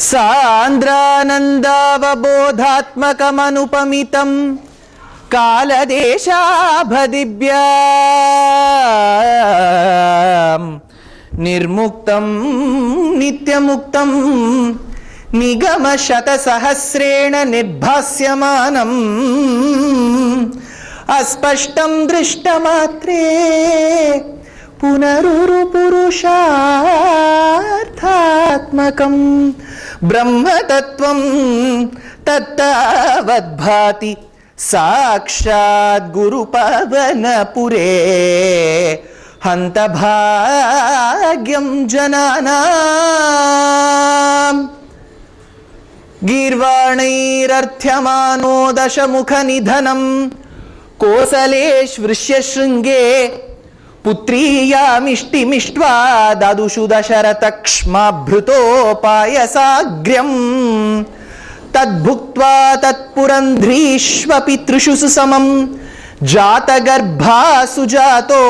சாந்திரானந்தாவபோதாத்மகமனுபமிதம் காலதேசாபதிவ்யா நிர்முக்தம் நித்யமுக்தம் நிகமசதசஹஸ்ரேண நிர்பாஸ்யமானம் அஸ்பஷ்டம் திருஷ்டமாத்ரே புனருரு புருஷார்த்தாத்மகம் பிரம்மதத்வம் தத்தாவத்பாதி சாக்ஷாத் குருபவனபுரே ஹந்த பாக்யம் ஜனானாம் கீர்வாணைரர்த்யமானோ தசமுகநிதனம் கோசலேஷ்விருஷ்ய ஸ்ருங்கே புத்ரீயாமிஷ்டிமிஷ்ட்வா ததுஷு தசரதக்ஷ்மாப்ருதோபாயசாக்ர்யம் தத்புக்த்வா தத்புரந்த்ரீஷ்வபித்ருஷு சுசமம் ஜாதகர்பா சுஜாதோ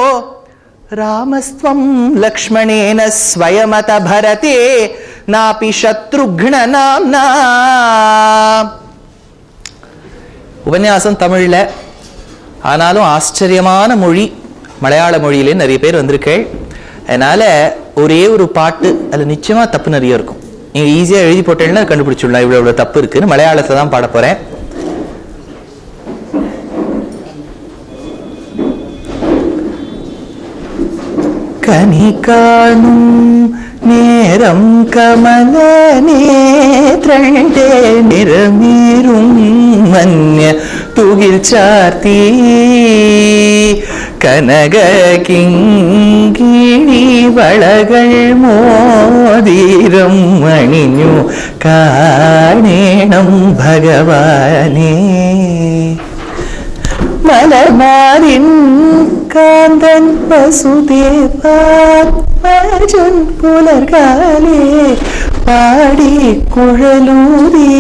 ராமஸ்த்வம் லக்ஷ்மணேன ஸ்வயமத பரதே நாபி சத்ருக்ன நாம்னா. உபன்யாசம் தமிழ்ல, ஆனாலும் ஆச்சரியமான மொழி மலையாள மொழியிலே நிறைய பேர் வந்திருக்கேள். அதனால ஒரே ஒரு பாட்டு அதுல நிச்சயமா தப்பு நிறைய இருக்கும். நீங்க ஈஸியா எழுதி போட்டேன்னா கண்டுபிடிச்சுடலாம் இவ்வளவு இவ்வளவு தப்பு இருக்குன்னு. மலையாளத்தை தான் பாட போறேன். கனி காணும் நேரம் கமல நேத்ரண்டே நிறமீரும் மன்ய துகில் சார்த்தி கனக கிங்கிணி வளகள் மோதிரம் அணிഞ്ഞു காணேണം ഭഗവാനേ மலர்மாரின் காந்தன் வசுதேவாத்மஜன் புலர்காலே பாடி குழலூரி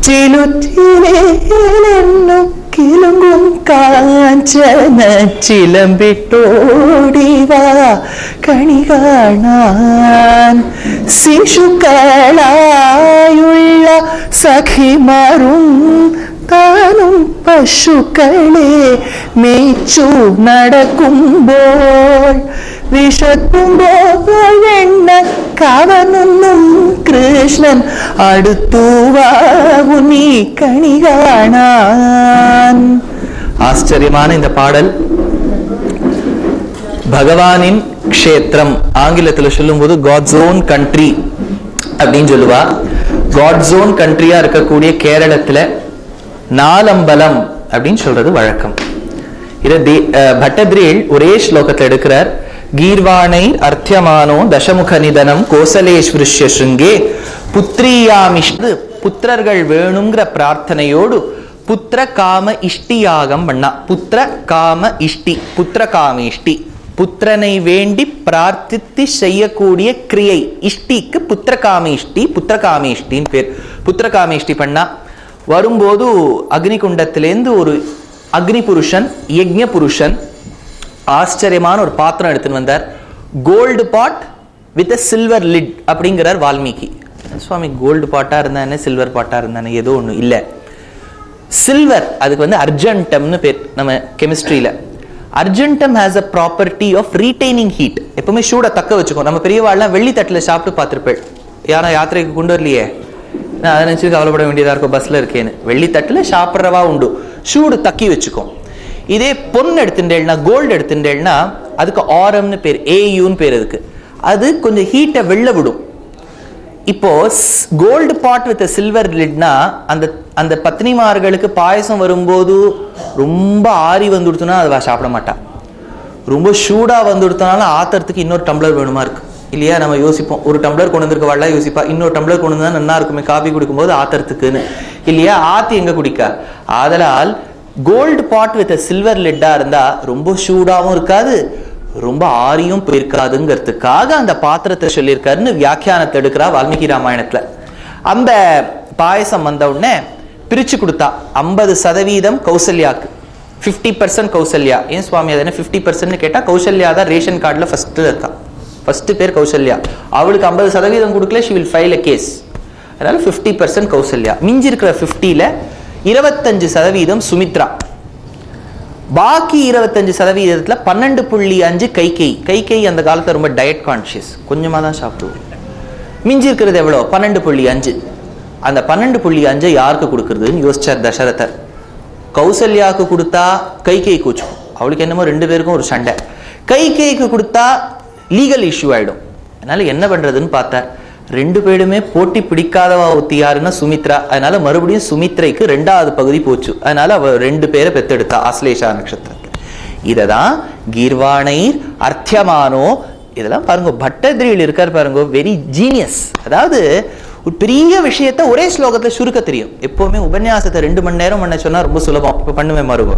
சிலுற்றிலேனும் கிலுங்கும் காஞ்சன சிலம்பிட்டோடிவா கணி காணான் சிசுக்களாயுள்ள சகிமாரும் தானும் பசுக்களே மேய்ச்சு நடக்கும்போல் விஷத்தும்போல் என்ன கவனும் கிருஷ்ணன் அடுத்துவாவு நீ கணி காணான். ஆச்சரியமான இந்த பாடல் பகவானின் க்ஷேத்திரம். ஆங்கிலத்தில் சொல்லும் போது காட்ஸ் ஓன் கண்ட்ரி அப்படின்னு சொல்லுவா. காட்ஸ் ஓன் கண்ட்ரியா இருக்கக்கூடிய கேரளத்துல நாலம்பலம் அப்படின்னு சொல்றது வழக்கம். இத பட்டத்ரீல் ஒரே ஸ்லோகத்தில் எடுக்கிறார். கீர்வாணை அர்த்தியமானோ தசமுக நிதனம் கோசலேஸ்விருஷ்ய ஸ்ருங்கே புத்ரியாமிஷ்டு புத்திரர்கள் வேணுங்கிற பிரார்த்தனையோடு புத்திர காம இஷ்டியாகம் பண்ணா. புத்திர காம இஷ்டி, புத்திர காமேஷ்டி, புத்திரனை வேண்டி பிரார்த்தித்து செய்யக்கூடிய கிரியை இஷ்டிக்கு புத்திர காமேஷ்டி, புத்திர காமேஷ்டின்னு பேர். புத்திர காமேஷ்டி பண்ணா வரும்போது அக்னிகுண்டத்திலேருந்து ஒரு அக்னி புருஷன் யஜ்ஞ புருஷன் ஆச்சரியமான ஒரு பாத்திரம் எடுத்துன்னு வந்தார். Gold pot with silver lid அப்படிங்கிறார் வால்மீகி. சுவாமி கோல்டு பாட்டா இருந்தா என்ன, சில்வர் பாட்டா இருந்தானே, ஏதோ ஒண்ணு இல்ல. சில்வர் அதுக்கு வந்து அர்ஜென்டம்னு பேர். நம்ம கெமிஸ்ட்ரியில argentum has a property of retaining heat. எப்பவுமே சூட தக்க வச்சுக்கோ. நம்ம பெரியவாள்லாம் வெள்ளி தட்டுல சாப்பிட்டு பார்த்திருப்பேன். யாரா யாத்திரைக்கு கொண்டு வரலையே, நான் அதை நினைச்சு கவலைப்பட வேண்டியதா இருக்கும் பஸ்ல இருக்கேன்னு. வெள்ளி தட்டுல சாப்பிட்றவா உண்டு, சூடு தக்கி வச்சுக்கோம். இதே பொண்ணு எடுத்துட்டேன்னா, கோல்டு எடுத்துட்டேன்னா அதுக்கு ஆரம்னு பேர், ஏயுன்னு பேர் இருக்கு. அது கொஞ்சம் ஹீட்டை வெளில விடும். இப்போ கோல்டு பாட் வித் சில்வர் லிட்னா அந்த அந்த பத்னிமார்களுக்கு பாயசம் வரும்போது ரொம்ப ஆறி வந்துடுத்துனா அதை சாப்பிட மாட்டா. ரொம்ப சூடா வந்துடுத்தனாலும் ஆத்துறதுக்கு இன்னொரு டம்ளர் வேணுமா இருக்கு இல்லையா? நம்ம யோசிப்போம், ஒரு டம்ளர் கொண்டு வந்திருக்க வாழ யோசிப்பா, இன்னொரு டம்ளர் கொண்டு வந்தா நல்லா இருக்குமே காபி குடிக்கும்போது ஆத்துறதுக்குன்னு இல்லையா? ஆத்தி எங்க குடிக்க. ஆதலால் கோல்டு பாட் வித் சில்வர் லிட்டா இருந்தா ரொம்ப சூடாவும் இருக்காது, ரொம்ப ஆரியும் போயிருக்காதுங்கிறதுக்காக அந்த பாத்திரத்தை சொல்லியிருக்காருன்னு வியாக்கியானத்தை எடுக்கிறா வால்மீகி ராமாயணத்துல. அந்த பாயசம் வந்த உடனே பிரிச்சு கொடுத்தா. 50% கௌசல்யாக்கு, 50% கௌசல்யா. ஏன் சுவாமி அது என்ன 50% கேட்டா, கௌசல்யா தான் ரேஷன் கார்டுல ஃபர்ஸ்ட்ல இருக்கா. ஃபர்ஸ்ட் பேர் கௌசல்யா. அவளுக்கு 50% கொடுக்கல, she will file a case. அதனால 50% கௌசல்யா. மிஞ்சி இருக்கிற 50ல 25% சுமித்ரா. பாக்கி 25%த்துல 12.5 கைகேயி. கைகேயி அந்த காலத்துல ரொம்ப டயட் கான்சியஸ், கொஞ்சமா தான் சாப்பிடுவோம். மிஞ்சி இருக்கிறது எவ்வளோ? 12.5. அந்த 12.5 யாருக்கு கொடுக்கறதுன்னு யோசிச்சார் தசரதர். கௌசல்யாவுக்கு கொடுத்தா கைகேயி கூச்சும், அவளுக்கு என்னமோ 2 பேருக்கும் ஒரு சண்டை. கைகேயிக்கு கொடுத்தா லீகல் இஷ்யூ ஆயிடும். அதனால என்ன பண்றதுன்னு பார்த்தார். 2 பேருமே போட்டி பிடிக்காதவா ஒத்தி யாருன்னா சுமித்ரா. அதனால மறுபடியும் சுமித்ரைக்கு 2வது பகுதி போச்சு. அதனால அவ 2 பேரை பெத்தெடுத்தா ஆஸ்லேஷா நட்சத்திரத்தில். இததான் கீர்வாணைர் அர்த்தியமானோ. இதெல்லாம் பாருங்க, பட்டதிரியில் இருக்கார் பாருங்க, வெரி ஜீனியஸ். அதாவது ஒரு பெரிய விஷயத்த ஒரே ஸ்லோகத்துல சுருக்க தெரியும். எப்பவுமே உபன்யாசத்தை 2 மணி நேரம் பண்ண சொன்னா ரொம்ப சுலபம். இப்ப பண்ணுவேன் மருகோ,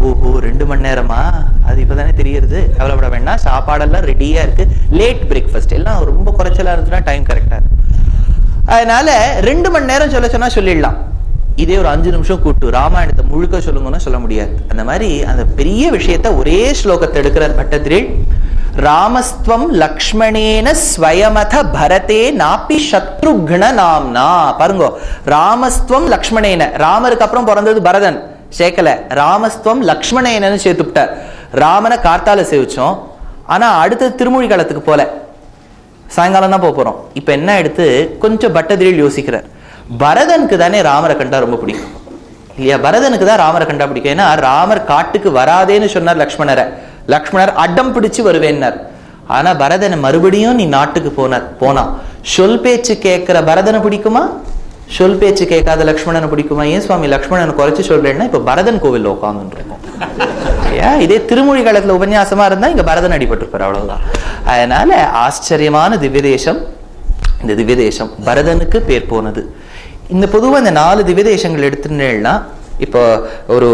ஓஹோ 2 மணி நேரமா, அது இப்பதானே தெரியுது, கவலைப்பட வேண்டாம், சாப்பாடெல்லாம் ரெடியா இருக்கு, லேட் பிரேக்ஃபாஸ்ட் எல்லாம் ரொம்ப குறைச்சலா இருந்துச்சுன்னா டைம் கரெக்டா இருக்கு. அதனால 2 மணி நேரம் சொல்ல சொன்னா சொல்லிடலாம். இதே ஒரு 5 நிமிஷம் கூட்டு ராமாயணத்தை முழுக்க சொல்லுங்கன்னா சொல்ல முடியாது. அந்த மாதிரி அந்த பெரிய விஷயத்த ஒரே ஸ்லோகத்தை எடுக்கிறார் பட்டதிரில். ராமஸ்துவம் லக்ஷ்மணேன ஸ்வயமத பரதே நாப்பி சத்ருக்ன நாம்னா. பாருங்க, ராமஸ்துவம் லக்ஷ்மணேன, ராமருக்கு அப்புறம் பிறந்தது பரதன் சேர்க்கல, ராமஸ்துவம் லக்ஷ்மணேனன்னு சேர்த்துட்டார். ராமனை கார்த்தால சேவிச்சோம், ஆனா அடுத்த திருமொழி காலத்துக்கு போல, சாயங்காலம் தான் போறோம். இப்ப என்ன எடுத்து கொஞ்சம் பட்டதிரில் யோசிக்கிறார். பரதனுக்கு தானே ராமரை கண்டா ரொம்ப பிடிக்கும் இல்லையா? பரதனுக்கு தான் ராமரை கண்டா பிடிக்கும். ஏன்னா ராமர் காட்டுக்கு வராதேன்னு சொன்னார் லக்ஷ்மணரை, லக்ஷ்மணர் அடம் பிடிச்சு வருவேன்னார். ஆனா பரதனை மறுபடியும் நீ நாட்டுக்கு போனா சொல் பேச்சு கேட்கிற பரதனை பிடிக்குமா, சொல் பேச்சு கேட்காத லக்ஷ்மணனை பிடிக்குமா? ஏன் சுவாமி லக்ஷ்மணனை குறைச்சு சொல்றேன்னா இப்ப பரதன் கோவில் உட்காந்துட்டு இருக்கோம். இதே திருமொழி காலத்துல உபன்யாசமா இருந்தா இங்க பரதன் அடிபட்டிருப்பார், அவ்வளவுதான். அதனால ஆச்சரியமான திவ்ய தேசம் இந்த திவ்ய தேசம். பரதனுக்கு பேர் போனது. இந்த பொதுவாக இந்த 4 திவ்ய தேசங்கள் எடுத்துட்டேன்னா, இப்போ ஒரு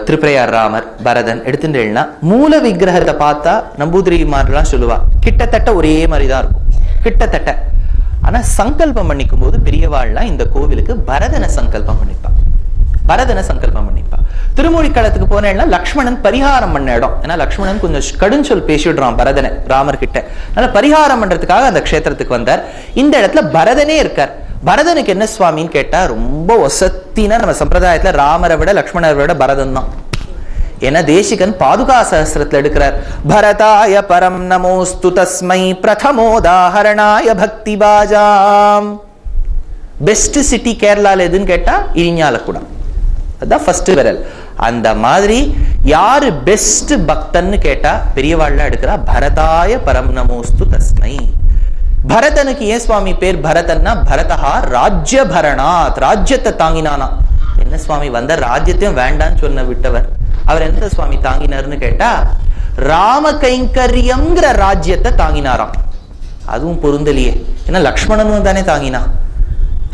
திருப்பிரையார் ராமர் பரதன் எடுத்துட்டேன்னா, மூல விக்கிரகத்தை பார்த்தா நம்பூதிரிமாரெல்லாம் சொல்லுவா கிட்டத்தட்ட ஒரே மாதிரி தான் இருக்கும், கிட்டத்தட்ட. ஆனா சங்கல்பம் பண்ணிக்கும் போது பெரியவாள்லாம் இந்த கோவிலுக்கு பரதனை சங்கல்பம் பண்ணிப்பா, பரதனை சங்கல்பம் பண்ணிப்பா. திருமொழிக்களத்துக்கு போனேன்னா லக்ஷ்மணன் பரிகாரம் பண்ண இடம். ஏன்னா லக்ஷ்மணன் கொஞ்சம் கடுஞ்சொல் பேசிடுறான் பரதனை ராமர் கிட்ட. அதனால பரிகாரம் பண்றதுக்காக அந்த க்ஷேத்திரத்துக்கு வந்தார். இந்த இடத்துல பரதனே இருக்கார். பரதனுக்கு என்ன சுவாமின்னு கேட்டா, ரொம்ப வசத்தினா நம்ம சம்பிரதாயத்துல ராமரை விட லக்ஷ்மணரை விட பரதன் தான். ஏன்னா தேசிகன் பாதுகா சஹஸ்ரத்துல எடுக்கிறார், பரதாய பரம் நமோஸ்து தஸ்மை பிரதமோதாஹரணாய பக்தி பாஜாம். பெஸ்ட் சிட்டி கேரளால எதுன்னு கேட்டா இரிஞாலக்குடம், அதுதான் ஃபர்ஸ்ட் விரல். அந்த மாதிரி யாரு பெஸ்ட் பக்தன்னு கேட்டா பெரியவாள்ல எடுக்கிறா பரதாய பரம் நமோஸ்து தஸ்மை. பரதனுக்கு ஏன் சுவாமி பேர் பரதன்னா, பரதா ராஜ்ய பரணாத், ராஜ்யத்தை தாங்கினானா. என்ன சுவாமி வந்த ராஜ்யத்தையும் வேண்டான்னு சொன்ன விட்டவர், அவர் எந்த சுவாமி தாங்கினார்னு கேட்டா ராம கைங்கரியம்ங்கிற ராஜ்யத்தை தாங்கினாராம். அதுவும் பொருந்தலையே, ஏன்னா லக்ஷ்மணனும் தானே தாங்கினா,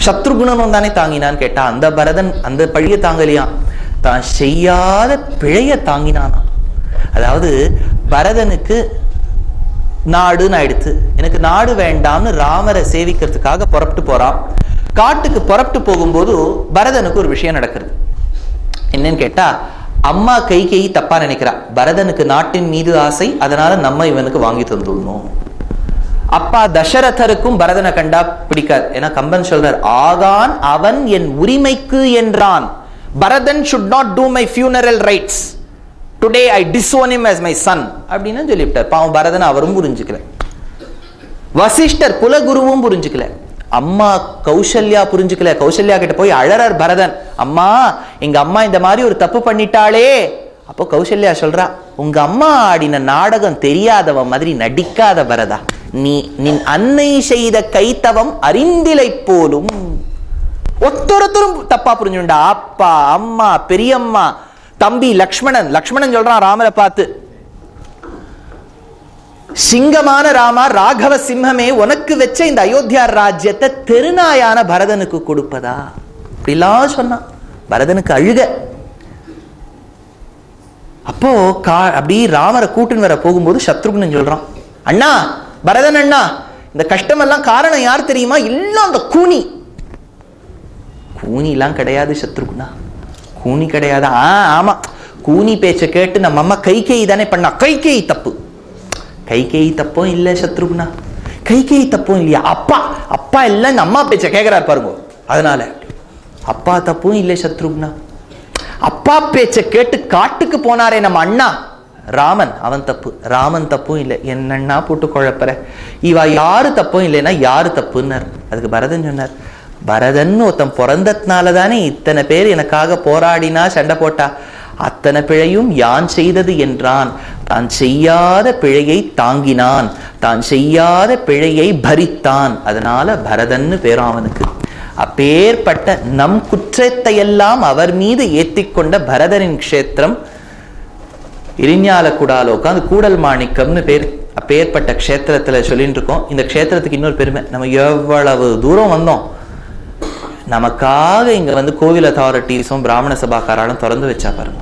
சத்ருகுணனும் தானே தாங்கினான்னு கேட்டா அந்த பரதன் அந்த பழிய தாங்கலையா, தான் செய்யாத பிழைய தாங்கினானா. அதாவது பரதனுக்கு நாடுன்னு ஆயிடுத்து, எனக்கு நாடு வேண்டாம்னு ராமரை சேவிக்கிறதுக்காக புறப்பட்டு போறான். காட்டுக்கு புறப்பட்டு போகும்போது பரதனுக்கு ஒரு விஷயம் நடக்கிறது. என்னன்னு கேட்டா, அம்மா கைகேயி தப்பா நினைக்கிறா, பரதனுக்கு நாட்டின் மீது ஆசை, அதனால நம்ம இவனுக்கு வாங்கி தந்துடணும். அப்பா தசரதருக்கும் பரதனை கண்டா பிடிக்காது. ஏன்னா கம்பன் சொல்றார், ஆகான் அவன் என் உரிமைக்கு என்றான், Bharathan should not do my funeral rites, today I disown him as my son அப்படின்னு சொல்லிவிட்டார். பாவம் பரதன் அவரும் புரிஞ்சுக்கல, வசிஷ்டர் குலகுருவும் புரிஞ்சுக்கல, அம்மா கௌசல்யா புரிஞ்சுக்கல. கௌசல்யா கிட்ட போய் அழறார் பரதன், அம்மா எங்க அம்மா இந்த மாதிரி ஒரு தப்பு பண்ணிட்டாளே. அப்போ கௌசல்யா சொல்றா, உங்க அம்மா ஆடின நாடகம் தெரியாதவ மாதிரி நடிக்காத பரதா, நீ நின் அன்னை செய்த கைத்தவம் அறிந்திலை போலும். ஒத்தொருத்தரும் தப்பா புரிஞ்சுண்டா, அப்பா அம்மா பெரியம்மா தம்பி லக்ஷ்மணன். லக்ஷ்மணன் சொல்றான் ராமரை பார்த்து, சிங்கமான ராமா ராகவ சிம்மமே, உனக்கு வச்ச இந்த அயோத்தியா ராஜ்யத்தை தெருநாயான பரதனுக்கு கொடுப்பதா அப்படிலாம் சொன்னான். பரதனுக்கு அழுக. அப்போ அப்படி ராமரை கூட்டுன்னு வர போகும்போது சத்ருக்னன் சொல்றான், அண்ணா பரதன் அண்ணா, இந்த கஷ்டமெல்லாம் காரணம் யார் தெரியுமா? எல்லாம் அந்த கூனி. கூனிலாம் கிடையாது சத்ருக்னா, கூனி கிடையாது. ஆமா கூனி பேச்ச கேட்டு நம்ம அம்மா கைகேயி தானே பண்ணா, கைகேயி தப்பு. கைகேயி தப்பும் இல்லை சத்ருக்னா, கைகேயி தப்பும் இல்லையா? அப்பா அப்பா இல்லை, இந்த அம்மா பேச்ச கேட்கிறார் பாருங்க. அதனால அப்பா தப்பும் இல்லை சத்ருக்னா. அப்பா பேச்ச கேட்டு காட்டுக்கு போனாரே நம்ம அண்ணா ராமன், அவன் தப்பு. ராமன் தப்பும் இல்லை, என்னன்னா போட்டு குழப்பற. இவ யாரு தப்பும் இல்லைன்னா யாரு தப்புன்னார். அதுக்கு பரதன் சொன்னார், பரதன் ஒருத்தன் பிறந்ததுனால தானே இத்தனை பேர் எனக்காக போராடினா சண்டை போட்டா. அத்தனை பிழையும் யான் செய்தது என்றான். தான் செய்யாத பிழையை தாங்கினான், தான் செய்யாத பிழையை பரித்தான். அதனால பரதன்னு பேரும் அவனுக்கு. அப்பேற்பட்ட நம் குற்றத்தை எல்லாம் அவர் மீது ஏத்திக்கொண்ட பரதனின் க்ஷேத்திரம் இரிஞாலக்குடாலோகம், அது கூடல் மாணிக்கம்னு பேர். அப்பேற்பட்ட க்ஷேத்திரத்துல சொல்லிட்டு இருக்கோம். இந்த க்ஷேத்திரத்துக்கு இன்னொரு பெருமை, நம்ம எவ்வளவு தூரம் வந்தோம், நமக்காக இங்க வந்து கோவில் அத்தாரிட்டிஸும் பிராமண சபாக்காராலும் திறந்து வச்சா பாருங்க.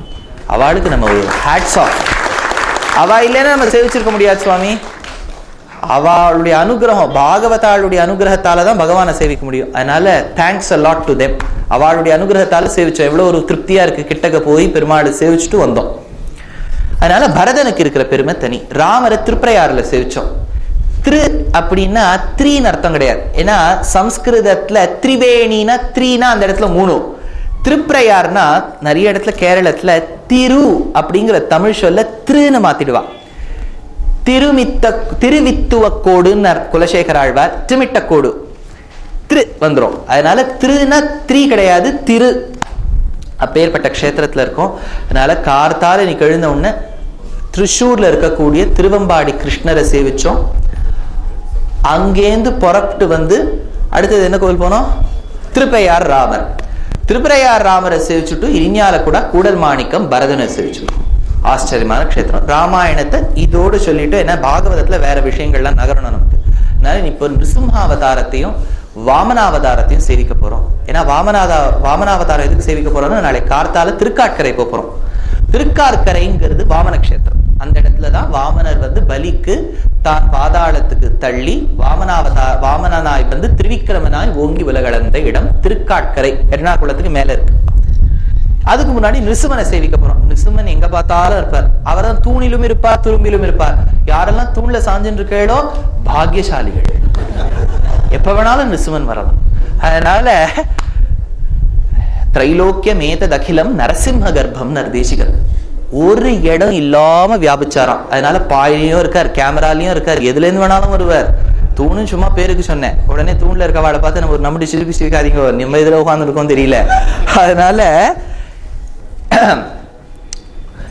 அவளுக்கு நம்ம ஒரு ஹேட்ஸ் ஆஃப். அவ இல்லைன்னா நம்ம சேவிச்சிருக்க முடியாது சுவாமி. அவளுடைய அனுகிரகம், பாகவதாளுடைய அனுகிரகத்தால தான் பகவானை சேவிக்க முடியும். அதனால thanks a lot to them. அவளுடைய அனுகிரகத்தால சேவிச்சோம். எவ்வளவு ஒரு திருப்தியா இருக்கு. கிட்டக்க போய் பெருமாளை சேவிச்சுட்டு வந்தோம். அதனால பரதனுக்கு இருக்கிற பெருமை தனி. ராமரை திருப்பரையாறுல சேவிச்சோம். திரு அப்படின்னா த்ரீன்னு அர்த்தம் கிடையாது. ஏன்னா சம்ஸ்கிருதத்துல திரிவேணினா த்ரீனா அந்த இடத்துல 3. திருப்பரையார்னா நிறைய இடத்துல கேரளத்துல திரு அப்படிங்கிற தமிழ் சொல்ல திருன்னு மாத்திடுவா. திருவித்துவக்கோடுன்னு குலசேகர ஆழ்வார், திருமிட்டக்கோடு திரு வந்துடும். அதனால திருனா த்ரீ கிடையாது, திரு. அப்பேற்பட்ட க்ஷேத்திரத்துல இருக்கும். அதனால கார்த்தால இன்னைக்கு எழுந்த உடனே திருச்சூர்ல இருக்கக்கூடிய திருவம்பாடி கிருஷ்ணரை சேவிச்சோம். அங்கேருந்து புறப்பட்டு வந்து அடுத்தது என்ன கோவில் போனோம்? திருப்பையார் ராமர். திருப்பரையார் ராமரை சேவிச்சுட்டு இரிஞாலக்குடா கூடல் மாணிக்கம் பரதனை சேவிச்சுட்டோம். ஆச்சரியமான க்ஷேத்திரம். ராமாயணத்தை இதோடு சொல்லிட்டு, ஏன்னா பாகவதத்துல வேற விஷயங்கள்லாம் நகரணும் நமக்கு. அதனால இப்போ நிருசிம்ஹாவதாரத்தையும் வாமனாவதாரத்தையும் சேவிக்க போறோம். ஏன்னா வாமனாவதாரம் எதுக்கு சேவிக்க போறோம்னா, நாளை கார்த்தால திருக்காட்கரை போறோம். திருக்காட்கரைங்கிறது வாமன க்ஷேத்திரம். அந்த இடத்துலதான் வாமனர் வந்து பலிக்கு தான் பாதாளத்துக்கு தள்ளி வாமனாய் வந்து திரிவிக்கிரமனாய் ஓங்கி உலகளந்த இடம் திருக்காட்கரை. எர்ணாகுளத்துக்கு மேல இருக்கு. அதுக்கு முன்னாடி நிருசிம்மனை சேவிக்க போறோம். நிருசிம்மன் எங்க பார்த்தாலும் இருப்பார். அவர் தான் தூணிலும் இருப்பார், துரும்பிலும் இருப்பார். யாரெல்லாம் தூண்ல சாஞ்சின்னு இருக்கோ பாக்கியசாலிகள். எப்ப வேணாலும் நிருசிம்மன் வரலாம். அதனால திரைலோக்கியமேத அகிலம் நரசிம்ம கர்ப்பம் நர்தேசிகர். ஒரு இடம் இல்லாம வியாபிச்சாராம். அதனால பாயிலையும் இருக்கார், கேமராலையும் இருக்கார், எதுல இருந்து வேணாலும் வருவார். தூணும் சும்மா பேருக்கு சொன்னேன், உடனே தூண்ல இருக்க வாழை பார்த்து நம்ம ஒரு நம்முடைய சிரிக்காதீங்க, நம்ம இதுல உட்கார்ந்து இருக்கோம் தெரியல. அதனால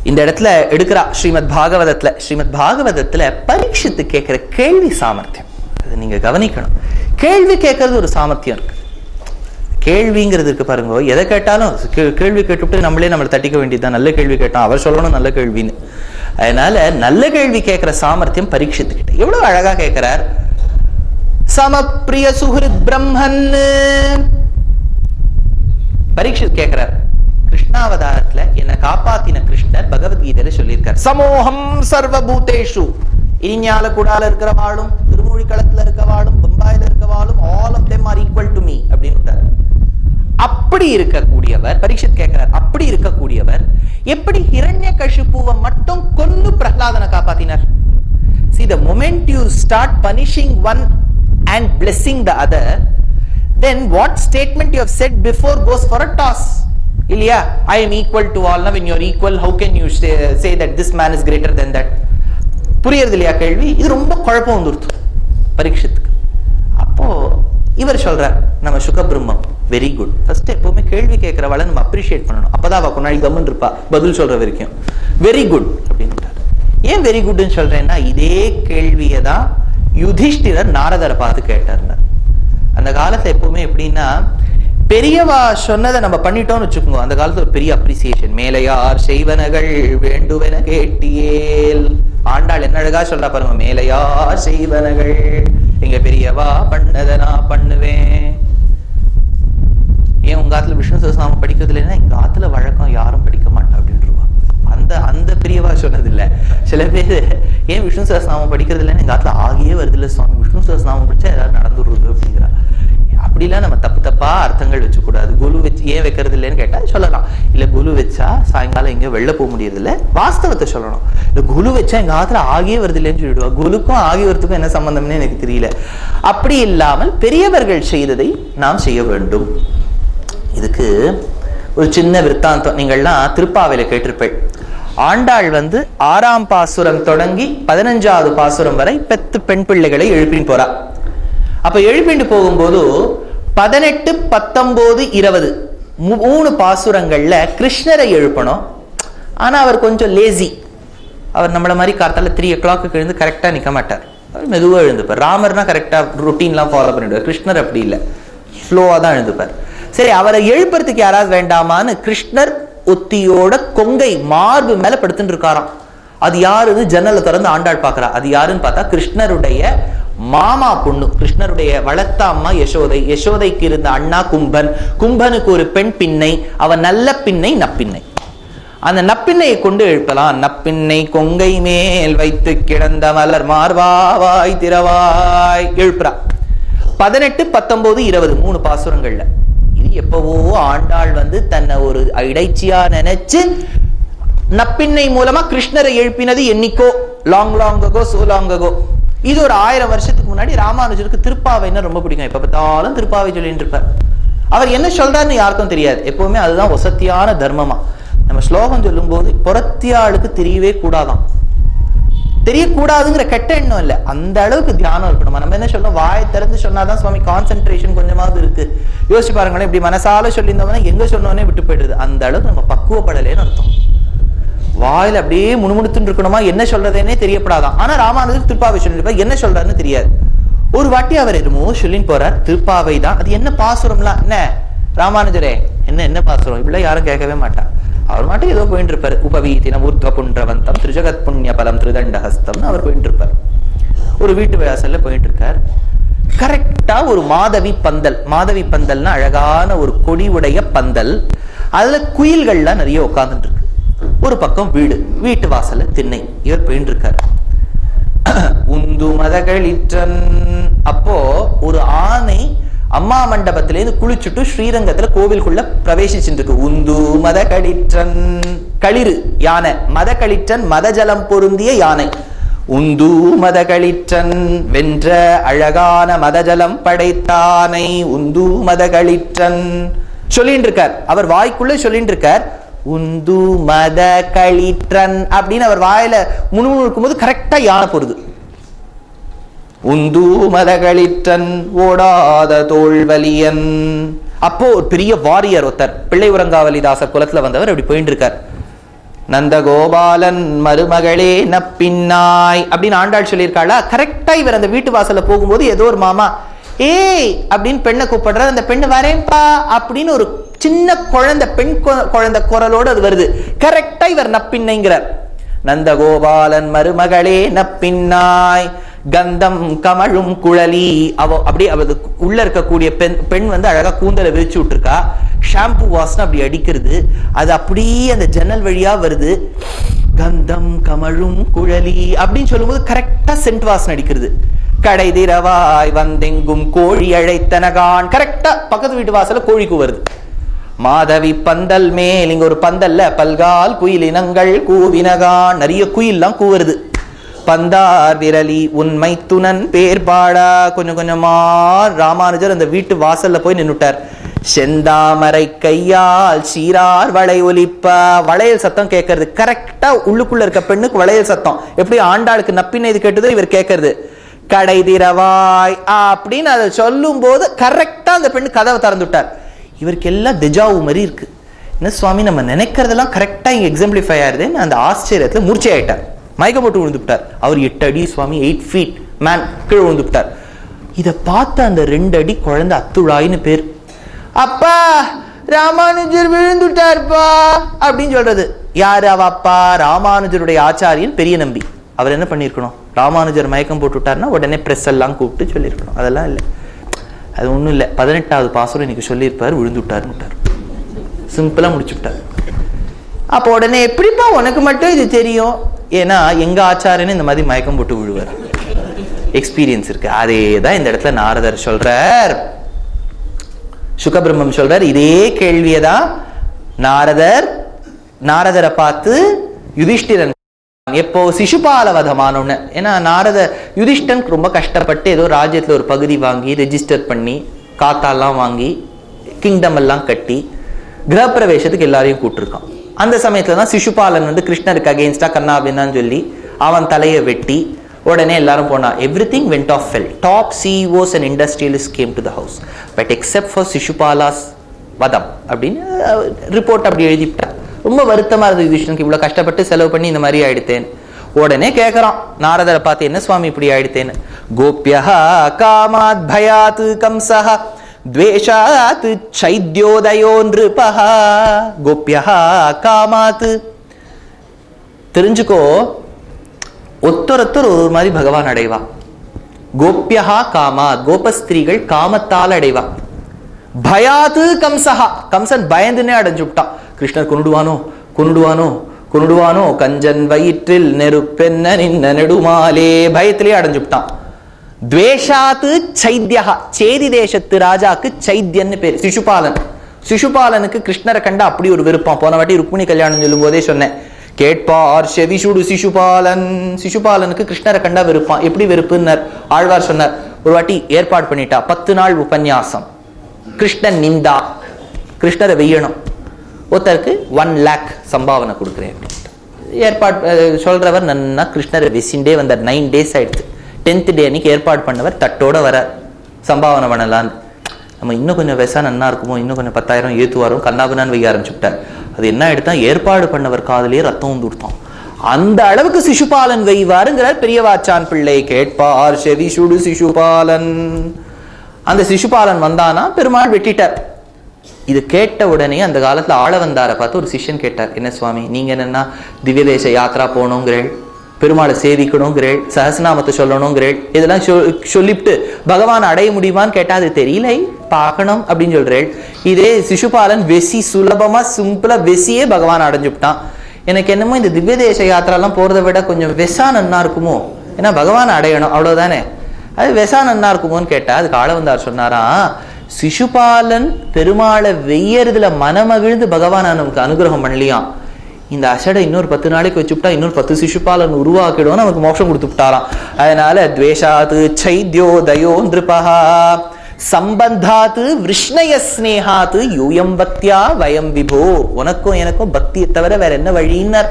இந்த இடத்துல எடுக்கிறா ஸ்ரீமத் பாகவதத்துல பரீட்சித்து கேட்கிற கேள்வி சாமர்த்தியம், அதை நீங்க கவனிக்கணும். கேள்வி கேட்கறது ஒரு சாமர்த்தியம் இருக்கு. கேள்விங்கிறது இருக்கு பாருங்க. எதை கேட்டாலும் கேள்வி கேட்டுவிட்டு நம்மளே நம்மளை தட்டிக்க வேண்டியதுதான். நல்ல கேள்வி கேட்டோம், அவர் சொல்லணும் நல்ல கேள்வின்னு. அதனால நல்ல கேள்வி கேட்கிற சாமர்த்தியம் பரீட்சித்துக்கிட்ட. எவ்வளவு அழகா கேட்கிறார். சமப்பிரிய சுஹிருத் பிரம்மன் பரீட்சித் கேட்கிறார். கிருஷ்ணாவதாரத்துல என்ன காப்பாத்தின கிருஷ்ணர் பகவத்கீதையில சொல்லியிருக்கார், சமோகம் சர்வபூதேஷு. இரிஞாலக்குடால இருக்கிறவாளும், திருமூழிக்களத்துல இருக்கவாளும், பம்பாயில இருக்கவாளும், all of them are equal to me அப்படின்னு. அப்படி இருக்கக்கூடியவர் பரீட்சித் கேட்கிறார், அப்படி இருக்கக்கூடியவர் எப்படி ஹிரண்யகசிபுவை மட்டும் கொன்னு பிரஹ்லாதனை காப்பாத்தினார்? See, the moment you start punishing one and blessing the other, then what statement you have said before goes for a toss. இல்லையா? I am equal to all. Now when you are equal, how can you say that this man is greater than that? புரியுறது இல்லையா கேள்வி? இது ரொம்ப குழப்பம் வந்துருது பரீட்சித்துக்கு. அப்போ இவர் சொல்றார், நம்ம சுகபிரம்மம் வெரி குட். ஃபர்ஸ்ட் எப்பவுமே கேள்வி கேட்கிறவளை நம்ம அப்ரிஷியேட் பண்ணணும். அப்பதான் அவ கொண்டாடி கம்மன் இருப்பா பதில் சொல்ற வரைக்கும். வெரி குட் அப்படின்னு. ஏன் வெரி குட்னு சொல்றேன்னா, இதே கேள்வியை தான் யுதிஷ்டிரர் நாரதரை பார்த்து கேட்டார். அந்த காலத்துல எப்பவுமே எப்படின்னா, பெரியவா சொன்னதை நம்ம பண்ணிட்டோம்னு வச்சுக்கோங்க, அந்த காலத்துல ஒரு பெரிய அப்ரிசியேஷன். மேலையார் செய்வனகள் வேண்டுவென கேட்டியேல். ஆண்டாள் என்ன அழகா சொல்றா பாருங்க, மேலையார் செய்வனகள் எங்க பெரியவா பண்ணதை நான் பண்ணுவேன். ஏன் உங்க ஆத்துல விஷ்ணு சஹஸ்ரநாமம் படிக்கிறது இல்லைன்னா, எங்க ஆத்துல வழக்கம் யாரும் படிக்க மாட்டா அப்படின்றவா. அந்த பெரியவா சொன்னது இல்ல. சில பேர் ஏன் விஷ்ணு சஹஸ்ரநாமம் படிக்கிறது இல்லைன்னா, எங்க ஆத்துல ஆகியே வருது இல்ல சுவாமி, விஷ்ணு சஹஸ்ரநாமம் படிச்சா ஏதாவது நடந்துடுறது அப்படிங்கிறா. அப்படிலாம் நம்ம தப்பு தப்பா அர்த்தங்கள் வச்சுக்கூடாது. குலு வச்சு ஏன் வைக்கிறது இல்லைன்னு கேட்டா சொல்லலாம். இல்ல குலு வச்சா சாயங்காலம் எங்க வெளில போக முடியறது இல்ல, வாஸ்தவத்தை சொல்லணும். இல்ல குலு வச்சா எங்க ஆத்துல ஆகியே வருது இல்லைன்னு சொல்லிடுவா. குலுக்கும் ஆகியவர்த்துக்கும் என்ன சம்பந்தம்னு எனக்கு தெரியல. அப்படி இல்லாமல் பெரியவர்கள் செய்ததை நாம் செய்ய வேண்டும். இதுக்கு ஒரு சின்ன விற்த்தாந்தம். நீங்கள்லாம் திருப்பாவையில கேட்டிருப்பேன். ஆண்டாள் 6ஆம் பாசுரம் தொடங்கி 15வது பாசுரம் வரை 10 பெண் பிள்ளைகளை எழுப்பின்னு போறா. அப்ப எழுப்பிட்டு போகும்போது 18, 19, 20 3 பாசுரங்கள்ல கிருஷ்ணரை எழுப்பணும். ஆனா அவர் கொஞ்சம் லேசி. அவர் நம்மள மாதிரி காத்தால 3 o'clock எழுந்து கரெக்டா நிக்க மாட்டார். அவர் மெதுவா எழுந்துப்பார். ராமர்னா கரெக்டா ருட்டீன்லாம் ஃபாலோ பண்ணிடுவார். கிருஷ்ணர் அப்படி இல்லை, ஸ்லோவா தான் எழுந்துப்பார். சரி, அவரை எழுப்புறதுக்கு யாராவது வேண்டாமான்னு கிருஷ்ணர் ஒத்தியோட கொங்கை மார்பு மேல படுத்துட்டு இருக்காராம். அது யாருன்னு ஜன்னலை திறந்து ஆண்டாள் பாக்குறா. அது யாருன்னு பார்த்தா கிருஷ்ணருடைய மாமா பொண்ணு, கிருஷ்ணருடைய வளர்த்த அம்மா யசோதை. யசோதைக்கு இருந்த அண்ணா கும்பன். கும்பனுக்கு ஒரு பெண் பின்னை. அவன் நல்ல பின்னை, நப்பின்னை. அந்த நப்பின்னையை கொண்டு எழுப்பலாம். நப்பின்னை கொங்கை மேல் வைத்து கிடந்த மலர் மார்வாவாய் திரவாய் எழுப்புறா. 18, 19, 20 3 பாசுரங்கள்ல. இது எப்பவோ ஆண்டாள் தன்னை ஒரு இடைச்சியா நினைச்சு நப்பின்னை மூலமா கிருஷ்ணரை எழுப்பினது என்னைக்கோ, லாங்கோ சோ லாங்கோ. இது ஒரு 1000 வருஷத்துக்கு முன்னாடி. ராமானுஜருக்கு திருப்பாவைன்னா ரொம்ப பிடிக்கும். எப்ப பார்த்தாலும் திருப்பாவை சொல்லிட்டு இருப்பார். அவர் என்ன சொல்றாருன்னு யாருக்கும் தெரியாது. எப்பவுமே அதுதான் வசத்தியான தர்மமா. நம்ம ஸ்லோகம் சொல்லும் போது புறத்தியாளுக்கு தெரியவே கூடாதான். தெரியக்கூடாதுங்கிற கெட்ட எண்ணம் இல்லை, அந்த அளவுக்கு தியானம் இருக்கணும். நம்ம என்ன சொல்லணும், வாயை திறந்து சொன்னாதான் சுவாமி கான்சென்ட்ரேஷன் கொஞ்சமாவது இருக்கு. யோசிச்சு பாருங்களேன், இப்படி மனசால சொல்லியிருந்தோம்னா எங்க சொன்னோன்னே விட்டு போயிடுது. அந்த அளவுக்கு நம்ம பக்குவப்படலேன்னு அர்த்தம். வாயில அப்படியே முணுமுணுத்துன்னு இருக்கணுமா, என்ன சொல்றதேனே தெரியப்படாதான். ஆனா ராமானுஜர் திருப்பாவை சொல்லிருப்பார், என்ன சொல்றாருன்னு தெரியாது. ஒரு வாட்டி அவர் என்னமோ சொல்லின்னு போறார், திருப்பாவை தான். அது என்ன பாசுரம்லாம், என்ன ராமானுஜரே என்ன பாசுரம், இப்படிலாம் யாரும் கேட்கவே மாட்டார். அவர் மட்டும் ஏதோ போயிட்டு இருப்பார். உபவீதினம் ஊர்த்வ புன்றவந்தம் திருஜகத் புண்ணிய பலம் திருதண்டஹஸ்தம்னு அவர் போயிட்டு இருப்பார். ஒரு வீட்டு வாசல்ல போயிட்டு இருக்கார். கரெக்டா ஒரு மாதவி பந்தல். மாதவி பந்தல்னா அழகான ஒரு கொடி உடைய பந்தல். அதுல குயில்கள்லாம் நிறைய உட்கார்ந்துட்டு இருக்கு. ஒரு பக்கம் வீடு, வீட்டு வாசல்ல திண்ணை. இவர் போயிட்டு இருக்காரு. உந்து மதகளிற்றன். அப்போ ஒரு ஆணை அம்மா மண்டபத்திலேருந்து குளிச்சுட்டு ஸ்ரீரங்கத்துல கோவிலுக்குள்ள பிரவேசிச்சுட்டு இருக்கு. உந்து மதகளிற்றன், களிறு யானை, மதகளிற்றன் மதஜலம் பொருந்திய யானை. உந்து மதகளிற்றன், வென்ற அழகான மதஜலம் படைத்தானை. உந்து மதகளிற்றன் சொல்லிட்டு இருக்கார். அவர் வாய்க்குள்ள சொல்லிட்டு இருக்கார், உந்து மதகளிற்றன் அப்படின்னு. அவர் வாயில முணுமுணு இருக்கும்போது கரெக்டா யானை போடுது. உந்து மதகளிற்றன் ஓடாத தோல்வலியன். அப்போ ஒரு பெரிய வாரியர் ஒருத்தர், பிள்ளை உரங்காவலிதாசர் குலத்துல வந்தவர், அப்படி போயிட்டு இருக்கார். நந்தகோபாலன் மருமகளே நப்பின்னாய் அப்படின்னு ஆண்டாள் சொல்லியிருக்காளா. கரெக்டா இவர் அந்த வீட்டு வாசல்ல போகும்போது ஏதோ ஒரு மாமா ஏய் அப்படின்னு பெண்ணை கூப்பிடுறாரு. அந்த பெண்ணு வரேன்பா அப்படின்னு ஒரு சின்ன குழந்தை, பெண் குழந்தை குரலோடு அது வருது. கரெக்டா இவர் நப்பின்னைங்கிறார். நந்தகோபாலன் மருமகளே நப்பின்னாய் கந்தம் கமழும் குழலி. அப்படியே அவ உள்ள இருக்கக்கூடிய பெண் அழகா கூந்தலை விரிச்சு விட்டுருக்கா. ஷாம்பு வாசனை அப்படி அடிக்கிறது. அது அப்படியே அந்த ஜன்னல் வழியா வருது. கந்தம் கமழும் குழலி அப்படின்னு சொல்லும்போது கரெக்டா சென்ட் வாசனை அடிக்கிறது. கடை திரவாய் வந்தெங்கும் கோழி அழைத்தனகான். கரெக்டா பக்கத்து வீட்டு வாசல கோழிக்கு வருது. மாதவி பந்தல் மேல், இங்க ஒரு பந்தல்ல பல்கால் குயிலினங்கள் கூவினகான். நிறைய குயில்லாம் கூவுறது. பந்தார் விரலி உண்மை துணன் பேர் பாடா. கொஞ்சம் கொஞ்சமா ராமானுஜர் அந்த வீட்டு வாசல்ல போய் நின்னுட்டார். செந்தாமரை கையால் சீரார் வளை ஒலிப்ப. வளையல் சத்தம் கேட்கறது. கரெக்டா உள்ளுக்குள்ள இருக்க பெண்ணுக்கு வளையல் சத்தம் எப்படி ஆண்டாளுக்கு நப்பினை இது கேட்டதோ இவர் கேட்கறது. கடை திரவாய் அப்படின்னு அதை சொல்லும் போது கரெக்டா அந்த பெண்ணு கதவை திறந்துட்டார். இவருக்கு எல்லாம் தெஜாவு மாதிரி இருக்கு. என்ன சுவாமி, நம்ம நினைக்கிறதெல்லாம் கரெக்டா இங்க எக்ஸாம்பிளிஃபை ஆயிருதுன்னு அந்த ஆச்சரியத்துல மூர்ச்சை ஆயிட்டார். மயக்க போட்டு விழுந்துட்டார். அவர் 8 அடி சுவாமி, 8 feet மேன் கீழே விழுந்துட்டார். இதை பார்த்த அந்த 2 அடி குழந்தை அத்துழாயின்னு பேர். அப்பா ராமானுஜர் விழுந்துட்டார்ப்பா அப்படின்னு சொல்றது. யாரு அவ அப்பா? ராமானுஜருடைய ஆச்சாரியன் பெரிய நம்பி. அவர் என்ன பண்ணிருக்கணும், ராமானுஜர் மயக்கம் போட்டு விட்டார்னா உடனே பிரஸ் எல்லாம் கூப்பிட்டு சொல்லியிருக்கணும். அதெல்லாம் இல்லை, அது ஒன்றும் இல்லை. 18வது பாசுரம் இன்னைக்கு சொல்லியிருப்பார், விழுந்து விட்டார். சிம்பிளா முடிச்சு விட்டார். அப்போ உடனே எப்படிப்பா உனக்கு மட்டும் இது தெரியும்? ஏன்னா எங்க ஆச்சாரியன்னு இந்த மாதிரி மயக்கம் போட்டு விழுவார், எக்ஸ்பீரியன்ஸ் இருக்கு. அதே தான் இந்த இடத்துல நாரதர் சொல்றார். சுகபிரம்மம் சொல்றார், இதே கேள்வியதான் நாரதரை பார்த்து யுதிஷ்டிரன் எப்போ சிசுபால வதமானோன்னு. ஏன்னா யுதிஷ்டன் ரொம்ப கஷ்டப்பட்டு ஏதோ ராஜ்யத்துல ஒரு பகுதி வாங்கி ரெஜிஸ்டர் பண்ணி காத்தாலாம் வாங்கி கிங்டம் எல்லாம் கட்டி கிரகப்பிரவேசத்துக்கு எல்லாரையும் கூட்டிருக்கான். அந்த சமயத்துல தான் சிசுபாலன் வந்து கிருஷ்ணருக்கு அகெயின்ஸ்டா கண்ணாபின்னான்னு சொல்லி அவன் தலையை வெட்டி உடனே எல்லாரும் போனா. Everything went off well. Top CEOs and industrialists came to the house, but except for சிசுபாலாஸ் வதம் அப்படின்னு ரிப்போர்ட் அப்படி எழுதிவிட்டார். ரொம்ப வருத்தமா இருந்தது யுதிஷ்டனுக்கு, இவ்வளவு கஷ்டப்பட்டு செலவு பண்ணி இந்த மாதிரி ஆயிடுத்தேன். உடனே கேட்கறான் நாரதரை பார்த்து, என்ன சுவாமி இப்படி ஆயிடுத்தேன்னு. கோப்யா காமாத் பயாத் கம்சஹ த்வேஷாத் சைத்யோதயோ நிருபஹ. கோப்யா காமாத், தெரிஞ்சுக்கோ, ஒத்தொருத்தர் ஒரு மாதிரி பகவான் அடைவா. கோப்யா காமாத், கோபஸ்திரீகள் காமத்தால் அடைவா. பயாத்து கம்சஹா, கம்சன் பயந்துனே அடைஞ்சுட்டான். கிருஷ்ணர் கொண்டுடுவானோ கஞ்சன் வயிற்றில் நெருப்பென்ன நின்ன நெடுமாலே, பயத்திலே அடைஞ்சுட்டான். துவேஷாத்து சைத்யா, சேதி தேசத்து ராஜாக்கு சைத்யன்னு பேர். சிசுபாலனுக்கு கிருஷ்ணரை கண்டா அப்படி ஒரு விருப்பம். போன வாட்டி ருக்மிணி கல்யாணம் சொல்லும் போதே சொன்னேன், கேட்பார் செவிசுடு சிசுபாலனுக்கு கிருஷ்ணரை கண்டா விருப்பம். எப்படி விருப்புன்னார் ஆழ்வார் சொன்னார். ஒரு வாட்டி ஏற்பாடு பண்ணிட்டா 10 நாள் உபன்யாசம், கிருஷ்ணன் நிந்தா, கிருஷ்ணரை வெய்யணும், ஒருத்தருக்கு 1 lakh சம்பாவனை கொடுக்குறேன் ஏற்பாடு சொல்றவர். நன்னா கிருஷ்ணரை வெசிண்டே வந்தார். 9 days ஆயிடுச்சு. 10th day அன்னைக்கு ஏற்பாடு பண்ணவர் தட்டோட வர சம்பாவனை பண்ணலான்னு. நம்ம இன்னும் கொஞ்சம் வெசா நன்னா இருக்குமோ, இன்னும் கொஞ்சம் 10,000 ஏத்துவாரும், கண்ணாபின்னான்னு வைய ஆரம்பிச்சுட்டார். அது என்ன ஆயிடுத்தா, ஏற்பாடு பண்ணவர் காதலியே ரத்தம் வந்து கொடுத்தோம். அந்த அளவுக்கு சிசுபாலன் வைவாருங்கிறார் பெரியவாச்சான் பிள்ளை. கேட்பார் செவிசுடு சிசுபாலன். அந்த சிசுபாலன் வந்தானா பெருமாள் வெட்டிட்டார். இது கேட்ட உடனே அந்த காலத்துல ஆள வந்தார பார்த்து ஒரு சிஷ்யன் கேட்டார், என்ன சுவாமி நீங்க என்னன்னா திவ்ய தேச யாத்திரா போகணுங்கிறேள், பெருமாளை சேவிக்கணுங்கிறேள், சஹஸ்ரநாமத்தை சொல்லணுங்கிறேள், இதெல்லாம் சொல்லிவிட்டு பகவான் அடைய முடியுமான்னு கேட்டா அது தெரியல, பார்க்கணும் அப்படின்னு சொல்றேள். இதே சிசுபாலன் வெசி சுலபமா சிம்பிளா வெசியே பகவான் அடைஞ்சுட்டான். எனக்கு என்னமோ இந்த திவ்ய தேச யாத்திராலாம் போறதை விட கொஞ்சம் வெசா நன்னா இருக்குமோ, ஏன்னா பகவான் அடையணும் அவ்வளவுதானே, அது வெசா நன்னா இருக்குமோன்னு கேட்டா அதுக்கு ஆள வந்தார் சொன்னாரா, சிசுபாலன் பெருமாளை வெய்யறதுல மனமகிழ்ந்து பகவான் நமக்கு அனுகிரகம் பண்ணலையாம். இந்த அசடை இன்னொரு 10 நாளைக்கு வச்சுட்டா இன்னொரு 10 சிசுபாலன் உருவாக்கிடுவோம், நமக்கு மோட்சம் கொடுத்து விட்டாராம். அதனால துவேஷாத்து சைத்யோதயோ நிருபஹா சம்பந்தாத்து விஷ்ணய ஸ்னேகாத்து யூயம் பக்தியா வயம் விபோ. உனக்கும் எனக்கும் பக்தியை தவிர வேற என்ன வழின்னார்.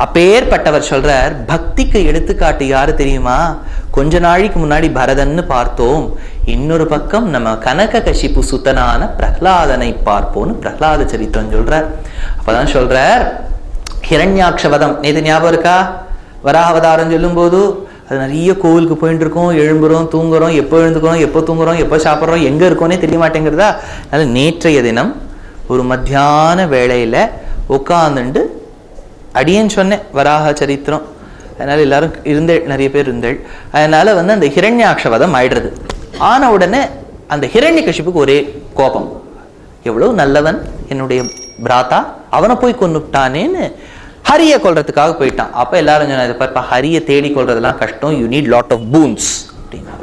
அப்பேற்பட்டவர் சொல்றார், பக்திக்கு எடுத்துக்காட்டு யாரு தெரியுமா? கொஞ்ச நாளைக்கு முன்னாடி பரதன்னு பார்த்தோம், இன்னொரு பக்கம் நம்ம கனக கசிப்பு சுத்தனான பிரஹ்லாதனை பார்ப்போம்னு பிரஹ்லாத சரித்திரம் சொல்றார். அப்பதான் சொல்றார், ஹிரண்யாட்சவதம் நேற்று ஞாபகம் இருக்கா? வராஹவதாரம் சொல்லும் போது அது நிறைய கோவிலுக்கு போயிட்டு இருக்கோம், எழும்புறோம், தூங்குறோம், எப்போ எழுந்துக்கிறோம், எப்போ தூங்குறோம், எப்போ சாப்பிட்றோம், எங்க இருக்கோன்னே தெரிய மாட்டேங்கிறதா. அதனால நேற்றைய தினம் ஒரு மத்தியான வேளையில உட்காந்துண்டு அடியேன்னு சொன்னேன் வராக சரித்திரம். அதனால எல்லாரும் நிறைய பேர் இருந்தேள். அதனால அந்த ஹிரண்யாட்சவதம் ஆயிடுறது. ஆன உடனே அந்த ஹிரண்யகசிப்புக்கு ஒரே கோபம், எவ்வளவு நல்லவன் என்னுடைய பிராத்தா, அவனை போய் கொன்னுட்டானேன்னு ஹரிய கொல்றதுக்காக போயிட்டான். அப்ப எல்லாரும் சொன்னா, ஹரிய தேடி கொள்றதெல்லாம் கஷ்டம், you need lot of boons அப்படின்னா.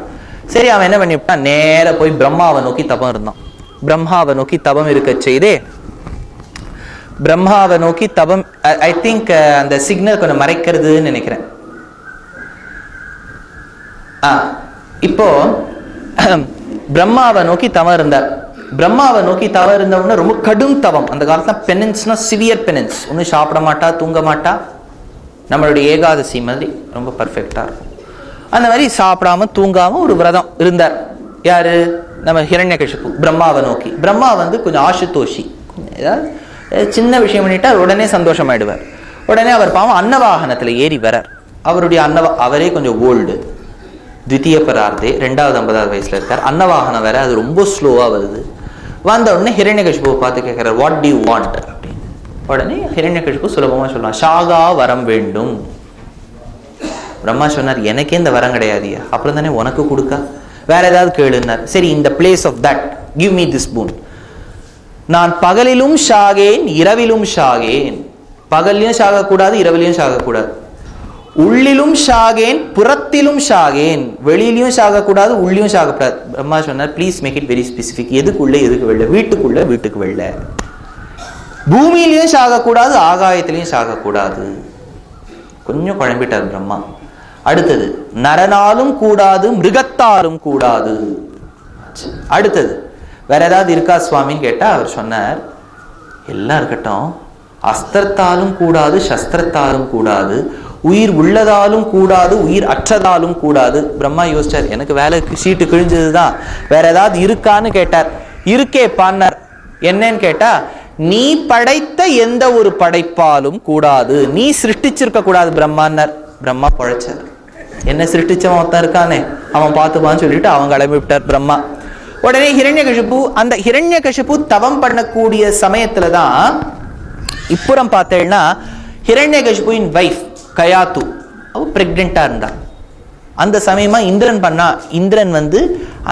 சரி, அவன் என்ன பண்ணிவிட்டான், நேர போய் பிரம்மாவை நோக்கி தபம் இருந்தான். பிரம்மாவை நோக்கி தபம் இருக்க செய்தே, பிரம்மாவை நோக்கி தபம், ஐ திங்க் அந்த சிக்னல் கொஞ்சம் மறைக்கிறதுன்னு நினைக்கிறேன். இப்போ பிரம்மாவை நோக்கி தவம் இருந்தார். பிரம்மாவை நோக்கி தவம் இருந்தவொன்னா ரொம்ப கடும் தவம். அந்த காலத்துல பெனன்ஸ்னா சிவியர் பெனன்ஸ். ஒன்னும் சாப்பிட மாட்டா, தூங்க மாட்டா, நம்மளுடைய ஏகாதசி மாதிரி ரொம்ப பர்ஃபெக்டா இருக்கும். அந்த மாதிரி சாப்பிடாம தூங்காம ஒரு விரதம் இருந்தார். யாரு? நம்ம ஹிரண்யகசிப்பு பிரம்மாவை நோக்கி. பிரம்மா கொஞ்சம் ஆசுதோஷி, ஏதாவது சின்ன விஷயம் பண்ணிட்டா உடனே சந்தோஷமாயிடுவார். உடனே அவர் பாவம் அன்னவாகனத்துல ஏறி வரார். அவருடைய அவரே கொஞ்சம் ஓல்டு, தித்திய பரார்த்தே, 2வது 50வது வயசுல இருக்கார். அன்னவாகனம் வேற, அது ரொம்ப ஸ்லோவா வருது. வந்த உடனே ஹிரண்யகசிப்பு பார்த்து கேட்கிறார், வாட் டு யூ வாண்ட் அப்படின்னு. உடனே ஹிரண்யகசிப்பு சுலபமா சொல்லலாம், ஷாகா வரம் வேண்டும். பிரம்மா சொன்னார், எனக்கே இந்த வரம் கிடையாதியா, அப்புறம் தானே உனக்கு கொடுக்க, வேற ஏதாவது கேளுன்னார். சரி, இந்த place of that give me this boon. நான் பகலிலும் ஷாகேன், இரவிலும் ஷாகேன். பகல்லையும் சாகக்கூடாது, இரவிலையும் சாகக்கூடாது. உள்ளிலும் சாகேன் புறத்திலும் சாகேன். வெளியிலையும் சாகக்கூடாது, உள்ளியும் சாகக்கூடாது. பிரம்மா சொன்னார், please make it very specific. எதுக்குள்ள எதுக்கு வெளில? வீட்டுக்குள்ள வீட்டுக்கு வெளில. பூமியிலையும் சாகக்கூடாது, ஆகாயத்திலையும் சாகக்கூடாது. கொஞ்சம் குழம்பிட்டார் பிரம்மா. அடுத்தது, நரனாலும் கூடாது, மிருகத்தாலும் கூடாது. அடுத்தது, வேற ஏதாவது இருக்கா சுவாமின்னு கேட்டா அவர் சொன்னார், எல்லாம் இருக்கட்டும், அஸ்திரத்தாலும் கூடாது, சஸ்திரத்தாலும் கூடாது, உயிர் உள்ளதாலும் கூடாது, உயிர் அற்றதாலும் கூடாது. பிரம்மா யோசிச்சார், எனக்கு வேலை சீட்டு கிழிஞ்சதுதான், வேற ஏதாவது இருக்கான்னு கேட்டார். இருக்கே பான்னார். என்னன்னு கேட்டா, நீ படைத்த எந்த ஒரு படைப்பாலும் கூடாது, நீ சிருஷ்டிச்சிருக்க கூடாது பிரம்மான்னார். பிரம்மா பழைச்சார். என்ன சிருஷ்டிச்சவன் ஒருத்தன் இருக்கானே, அவன் பார்த்துப்பான்னு சொல்லிட்டு அவங்க கிளம்பி விட்டார் பிரம்மா. உடனே ஹிரண்யகசிபு, அந்த ஹிரண்யகசிபு தவம் பண்ணக்கூடிய சமயத்துலதான் இப்புறம் பார்த்தேன்னா ஹிரண்யகசிபுவின் வைஃப் கயாத்து அவ பிரெக்னெண்டா இருந்தா. அந்த சமயமா இந்திரன் பண்ணா, இந்திரன்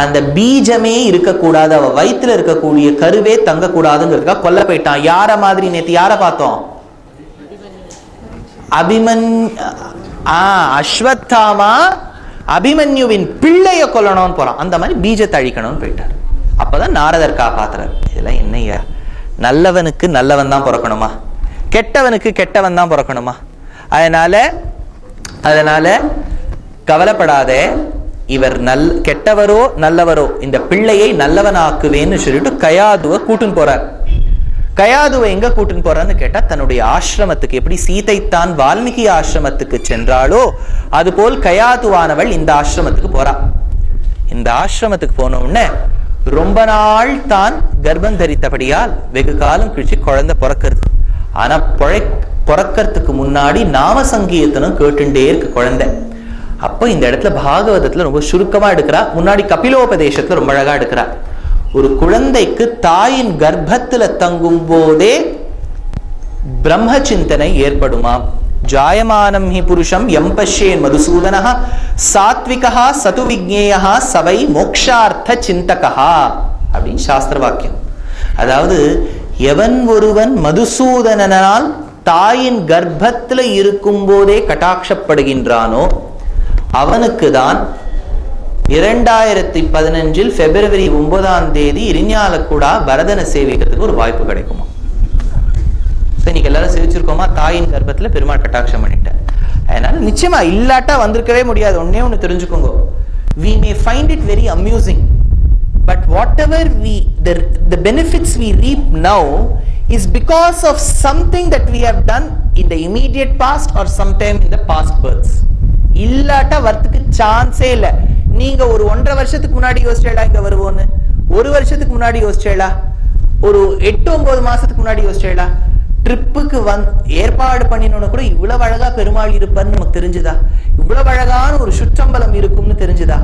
அந்த பீஜமே இருக்கக்கூடாது, அவ வயிற்றுல இருக்கக்கூடிய கருவே தங்கக்கூடாதுங்கிறதுக்காக கொல்ல போயிட்டான். யார மாதிரி? நேத்து யார பார்த்தோம்? அஸ்வத்தாமா அபிமன்யுவின் பிள்ளைய கொல்லணும்னு போறான். அந்த மாதிரி பீஜத்தை அழிக்கணும்னு போயிட்டார். அப்பதான் நாரதர் காப்பாத்துறார். இதெல்லாம் என்னையா, நல்லவனுக்கு நல்லவன் தான் பிறக்கணுமா, கெட்டவனுக்கு கெட்டவன் தான் பிறக்கணுமா? அதனால கவலைப்படாதே, இவர் கெட்டவரோ நல்லவரோ இந்த பிள்ளையை நல்லவனாக்குவேன்னு சொல்லிட்டு கயாதுவை கூட்டுன்னு போறார். கயாதுவை எங்க கூட்டுன்னு போறான்னு கேட்டா, தன்னுடைய ஆசிரமத்துக்கு. எப்படி சீதைத்தான் வால்மீகி ஆசிரமத்துக்கு சென்றாளோ அதுபோல் கயாதுவானவள் இந்த ஆசிரமத்துக்கு போறா. இந்த ஆசிரமத்துக்கு போன உடனே ரொம்ப நாள் தான் கர்ப்பம் தரித்தபடியால் வெகு காலம் கழிச்சு குழந்தை பிறக்கிறது. ஆனா பிறக்கிறதுக்கு முன்னாடி நாம சங்கீர்த்தனம் கேட்டுட்டே இருக்கு குழந்தை. அப்ப இந்த இடத்துல பாகவதத்துல ரொம்ப சுருக்கமா எடுக்கிறா, முன்னாடி கபிலோபதேசத்துல ரொம்ப அழகா எடுக்கிறா. ஒரு குழந்தைக்கு தாயின் கர்ப்பத்துல தங்கும் போதே பிரம்ம சிந்தனை ஏற்படுமா? ஜாயமானம் ஹி புருஷம் எம்பஷ்யேன் மதுசூதனஹ சாத்விகா சது விக்ஞேயா சவை மோக்ஷார்த்த சிந்தகா அப்படின்னு சாஸ்திர வாக்கியம். அதாவது எவன் ஒருவன் மதுசூதனால் தாயின் கர்ப்பத்துல இருக்கும் போதே கட்டாட்சப்படுகின்றானோ அவனுக்கு தான் 2015 பிப்ரவரி 9 இரிஞாலக்கூடா பரதனை சேவிக்கிறதுக்கு ஒரு வாய்ப்பு கிடைக்குமா? இன்னைக்கு எல்லாரும் சேவிச்சிருக்கோமா? தாயின் கர்ப்பத்துல பெருமாள் கட்டாட்சம் பண்ணிட்டார். அதனால நிச்சயமா இல்லாட்டா வந்திருக்கவே முடியாது. ஒண்ணு தெரிஞ்சுக்கோங்க, we may find it very amusing, but whatever the benefits we reap now is because of something that we have done in the immediate past or sometime in the past births. இல்லாட்டா வரத்துக்கு சான்ஸே இல்லை. நீங்க ஒரு 1.5 வருஷத்துக்கு முன்னாடி யோசிச்சேடா இங்க வருவோன்னு, 1 வருஷத்துக்கு முன்னாடி யோசிச்சேடா, ஒரு 8-9 மாசத்துக்கு முன்னாடி யோசிச்சேடா, ட்ரிப்புக்கு ஏற்பாடு பண்ணினோன்னு கூட இவ்வளவு அழகா பெருமாள் இருப்பார்னு நமக்கு தெரிஞ்சுதா? இவ்வளவு அழகான ஒரு சுற்றம்பலம் இருக்கும்னு தெரிஞ்சுதா?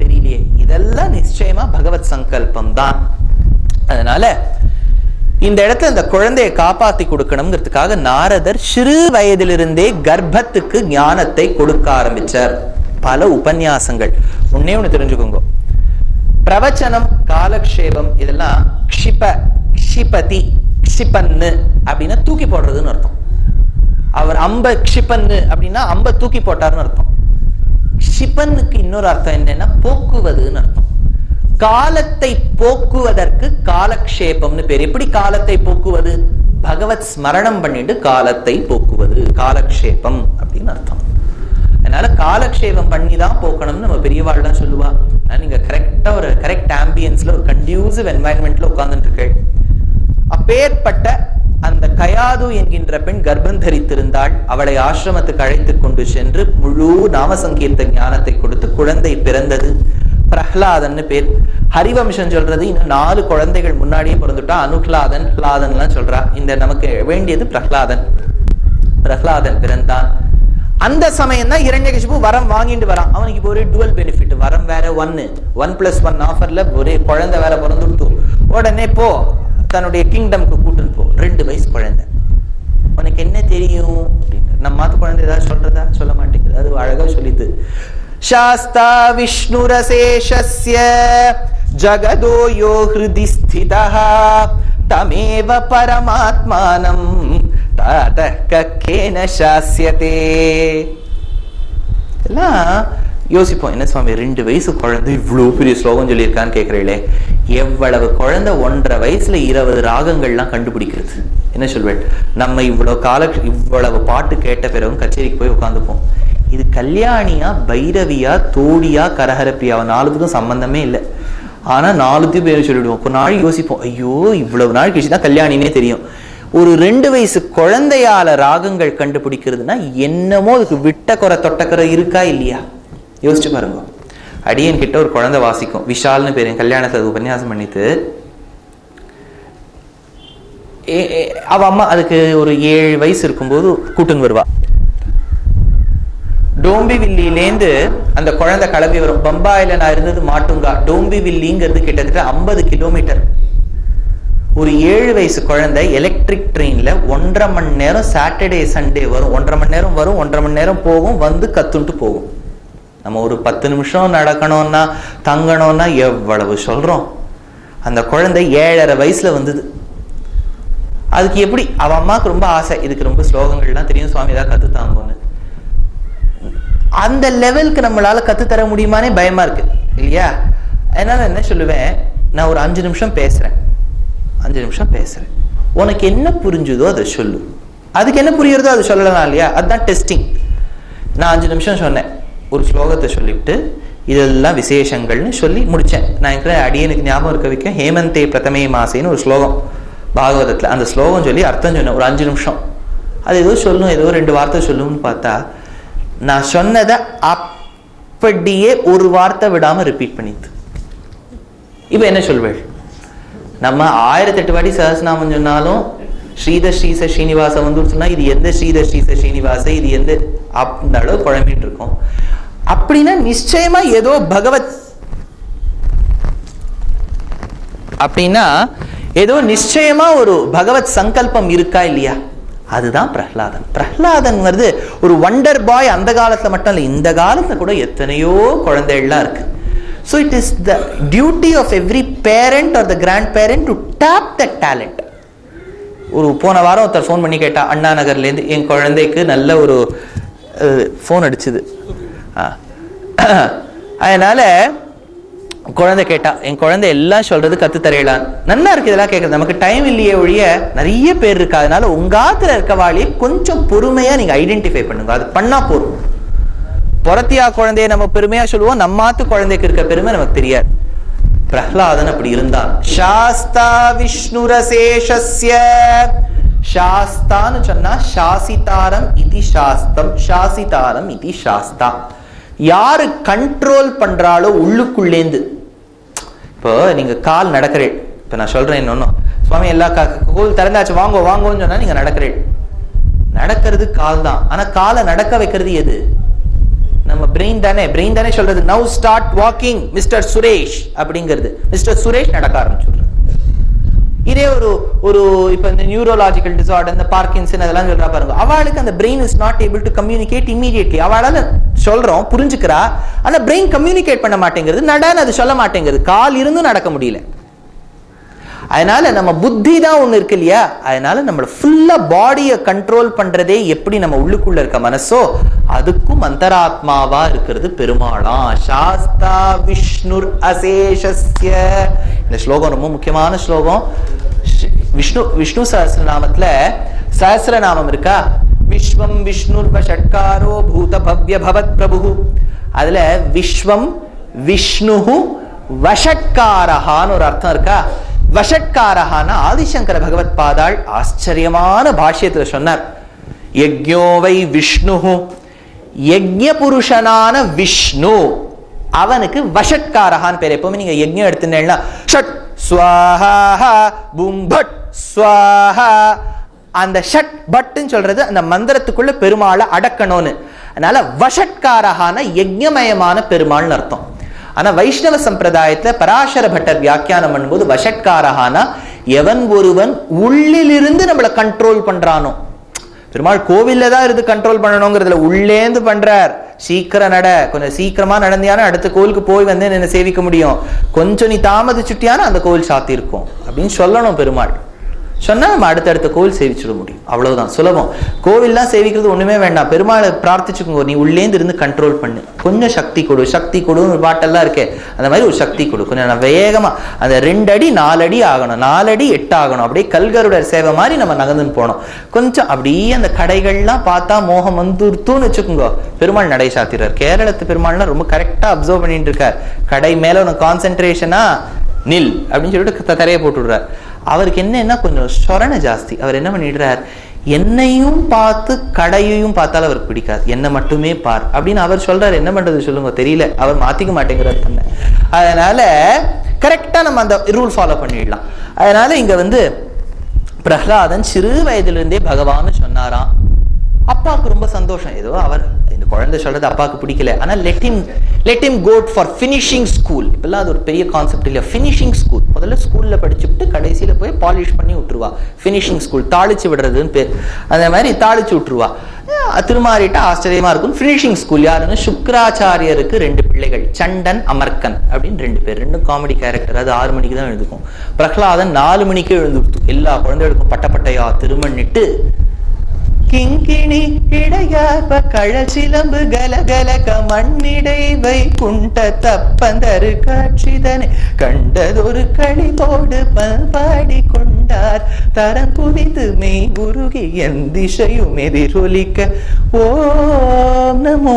தெரியலையே. இதெல்லாம் நிச்சயமா பகவத் சங்கல்பம் தான். அதனால இந்த இடத்துல இந்த குழந்தையை காப்பாத்தி கொடுக்கணுங்கிறதுக்காக நாரதர் சிறு வயதிலிருந்தே கர்ப்பத்துக்கு ஞானத்தை கொடுக்க ஆரம்பிச்சார். பல உபன்யாசங்கள். ஒண்ணு தெரிஞ்சுக்கோங்க, பிரவச்சனம் காலக்ஷேபம் இதெல்லாம் க்ஷிபதி க்ஷிபன்னு அப்படின்னா தூக்கி போடுறதுன்னு அர்த்தம். அவர் அம்ப க்ஷிபன்னு அப்படின்னா அம்ப தூக்கி போட்டார்னு அர்த்தம். க்ஷிபன்னுக்கு இன்னொரு அர்த்தம் என்னன்னா போக்குவதுன்னு அர்த்தம். காலத்தை போக்குவதற்கு காலக்ஷேபம்னு பேர். எப்படி காலத்தை போக்குவது? பகவத் ஸ்மரணம் பண்ணிட்டு காலத்தை போக்குவது காலக்ஷேபம் அப்படின்னு அர்த்தம். அதனால காலக்ஷேபம் பண்ணி தான் போக்கணும்னு நம்ம பெரியவாள்லாம் சொல்லுவா. நீங்க கரெக்டா ஒரு கரெக்ட் ஆம்பியன்ஸ்ல ஒரு கண்டியூசிவ் என்வாயன்மெண்ட்ல உட்கார்ந்துட்டு இருக்கேன். அப்பேற்பட்ட அந்த கயாது என்கின்ற பெண் கர்ப்பம் தரித்திருந்தாள். அவளை ஆசிரமத்துக்கு அழைத்து கொண்டு சென்று முழு நாமசங்கீர்த்த ஞானத்தை கொடுத்து குழந்தை பிறந்தது. பிரஹ்லாதன் பேர். ஹரிவம்சம் சொல்றது இன்னும் 4 குழந்தைகள் முன்னாடியே பிறந்துட்டா. அனுஹ்லாதன் எல்லாம் சொல்றா. இந்த நமக்கு வேண்டியது பிரஹ்லாதன். பிரஹ்லாதன் பிறந்தான். அந்த சமயம் தான் ஹிரண்யகசிபு வரம் வாங்கிட்டு வரான். அவனுக்கு இப்போ ஒரு டுவல் பெனிஃபிட். வரம் வேற 1+1 ஆஃபர்ல ஒரே குழந்தை வேற பிறந்துட்டு உடனே போ தன்னுடைய கிங்டம்க்கு கூட்டுன்னு போ. 2 வயசு குழந்தை. உனக்கு என்ன தெரியும் அப்படின்னு நம்ம மாத்து குழந்தை ஏதாவது சொல்றதா? சொல்ல மாட்டேங்குது. அது அழகா சொல்லிது. சாஸ்தா விஷ்ணுரசேஷஸ்ய ஜகதோ யோ ஹ்ருதி ஸ்திதஹ தமேவ பரமாத்மானம் ததः கக்கேன சாஸ்யதே. எல்லாம் யோசிப்போம், என்ன சுவாமி 2 வயசு குழந்தை இவ்வளவு பெரிய ஸ்லோகம் சொல்லியிருக்கான்னு கேட்கிறீங்களே. எவ்வளவு குழந்தை 1.5 வயசுல 20 ராகங்கள்லாம் கண்டுபிடிக்கிறது. என்ன சொல்வேன், நம்ம இவ்வளவு பாட்டு கேட்ட பிறகும் கச்சேரிக்கு போய் உட்காந்துப்போம். இது கல்யாணியா, பைரவியா, தோடியா, கரஹரப்பியா, 4த்துக்கும் சம்பந்தமே இல்லை. ஆனா 4த்தையும் பேர் சொல்லிடுவோம். ஒரு நாள் யோசிப்போம், ஐயோ இவ்வளவு நாள் கழிச்சு தான் கல்யாணினே தெரியும். ஒரு 2 வயசு குழந்தையால ராகங்கள் கண்டுபிடிக்கிறதுனா என்னமோ அதுக்கு விட்ட குறை தொட்டக்குறை இருக்கா இல்லையா? யோசிச்சு பாருங்க. அடியன் கிட்ட ஒரு குழந்தை வாசிக்கும், விஷால்னு பேரு, கல்யாணத்தை உபன்யாசம் பண்ணிட்டு அவ அம்மா அதுக்கு ஒரு 7 வயசு இருக்கும்போது கூட்டுன்னு வருவா. டோம்பிவில்லியிலேருந்து அந்த குழந்தை கிளம்பி வரும். பம்பாயில நான் இருந்தது மாட்டுங்கா, டோம்பிவில்லிங்கிறது கிட்டத்தட்ட 50 கிலோமீட்டர். ஒரு 7 வயசு குழந்தை எலக்ட்ரிக் ட்ரெயின்ல 1.5 மணி நேரம் சாட்டர்டே சண்டே வரும். 1.5 மணி நேரம் வரும், 1.5 மணி நேரம் போகும், வந்து கத்துன்ட்டு போகும். நம்ம ஒரு 10 நிமிஷம் நடக்கணும்னா தங்கணும்னா எவ்வளவு சொல்றோம். அந்த குழந்தை 7.5 வயசுல வந்தது. அதுக்கு எப்படி, அவ அம்மாவுக்கு ரொம்ப ஆசை, இதுக்கு ரொம்ப ஸ்லோகங்கள்லாம் தெரியும், சுவாமி ஏதாவது கத்து தாங்கன்னு. அந்த லெவலுக்கு நம்மளால கத்து தர முடியுமானே பயமா இருக்கு இல்லையா? அதனால என்ன சொல்லுவேன், நான் ஒரு 5 நிமிஷம் பேசுறேன், 5 நிமிஷம் பேசுறேன், உனக்கு என்ன புரிஞ்சுதோ அதை சொல்லு, அதுக்கு என்ன புரியுறதோ அதை சொல்லலாம் இல்லையா? அதுதான் டெஸ்டிங். நான் 5 நிமிஷம் சொன்னேன், ஒரு ஸ்லோகத்தை சொல்லிவிட்டு இதெல்லாம் விசேஷங்கள்னு சொல்லி முடிச்சேன். நான் எனக்கு அடியனுக்கு ஞாபகம் இருக்க வைக்க ஹேமந்தே பிரதமே மாசேன்னு ஒரு ஸ்லோகம் பாகவதத்துல, அந்த ஸ்லோகம் சொல்லி அர்த்தம் சொன்னேன். ஒரு 5 நிமிஷம் அது ஏதோ சொல்லும், ஏதோ 2 வார்த்தை சொல்லும்னு பார்த்தா நான் சொன்னதை அப்படியே ஒரு வார்த்தை விடாம ரிப்பீட் பண்ணிட்டு. இப்ப என்ன சொல்வேள், நம்ம 1008 வாட்டி சஹஸ்ரநாமம் சொன்னாலும் ஸ்ரீதர் ஸ்ரீச ஸ்ரீனிவாச வந்து சொன்னா இது எந்த ஸ்ரீதர் ஸ்ரீச ஸ்ரீனிவாச, இது எந்த அந்த அளவு குழம்பிட்டு இருக்கும். அப்படின்னா நிச்சயமா ஏதோ பகவத், அப்படின்னா ஏதோ நிச்சயமா ஒரு பகவத் சங்கல்பம் இருக்கா இல்லையா? அதுதான் பிரஹ்லாதன். பிரஹ்லாதன் வருது ஒரு வண்டர் பாய். அந்த காலத்துல மட்டும் இல்லை, இந்த காலத்துல கூட எத்தனையோ குழந்தைகள்லாம் இருக்கு. So it is the duty of every parent or the grandparent to tap that talent. ஒரு போன வாரம் ஒருத்தர் ஃபோன் பண்ணி கேட்டா, அண்ணா நகர்லேருந்து என் குழந்தைக்கு நல்ல ஒரு ஃபோன் அடிச்சுது. அதனால குழந்தை கேட்டா, என் குழந்தை எல்லாம் சொல்றது கத்து தரையலாம். நல்லா இருக்கு இதெல்லாம் கேட்கறது, நமக்கு டைம் இல்லையே ஒழிய நிறைய பேர் இருக்கு. அதனால உங்காத்துல இருக்கவாளியை கொஞ்சம் பொறுமையா நீங்க ஐடென்டிஃபை பண்ணுங்க, அது பண்ணா போதும். பொறத்தியா குழந்தைய நம்ம பெருமையா சொல்லுவோம், நம்மாத்து குழந்தைக்கு இருக்க பெருமை நமக்கு தெரியாது. பிரஹ்லாதன் அப்படி இருந்தான். சாஸ்தா விஷ்ணுரசேஷஸ்ய, சாஸ்தான்னு சொன்னா சாசிதாரம் இதி சாஸ்தம், சாசிதாரம் இதி சாஸ்தா. யாரு கண்ட்ரோல் பண்றாளோ உள்ளுக்குள்ளேந்து. இப்போ நீங்க கால் நடக்கிறேன், இப்ப நான் சொல்றேன் இன்னொன்னும், சுவாமி எல்லா கோவில் திறந்தாச்சு வாங்கோ வாங்கோன்னு சொன்னா நீங்க நடக்கிறேன். நடக்கிறது கால் தான், ஆனா காலை நடக்க வைக்கிறது எது? நம்ம பிரெயின் தானே. பிரெயின் தானே சொல்றது now start walking mister Suresh அப்படிங்கிறது. மிஸ்டர் சுரேஷ் நடக்க ஆரம்பிச்சுடுறது. இதே ஒரு இப்ப இந்த நியூரோலாஜிக்கல் டிசார்டர், இந்த பார்க்கின்சன் அதெல்லாம் சொல்றா பாருங்க, அவளுக்கு அந்த brain is not able to communicate immediately. அவளால சொல்றோம் புரிஞ்சுக்கிறா, ஆனா பிரெயின் கம்யூனிகேட் பண்ண மாட்டேங்கிறது, நடன்னு அது சொல்ல மாட்டேங்கிறது. கால் இருந்தும் நடக்க முடியல. அதனால நம்ம புத்தி தான் ஒண்ணு இருக்கு இல்லையா? அதனால நம்மள ஃபுல்லா பாடியை கண்ட்ரோல் பண்றதே எப்படி நம்ம உள்ளுக்குள்ள இருக்க மனசோ அதுக்கும் அந்தராத்மாவா இருக்கிறது பெருமாளா. சாஸ்தா விஷ்ணுர் அசேஷஸ்ய. இந்த ஸ்லோகம் ரொம்ப முக்கியமான ஸ்லோகம். விஷ்ணு சஹஸ்ரநாமத்துல சஹஸ்ரநாமம் இருக்கா, விஸ்வம் விஷ்ணுர் வஷட்காரோ பூத பவ்ய பவத் பிரபு. அதுல விஸ்வம் விஷ்ணு வஷட்காரஹான்னு ஒரு அர்த்தம் இருக்கா. வஷட்காரஹான ஆதிசங்கர பகவத் பாதாள் ஆச்சரியமான பாஷ்யத்துல சொன்னார். யஜ்ஞோவை விஷ்ணு, யஜ்ஞ புருஷனான விஷ்ணு அவனுக்கு வஷட்காரஹான்னு பேர். எப்பவுமே நீங்க யஜ்ஞம் எடுத்துட்டீங்கன்னா ஷட் ஸ்வாஹா பூம் பட் ஸ்வாஹா, அந்த ஷட் பட்ன்னு சொல்றது அந்த மந்திரத்துக்குள்ள பெருமாளை அடக்கணும்னு. அதனால வஷட்காரஹான யஜ்ஞமயமான பெருமாள்னு அர்த்தம். ஆனா வைஷ்ணவ சம்பிரதாயத்துல பராசர பட்டர் வியாக்கியானம் பண்ணும்போது வஷட்காரஹானா எவன் ஒருவன் உள்ளிலிருந்து நம்மளை கண்ட்ரோல் பண்றானோ. பெருமாள் கோவில்ல தான் இருந்து கண்ட்ரோல் பண்ணணுங்கிறதுல உள்ளேந்து பண்றார். சீக்கிரம் நட, கொஞ்சம் சீக்கிரமா நடந்தியான அடுத்த கோவிலுக்கு போய் வந்து என்ன சேவிக்க முடியும், கொஞ்சம் நீ தாமதிச்சுட்டியான அந்த கோவில் சாத்தி இருக்கும் அப்படின்னு சொல்லணும் பெருமாள். சொன்னா நம்ம அடுத்தடுத்த கோவில் சேவிச்சுட முடியும். அவ்வளவுதான், சுலபம். கோவில்லாம் சேவிக்கிறது ஒண்ணுமே வேண்டாம். பெருமாளை பிரார்த்திச்சுக்கோங்க, நீ உள்ளேந்து இருந்து கண்ட்ரோல் பண்ணு, கொஞ்சம் சக்தி கொடு, சக்தி கொடுன்னு ஒரு பாட்டெல்லாம் இருக்கே, அந்த மாதிரி ஒரு சக்தி கொடு, கொஞ்சம் வேகமா அந்த 2 அடி 4 அடி ஆகணும், 4 அடி 8 ஆகணும், அப்படியே கல்கருடர் சேவை மாதிரி நம்ம நகர்ந்துன்னு போனோம். கொஞ்சம் அப்படியே அந்த கடைகள்லாம் பார்த்தா மோகம் வந்துருத்துன்னு வச்சுக்கோங்க. பெருமாள் நடை சாத்திரார். கேரளத்து பெருமாள்லாம் ரொம்ப கரெக்டா அப்சர்வ் பண்ணிட்டு இருக்கார். கடை மேல உனக்கு கான்சென்ட்ரேஷனா நில் அப்படின்னு சொல்லிட்டு தரையை போட்டு விடுறார். அவருக்கு என்னன்னா கொஞ்சம் சொரண ஜாஸ்தி. அவர் என்ன பண்ணிடுறார், என்னையும் பார்த்து கடையையும் பார்த்தாலும் அவருக்கு பிடிக்காது, என்ன மட்டுமே பார் அப்படின்னு அவர் சொல்றாரு. என்ன பண்றது சொல்லுங்க, தெரியல, அவர் மாத்திக்க மாட்டேங்கிறார் தன்னை. அதனால கரெக்டா நம்ம அந்த ரூல் ஃபாலோ பண்ணிடலாம். அதனால இங்க பிரஹ்லாதன் சிறு வயதிலிருந்தே பகவான் சொன்னாராம். அப்பாவுக்கு ரொம்ப சந்தோஷம். ஏதோ அவர் இந்த குழந்தை சொல்றது அப்பாவுக்கு பிடிக்கல, ஆனா let him go for finishing school. இப்பெல்லாம் அது ஒரு பெரிய கான்செப்ட் இல்லையா, ஃபினிஷிங் ஸ்கூல். முதல்ல ஸ்கூல்ல படிச்சுட்டு கடைசியில போய் பாலிஷ் பண்ணி விட்டுருவா. ஃபினிஷிங் ஸ்கூல், தாளிச்சு விடுறதுன்னு பேர். அந்த மாதிரி தாளிச்சு விட்டுருவா. திருமாறிட்டா ஆச்சரியமா இருக்கும். ஃபினிஷிங் ஸ்கூல் யாருன்னு, சுக்ராச்சாரியருக்கு 2 பிள்ளைகள், சண்டன் அமர்கன் அப்படின்னு 2 பேர், 2 காமெடி கேரக்டர். அது 6 மணிக்கு தான் எழுந்துக்கும். பிரஹ்லாதன் 4 மணிக்கே எழுந்துடுத்து. எல்லா குழந்தைகளுக்கும் பட்டப்பட்டையா திருமணிட்டு கிங்கிணி இடையார்ப கழசிலம்பு கலகலக மண்ணிடை வைகுண்ட தப்பந்தரு காட்சிதனை கண்டதொரு களிதோடு பல்பாடி கொண்டார். தரம் புரிந்து மெய் குருகி என் திசையும் எதிரொலிக்க ஓம் நமோ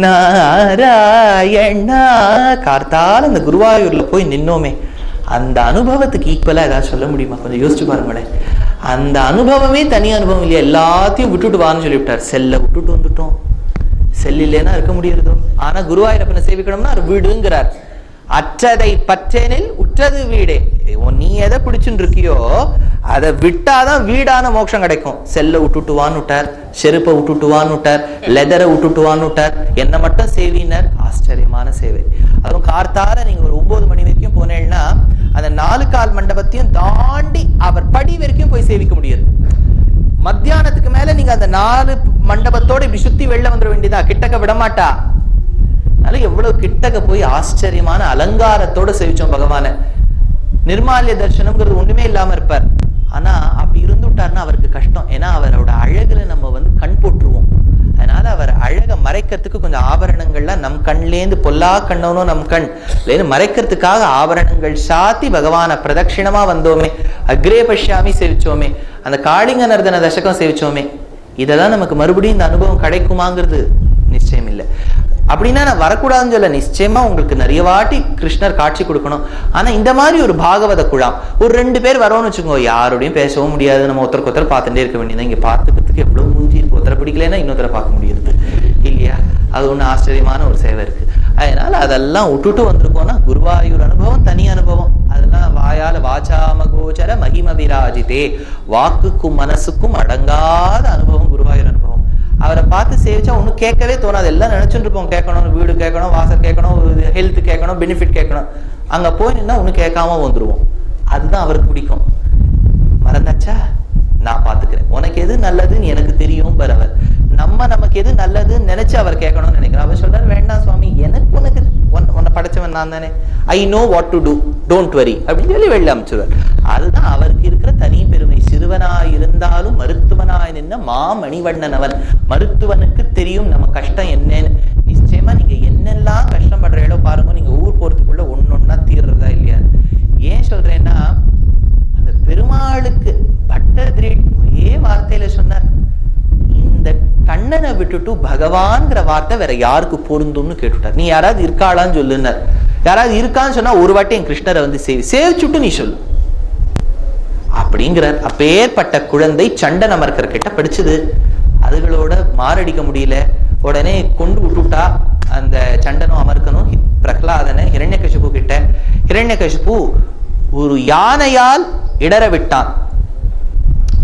நாராயணா. கார்த்தால அந்த குருவாயூர்ல போய் நின்னோமே, அந்த அனுபவத்துக்கு ஈக்குவலா ஏதாவது சொல்ல முடியுமா? கொஞ்சம் யோசிச்சு பாருங்களேன். அந்த அனுபவமே தனி அனுபவம் இல்லையா? எல்லாத்தையும் விட்டுட்டு வான்னு சொல்லிவிட்டார். செல்ல விட்டுட்டு வந்துட்டோம், செல் இல்லைன்னா இருக்க முடியறதோ. ஆனா குருவாயூரப்பனை சேவிக்கணும்னா ஒரு வீடுங்கிறார். அற்றதை பற்றேனில் உற்றது வீடே. நீ எதை பிடிச்சுட்டு இருக்கியோ அதை விட்டாதான் வீடான மோட்சம் கிடைக்கும். செல்ல விட்டுட்டுவான்னு விட்டார், செருப்பை விட்டுட்டுவான்னு விட்டார், லெதரை விட்டுட்டுவான்னு விட்டார், என்ன மட்டும் சேவினர். ஆச்சரியமான சேவை. அதுவும் கார்த்தால நீங்க ஒரு 9 மணி வரைக்கும் போனேன்னா அந்த 4 கால் மண்டபத்தையும் தாண்டி அவர் படி வரைக்கும் போய் சேவிக்க முடியாது. மத்தியானத்துக்கு மேல நீங்க அந்த 4 மண்டபத்தோட இப்படி சுத்தி வெளில வந்துட வேண்டியதா, கிட்டக்க விடமாட்டா. அதனால எவ்வளவு கிட்டக்க போய் ஆச்சரியமான அலங்காரத்தோட சேவிச்சோம் பகவான. நிர்மால்ய தர்சனம்ங்கிறது ஒண்ணுமே இல்லாம இருப்பார். ஆனா அப்படி இருந்துட்டாருன்னா அவருக்கு கஷ்டம். ஏன்னா அவரோட அழகுல நம்ம கண் போட்டுருவோம். அதனால அவர் அழக மறைக்கிறதுக்கு கொஞ்சம் ஆபரணங்கள்லாம் நம் கண்லேந்து பொல்லா கண்ணவனும் நம் கண் மறைக்கிறதுக்காக ஆபரணங்கள் சாத்தி பகவான பிரதட்சிணமா வந்தோமே, அக்ரே பஷ்யாமி சேவிச்சோமே, அந்த காளிங்க நர்தன தசகம் சேவிச்சோமே. இதெல்லாம் நமக்கு மறுபடியும் இந்த அனுபவம் கிடைக்குமாங்கிறது நிச்சயம் இல்லை. அப்படின்னா நான் வரக்கூடாதுன்னு சொல்ல, நிச்சயமா உங்களுக்கு நிறைய வாட்டி கிருஷ்ணர் காட்சி கொடுக்கணும். ஆனா இந்த மாதிரி ஒரு பாகவத குழாம் ஒரு 2 பேர் வரோம்னு வச்சுக்கோங்க, யாரோடையும் பேசவும் முடியாது, நம்ம ஒருத்தருக்கு ஒருத்தர் பார்த்துட்டே இருக்க வேண்டியது. இங்க பார்த்துக்கிறதுக்கு எவ்வளவு மூஞ்சி இருக்கு, ஒருத்தரை பிடிக்கலன்னா இன்னொருத்தரை பார்க்க முடியாது இல்லையா? அது ஒண்ணு ஆச்சரியமான ஒரு சேவை இருக்கு. அதனால அதெல்லாம் விட்டுட்டு வந்திருக்கோம்னா குருவாயூர் அனுபவம் தனி அனுபவம். அதெல்லாம் வாயால வாசாமகோச்சர மகிம விராஜிதே, வாக்குக்கும் மனசுக்கும் அடங்காத அனுபவம் குருவாயூர் அனுபவம். அவரை பார்த்து சேவிச்சா ஒன்னும் கேட்கவே தோணாது. எல்லாம் நினைச்சுட்டு இருப்போம், கேட்கணும், வீடு கேட்கணும், வாசல் கேட்கணும், ஹெல்த் கேட்கணும், பெனிஃபிட் கேட்கணும். அங்க போய் நின்னா ஒண்ணு கேட்காம வந்துருவோம். அதுதான் அவருக்கு பிடிக்கும். மறந்தாச்சா, நான் பாத்துக்கிறேன், உனக்கு எது நல்லதுன்னு எனக்கு தெரியும் பரவர். நமக்கு எது நல்லதுன்னு நினைச்சு அவர் கேட்கணும்னு நினைக்கிறேன். அவர் சொல்றாரு, வேண்டாம் சுவாமி, எனக்கு உனக்கு உன்னை படைச்சவன் நான் தானே, I know what to do, don't worry அப்படின்னு சொல்லி வெளில அமைச்சிருவார். அதுதான் அவருக்கு இருக்கிற தனி பெருமை. சிறுவனாய் இருந்தாலும் மருத்துவனாய் நின்ன மாமணிவண்ணன் அவன். மருத்துவனுக்கு தெரியும் நம்ம கஷ்டம் என்னன்னு. நிச்சயமா நீங்க என்னெல்லாம் கஷ்டப்படுறீங்களோ பாருங்க, நீங்க ஊர் போறதுக்குள்ள ஒன்னொன்னா தீர்றதா இல்லையா? ஏன் சொல்றேன்னா, அந்த பெருமாளுக்கு பட்டதிரேட் ஒரே வார்த்தையில சொன்னார், இந்த கண்ணனை விட்டுட்டு பகவான்கிற வார்த்தை வேற யாருக்கு பொருந்தும்னு கேட்டுட்டார். நீ யாராவது இருக்காளான்னு சொல்லுன்னார். யாராவது இருக்கான்னு சொன்னா ஒரு வாட்டி என் கிருஷ்ணரை சேவிச்சுட்டு நீ சொல்லு அப்படிங்கிறார். அப்பேற்பட்ட குழந்தை சண்டன் அமர்க்கர் கிட்ட படிச்சது. அதுகளோட மாரடிக்க முடியல. உடனே கொண்டு விட்டுட்டா அந்த சண்டனும் அமர்க்கனும் பிரகலாதனை ஹிரண்யகசிபு கிட்ட. ஹிரண்யகசிபு ஒரு யானையால் இடற விட்டான்.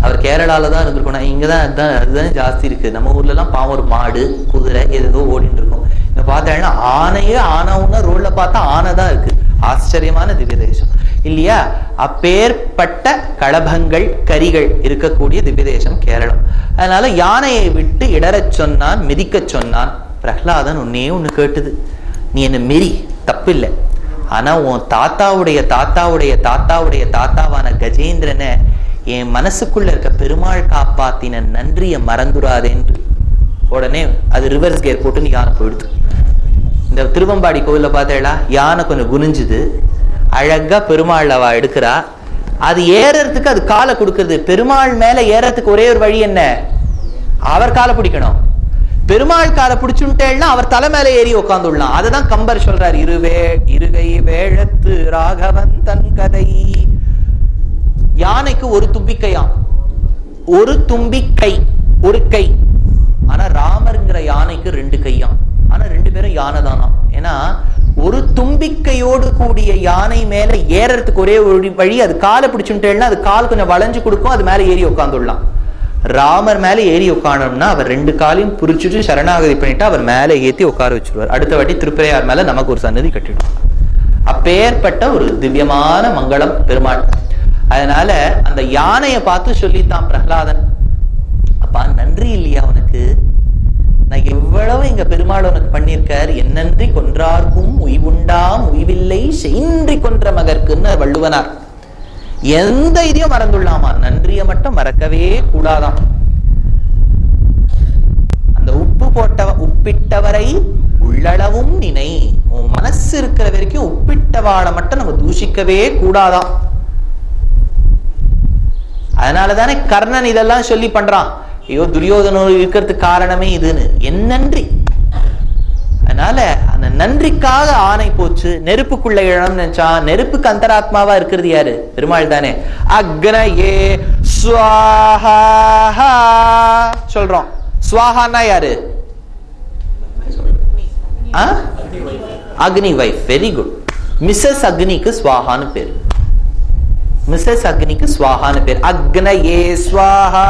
அவர் கேரளால தான் இருந்திருக்கணும், இங்கதான் அதுதான் ஜாஸ்தி இருக்கு. நம்ம ஊர்ல எல்லாம் பாவம் ஒரு மாடு குதிரை ஏதோ ஓடிட்டு இருக்கும். இங்க பார்த்தா ஆனையே ஆனவுன்னா ரோட்ல பார்த்தா ஆனை தான் இருக்கு. ஆச்சரியமான திவ்ய தேசம் இல்லையா? அப்பேற்பட்ட களபங்கள் கரிகள் இருக்கக்கூடிய திவ்ய தேசம் கேரளம். அதனால யானையை விட்டு இடறச் சொன்னான், மிதிக்க சொன்னான். பிரகலாதன் ஒன்னே ஒண்ணு கேட்டுது, நீ என்ன மெரி தப்பு இல்லை, ஆனா உன் தாத்தாவுடைய தாத்தாவுடைய தாத்தாவுடைய தாத்தாவான கஜேந்திரனை என் மனசுக்குள்ள இருக்க பெருமாள் காப்பாத்தின நன்றிய மறந்துடாதேன்று உடனே அது ரிவர்ஸ் கேர் போட்டு யானை போயிடுது. இந்த திருவம்பாடி கோவில்ல பார்த்தேடா, யானை கொஞ்சம் குனிஞ்சுது, அழகா பெருமாள் அவ எடுக்கிறா. அது ஏறறதுக்கு அது காலை கொடுக்கறது. பெருமாள் மேல ஏறறதுக்கு ஒரே ஒரு வழி என்ன, அவர் காலை பிடிக்கணும். பெருமாள் காலை பிடிச்சுட்டேன்னா அவர் தலை மேல ஏறி உட்காந்துடலாம். அதுதான் கம்பர் சொல்றார், இருகை வேழத்து ராகவன் தன் கதை. யானைக்கு ஒரு தும்பிக்கையாம், ஒரு தும்பிக்கை, ஒரு கை. ஆனா ராமர்ங்கிற யானைக்கு 2 கையாம். ஆனா 2 பேரும் யானை தானாம். ஏன்னா ஒரு தும்பிக்கையோடு கூடிய யானை மேல ஏறறதுக்கு ஒரே ஒரு வழி, அது காலை பிடிச்சுட்டேன்னா அது கால் கொஞ்சம் வளைஞ்சு கொடுக்கும், அது மேல ஏறி உட்காந்துடலாம். ராமர் மேல ஏறி உட்காரணும்னா அவர் 2 காலையும் புரிச்சுட்டு சரணாகதி பண்ணிட்டு அவர் மேல ஏத்தி உட்கார வச்சிருவார். அடுத்த வாட்டி திருப்பரையார் மேல நமக்கு ஒரு சன்னதி கட்டிடும். அப்பேற்பட்ட ஒரு திவ்யமான மங்களம் பெருமாள். அதனால அந்த யானையை பார்த்து சொல்லித்தான் பிரகலாதன், அப்பா நன்றி இல்லையா உனக்கு, நான் எவ்வளவு எங்க பெருமாள் உனக்கு பண்ணியிருக்கார், என்னன்றி கொன்றார்க்கும் உய்வுண்டாம் உய்வில்லை செயின்றி கொன்ற மகர்க்குன்னு வள்ளுவனார். எந்த இதையும் மறந்துள்ளாமா, நன்றியை மட்டும் மறக்கவே கூடாதாம். அந்த உப்பிட்டவரை உள்ளளவும் நினை, உன் மனசு இருக்கிற வரைக்கும் உப்பிட்டவாளை மட்டும் நம்ம தூஷிக்கவே கூடாதாம். அதனாலதானே கர்ணன் இதெல்லாம் சொல்லி பண்றான், ஐயோ துரியோதனோடு இருக்கிறதுக்கு காரணமே இதுன்னு. என் நன்றி. அதனால அந்த நன்றிக்காக ஆணை போச்சு. நெருப்புக்குள்ள இழம் நினைச்சா, நெருப்புக்கு அந்தராத்மாவா இருக்கிறது யாரு, பெருமாள் தானே. அக்னயே ஸ்வாஹா சொல்றோம். ஸ்வாஹான்னா யாரு, அக்னி வைஃப். Very good. மிஸ்ஸஸ் அக்னிக்கு ஸ்வாஹான்னு பேரு. மிஸ்ஸஸ் அக்னிக்கு ஸ்வாஹான்னு பேர். அக்னயே ஸ்வாஹா.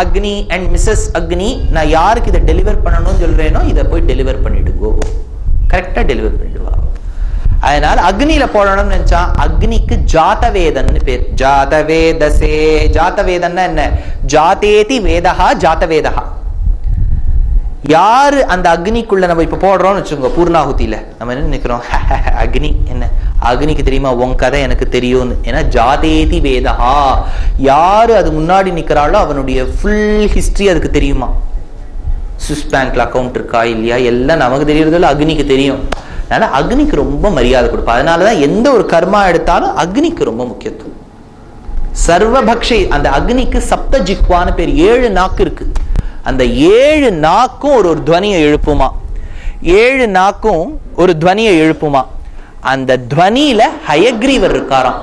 அக்னி அண்ட் மிஸ்ஸஸ் அக்னி, நான் யாருக்கு இதை டெலிவர் பண்ணணும்னு சொல்றேனோ இதை போய் டெலிவர் பண்ணிடுங்கோ, கரெக்டா டெலிவர் பண்ணிடுவா. அதனால அக்னியில போடணும்னு நினைச்சா அக்னிக்கு ஜாதவேதன்னு பேர். ஜாதவேதசே. ஜாதவேதன்னா என்ன, ஜாதேதி வேதஹா ஜாதவேதஹா. யாரு அந்த அக்னிக்குள்ள நம்ம இப்ப போடுறோம்னு வச்சுக்கோங்க, பூர்ணாகுதியில நம்ம என்ன நினைக்கிறோம், அக்னி என்ன, அக்னிக்கு தெரியுமா உன் கதை எனக்கு தெரியும்னு. ஏன்னா ஜாதேதி வேதஹா, யாரு அது முன்னாடி நிக்கிறாளோ அவனுடைய ஃபுல் ஹிஸ்டரி அதுக்கு தெரியுமா. சுவிஸ் பேங்க்ல அக்கௌண்ட் இருக்கா இல்லையா எல்லாம் நமக்கு தெரியறதில்ல, அக்னிக்கு தெரியும். அதனால அக்னிக்கு ரொம்ப மரியாதை கொடுப்பா. அதனாலதான் எந்த ஒரு கர்மா எடுத்தாலும் அக்னிக்கு ரொம்ப முக்கியத்துவம். சர்வபக்ஷி. அந்த அக்னிக்கு சப்த ஜிஹ்வான்னு பேர். 7 நாக்கு இருக்கு. அந்த 7 நாக்கும் ஒரு துவனியை எழுப்புமா. 7 நாக்கும் ஒரு துவனியை எழுப்புமா. அந்த துவனியில ஹயக்ரீவர் இருக்காராம்.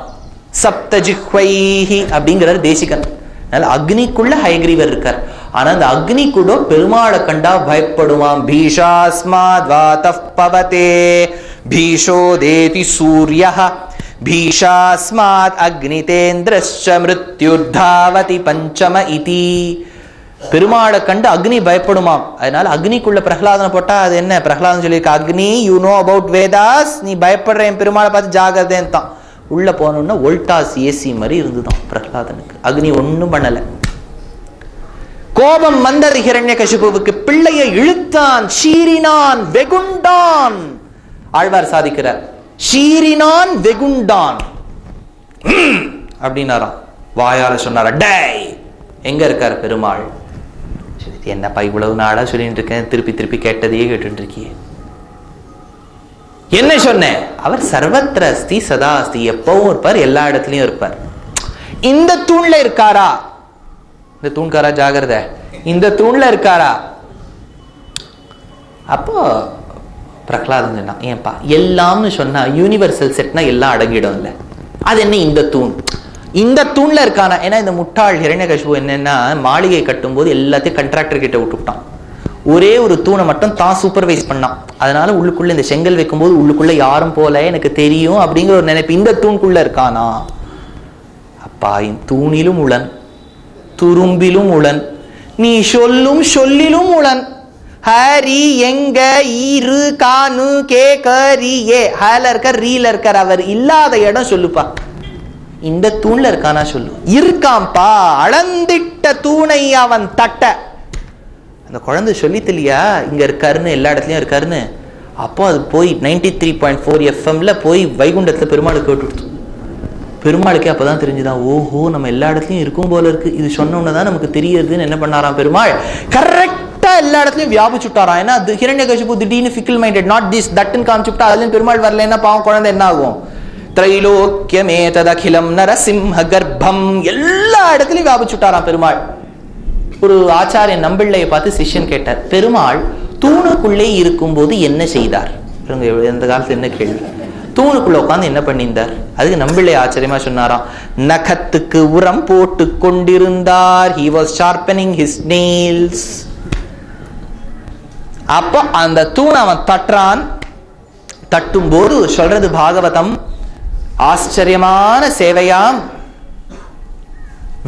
சப்தஜிஹ்வைஹி அப்படிங்கிறார் தேசிகன். அதனால அக்னிக்குள்ள ஹயக்ரீவர் இருக்கார். ஆனா அந்த அக்னி கூட பெருமாளை கண்டா பயப்படுவான். பீஷாஸ்மாத் வாதஃப் பவதே பீஷோ தேதி சூர்யஹ பீஷாஸ்மாத் அக்னிதேந்திரஸ்ச மிருத்யுர்தாவதி பஞ்சம இதி. பெருமாளை கண்டு அக்னி பயப்படுமாம். அதனால அக்னிக்குள்ள பிரகலாதனை போட்டா அது என்ன, பிரகலாதன் சொல்லியிருக்க, அக்னி யூ நோ அபவுட் வேதாஸ், நீ பயப்படுறேன் பெருமாளை பார்த்து ஜாகிரதேன்னு தான். உள்ள போனோம்னா வோல்டாஸ் ஏசி மாதிரி இருந்துதான் பிரகலாதனுக்கு. அக்னி ஒண்ணும் பண்ணல. கோபம் வந்தது ஹிரண்யகசிபுவுக்கு. பிள்ளையை இழுத்தான், சீறினான், வெகுண்டான். ஆழ்வார் சாதிக்கிறார், சீறினான் வெகுண்டான் அப்படின்னாராம். வாயால சொன்னாரா, டேய் எங்க இருக்கார் பெருமாள். என்னப்பா இவ்வளவு நாளா சொல்லிட்டு இருக்கேன், திருப்பி திருப்பி கேட்டதையே கேட்டு இருக்கியே. என்ன சொன்னேன், அவர் சர்வத்திர அஸ்தி சதா அஸ்தி, எப்பவும் இருப்பார், எல்லா இடத்துலயும் இருப்பார். இந்த தூண்ல இருக்காரா, இந்த தூண்காரா ஜாகிரத, இந்த தூண்ல இருக்காரா. அப்போ பிரகலாதன் சொன்னா, ஏன்பா எல்லாம்னு சொன்னா யூனிவர்சல் செட்னா எல்லாம் அடங்கிடும் இல்ல, அது என்ன இந்த தூண், இந்த தூண்ல இருக்கானா. ஏன்னா இந்த முட்டாள் ஹிரண்யகசிபு என்னன்னா, மாளிகை கட்டும் போது எல்லாத்தையும் கண்ட்ராக்டர் கிட்ட விட்டுட்டான். ஒரே ஒரு தூணை மட்டும் தான் சூப்பர்வைஸ் பண்ணான். அதனால உள்ளுக்குள்ள இந்த செங்கல் வைக்கும் போது உள்ளுக்குள்ள யாரும் போல எனக்கு தெரியும் அப்படிங்கிற ஒரு நினைப்பு. இந்த தூண்குள்ள இருக்கானா. அப்பா தூணிலும் உளன், துரும்பிலும் உளன், நீ சொல்லும் சொல்லிலும் உளன். ஹரி எங்க ஈரு கானு கே கரி ஏ ஹல இருக்கார் ரீல இருக்கார், அவர் இல்லாத இடம் சொல்லுப்பா. இந்த தூண்ல இருக்கானா சொல்லு. இருக்காம்பா, அளந்திட்ட தூணை அவன் தட்ட. அந்த குழந்தை சொல்லித்து இல்லையா இங்க இருக்காருன்னு, எல்லா இடத்துலயும் இருக்காருன்னு. அப்போ அது போய் 93.4 FM போய் வைகுண்டத்தில் பெருமாளுக்கு கேட்டு பெருமாளுக்கே அப்பதான் தெரிஞ்சுதான், ஓஹோ நம்ம எல்லா இடத்துலயும் இருக்கும் போல இருக்கு, இது சொன்னோன்னதான் நமக்கு தெரியுதுன்னு என்ன பண்ணாராம் பெருமாள், கரெக்டா எல்லா இடத்துலயும் வியாபிச்சுட்டாராம். ஏன்னா ஹிரண்யகசிபு திடீர்னு ஃபிக்கிள் மைண்டட், நாட் திஸ் தட்னு காமிச்சுட்டா அதுலயும் பெருமாள் வரலன்னா பாவம் குழந்தை என்ன ஆகும், திரைலோக்கியமே ததகிலம் நரசிம்ஹ கர்ப்பம் எல்லா இடத்துலயும் வியாபிச்சுட்டாராம் பெருமாள். ஒரு ஆச்சாரியன் நம்பிள்ளையை பார்த்து சிஷ்யன் கேட்டார், பெருமாள் தூணுக்குள்ளே இருக்கும் போது என்ன செய்தார்? இந்த காலத்துல என்ன கேள்வி, தூணுக்குள்ள உட்கார்ந்து என்ன பண்ணியிருந்தார்? அதுக்கு நம்பிள்ளை ஆச்சரியமா சொன்னாராம், நகத்துக்கு உரம் போட்டு கொண்டிருந்தார். he was sharpening his nails. அப்ப அந்த தூண் அவன் தட்டுறான். தட்டும் போது சொல்றது பாகவதம், ஆச்சரியமான சேவையாம்,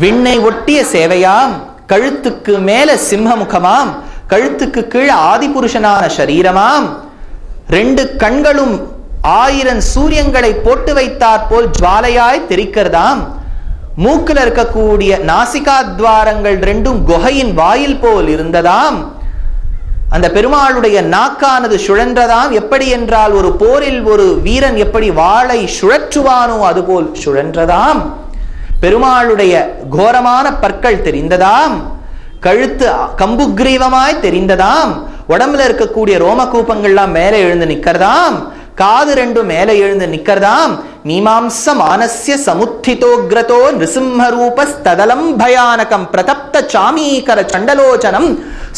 விண்ணை ஒட்டிய சேவையாம், கழுத்துக்கு மேல சிம்மமுகமாம், கழுத்துக்கு கீழே ஆதிபுருஷனான சரீரமாம், 2 கண்களும் 1000 சூரியங்களை போட்டு வைத்தாற் போல் ஜுவாலையாய் தெரிக்கிறதாம், மூக்கில் இருக்கக்கூடிய நாசிகாத்வாரங்கள் 2 குகையின் வாயில் போல் இருந்ததாம், அந்த பெருமாளுடைய நாக்கானது சுழன்றதாம். எப்படி என்றால் ஒரு போரில் ஒரு வீரன் எப்படி வாளை சுழற்றுவானோ அதுபோல் சுழன்றதாம். பெருமாளுடைய கோரமான பற்கள் தெரிந்ததாம், கழுத்து கம்புக்ரீவமாய் தெரிந்ததாம், உடம்புல இருக்கக்கூடிய ரோமகூப்பங்கள்லாம் மேலே எழுந்து நிக்கிறதாம், காது 2 மேலே எழுந்து நிக்கிறதாம். மீமாம்ச மானஸ்ய சமுத்திதோக்ரதோ நிருசிம்மரூபஸ்ததலம் பயானகம் பிரதப்த சாமீகர சண்டலோச்சனம்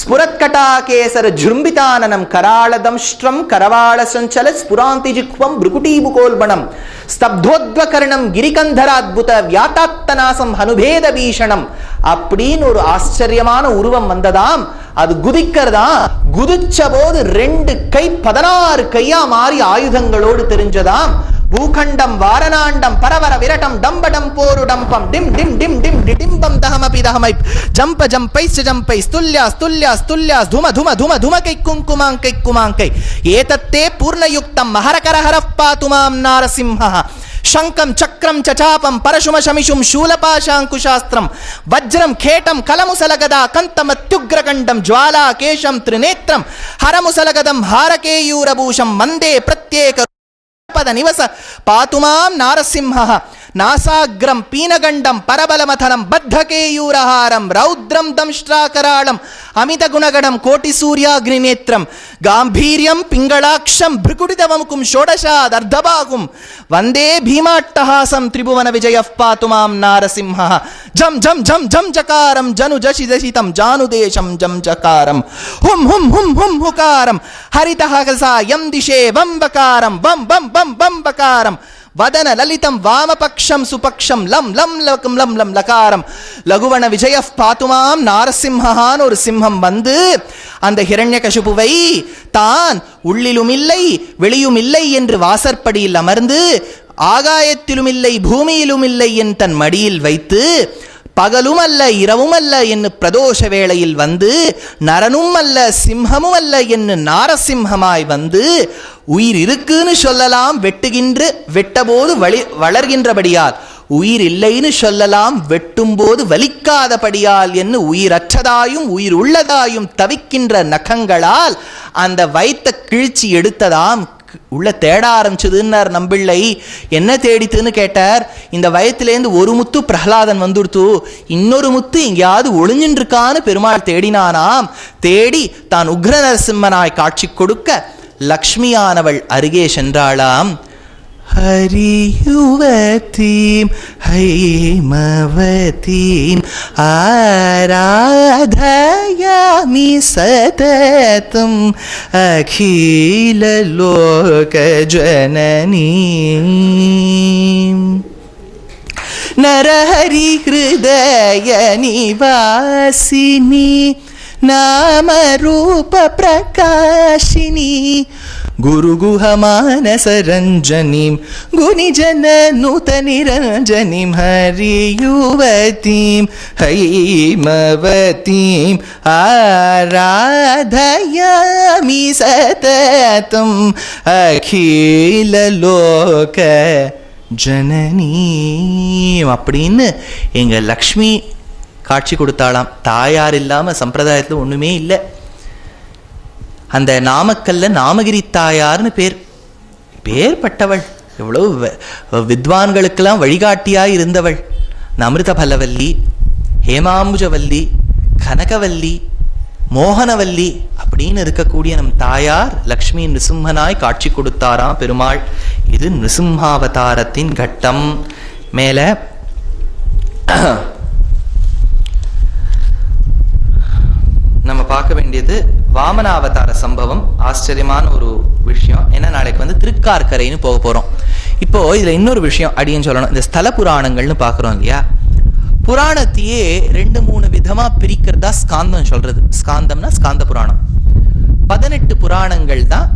ஸ்புரத்கட்டாகேசர ஜும்பிதானனம் கராளதம்ஷ்ட்ரம் கரவாள சஞ்சல ஸ்புராந்திஜிக்வம் பிருகுடீபுகோல்பணம் ஸ்தப்தோத்வகர்ணம் கிரிகந்தராத்புத வியாத்தாத்தநாசம் ஹனுபேத பீஷணம் அப்படின்னு ஒரு ஆச்சரியமான உருவம் வந்ததாம். அது குதிக்கிறதா, குதிச்ச போது 2 கை 16 கையா மாறி ஆயுதங்களோடு தெரிஞ்சதாம். பூகண்டம் வாரணாண்டம் பரவர விரட்டம் டம்படம் போருடம்பம் டிம் டிம் டிம் டிம் டிடிம்பம் தஹமபி தஹமை ஜம்ப ஜம்பை ஜம்பை ஸ்துல்யா ஸ்துல்யா ஸ்துல்யா தும தும தும துமகை குங்குமாங்கை குமாங்கை ஏதத்தே பூர்ணயுக்தம் மஹரகரஹரப் பாதுமாம் நாரசிம்ஹ சங்கம் சக்கரம் சச்சாபம் பரசும சமிஷும் சூலபாஷாங்குஷாஸ்திரம் வஜ்ரம் கேட்டம் கலமுசலகதா கந்தமத்யுக்ரகண்டம் ஜுவாலா கேஷம் திரிநேத்திரம் ஹரமுசலகதம் ஹாரகேயூரபூஷம் மந்தே பிரத்யேக பத நிவச பாதுமாம் நாரசிம்ஹ நாசாக்ரம் பீனகண்டம் பரபலமதனம் பத்தகேயூரஹாரம் ரௌத்ரம் தம்ஷ்ட்ராகராளம் அமித குணகடம் கோட்டி சூர்யாக்னிநேத்திரம் காம்பீரியம் பிங்களாட்சம் பிருகுடிதவமுகும் ஷோடசாத் அர்த்தபாகும் வந்தே பீமாட்டஹாசம் திரிபுவன விஜய பாதுமாம் நாரசிம்ஹ ஜம் ஜம் ஜம் ஜம் ஜகாரம் ஜனு ஜசி ஜசிதம் ஜானுதேசம் ஜம் ஜகாரம் ஹும் ஹும் ஹும் ஹும் ஹுகாரம் ஹரிதஹகசா யம் திஷே வம்பகாரம் வம் வம் வம் வம்பகாரம் வதன லலிதம் வாமபக்ஷம் சுபக்ஷம் லம் லம் லகம் லம் லம் லகாரம் லகுவன விஜய பாத்துமாம் நாரசிம்ஹான் ஒரு சிம்மம் வந்து அந்த ஹிரண்யகசிபுவை தான் உள்ளிலும் இல்லை வெளியும் இல்லை என்று வாசற்படியில் அமர்ந்து ஆகாயத்திலும் இல்லை பூமியிலும் இல்லை என் தன் மடியில் வைத்து பகலும் அல்ல இரவும் அல்ல என்று பிரதோஷ வேளையில் வந்து நரனும் அல்ல சிம்மமும் அல்ல என்று நாரசிம்ஹமாய் வந்து உயிர் இருக்குன்னு சொல்லலாம் வெட்டுகின்ற வெட்டபோது வளர்கின்றபடியால், உயிர் இல்லைன்னு சொல்லலாம் வெட்டும் போது வலிக்காதபடியால் என்று உயிரற்றதாயும் உயிர் உள்ளதாயும் தவிக்கின்ற நகங்களால் அந்த வைத்த கிழிச்சி எடுத்ததாம். உள்ள தேட ஆரம்பிச்சதுன்னார் நம்பிள்ளை. என்ன தேடித்துன்னு கேட்டார். இந்த வயத்திலேருந்து ஒரு முத்து பிரகலாதன் வந்துடுத்து, இன்னொரு முத்து எங்கேயாவது ஒளிஞ்சின்னு இருக்கான்னு பெருமாள் தேடினானாம். தேடி தான் உக்ர நரசிம்மனாய் காட்சி கொடுக்க லக்ஷ்மியானவள் அருகே சென்றாளாம். ஹரியுவதீம் ஹைமவதீம் ஆராதயாமி சததம் அகில லோக ஜனனீம் நரஹரி ஹிருதய நிவாசினி நாமரூப பிரகாஷினி गुरुगुहमानसरञ्जनीं गुनिजननूतनिरञ्जनीं हरियुवतीं हैमवतीं आराधयामि सततम् अखिललोक ஜனனீம் அப்படின்னு எங்க லக்ஷ்மி காட்சி கொடுத்தாளாம். தாயார் இல்லாம சம்பிரதாயத்துல ஒண்ணுமே இல்லை. அந்த நாமக்கல்ல நாமகிரி தாயார்னு பேர்பட்டவள். எவ்வளவு வித்வான்களுக்கெல்லாம் வழிகாட்டியாய் இருந்தவள். அமிர்த பலவல்லி, ஹேமாம்புஜவல்லி, கனகவல்லி, மோகனவல்லி அப்படின்னு இருக்கக்கூடிய நம் தாயார் லக்ஷ்மி நிருசிம்மனாய் காட்சி கொடுத்தாராம் பெருமாள். இது நிருசிம்மாவதாரத்தின் கட்டம். மேல நம்ம பார்க்க வேண்டியது வாமனாவதார சம்பவம். ஆச்சரியமான ஒரு விஷயம். ஏன்னா நாளைக்கு திருக்கார்கரைன்னு போக போறோம். இப்போ இதுல இன்னொரு விஷயம் அடின்னு சொல்லணும். இந்த ஸ்தல புராணங்கள்னு பாக்குறோம் இல்லையா, புராணத்தையே 2-3 விதமா பிரிக்கிறதா ஸ்காந்தம் சொல்றது. ஸ்காந்தம்னா ஸ்காந்த புராணம். 18 புராணங்கள் தான்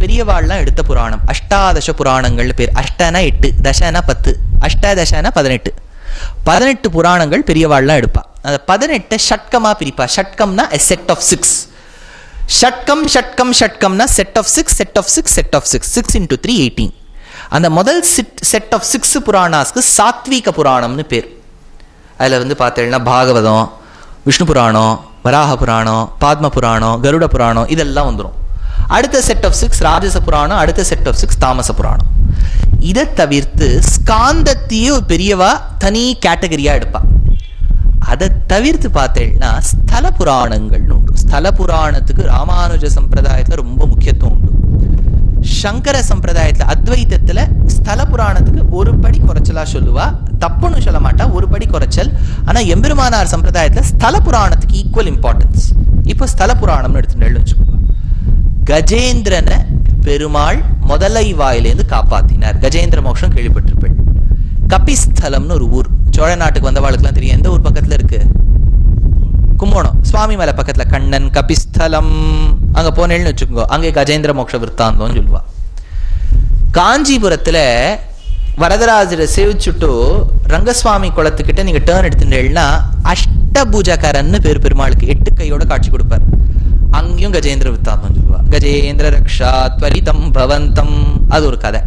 பெரியவாள்லாம் எடுத்த புராணம். அஷ்டாதச புராணங்கள் பேர். அஷ்டனா 8, தசனா 10, அஷ்டாதசனா 18. 18 புராணங்கள் பெரியவாள்லாம் எடுப்பா. அந்த 18 ஷட்கமா பிரிப்பா. ஷட்கம்னா a set of 6. ஷட்கம் ஷட்கம் ஷட்கம்னா set of 6, set of 6, set of 6. 6 into 3 18. அந்த முதல் செட் ஆஃப் 6 புராணாஸ்க்கு சாத்வீக புராணம்னு பேர். அதில் பார்த்தீங்கன்னா பாகவதம், விஷ்ணு புராணம், வராக புராணம், பாத்ம புராணம், கருட புராணம் இதெல்லாம் வந்துடும். அடுத்த செட் ஆஃப் 6 ராஜச புராணம், அடுத்த செட் ஆஃப் 6 தாமச புராணம். இதை தவிர்த்து ஸ்காந்தத்தையே ஒரு பெரியவா தனி கேட்டகரியா எடுப்பா. அதை தவிர்த்து பார்த்தேன்னா ஸ்தல புராணங்கள்னு உண்டு. ஸ்தல புராணத்துக்கு ராமானுஜ சம்பிரதாயத்தில் ரொம்ப முக்கியத்துவம் உண்டு. சங்கர சம்பிரதாயத்தில் அத்வைத்தத்தில் ஸ்தல புராணத்துக்கு ஒரு படி குறைச்சலா சொல்லுவா. தப்புன்னு சொல்ல மாட்டா, ஒரு படி குறைச்சல். ஆனால் எம்பெருமானார் சம்பிரதாயத்தில் ஸ்தல புராணத்துக்கு ஈக்குவல் இம்பார்ட்டன்ஸ். இப்போ ஸ்தல புராணம்னு எடுத்துட்டு வச்சுக்கோங்க. கஜேந்திரனை பெருமாள் முதலை வாயிலேருந்து காப்பாத்தினார். கஜேந்திர மோட்சம் கேள்விப்பட்டிருப்பேன். கபிஸ்தலம்னு ஒரு ஊர், சோழ நாட்டுக்கு வந்தவாளுக்குலாம் தெரியும். எந்த ஊர் பக்கத்துல இருக்கு? கும்போணம், சுவாமி மலை பக்கத்துல. கண்ணன் கபிஸ்தலம் அங்க போனேன்னு வச்சுக்கோங்க. அங்கே கஜேந்திர மோட்ச விற்த்தாந்தம் சொல்லுவா. காஞ்சிபுரத்துல வரதராஜரை சேவிச்சுட்டு ரங்கசுவாமி குளத்துக்கிட்ட நீங்க டேர்ன் எடுத்துட்டேன்னா அஷ்டபூஜகரன்னு பேர் பெருமாளுக்கு. 8 கையோட காட்சி கொடுப்பார். அங்கேயும் கஜேந்திர விற்த்தாந்தம் சொல்லுவா. கஜேந்திர ரக்ஷா த்வரிதம் பவந்தம், அது ஒரு கதை.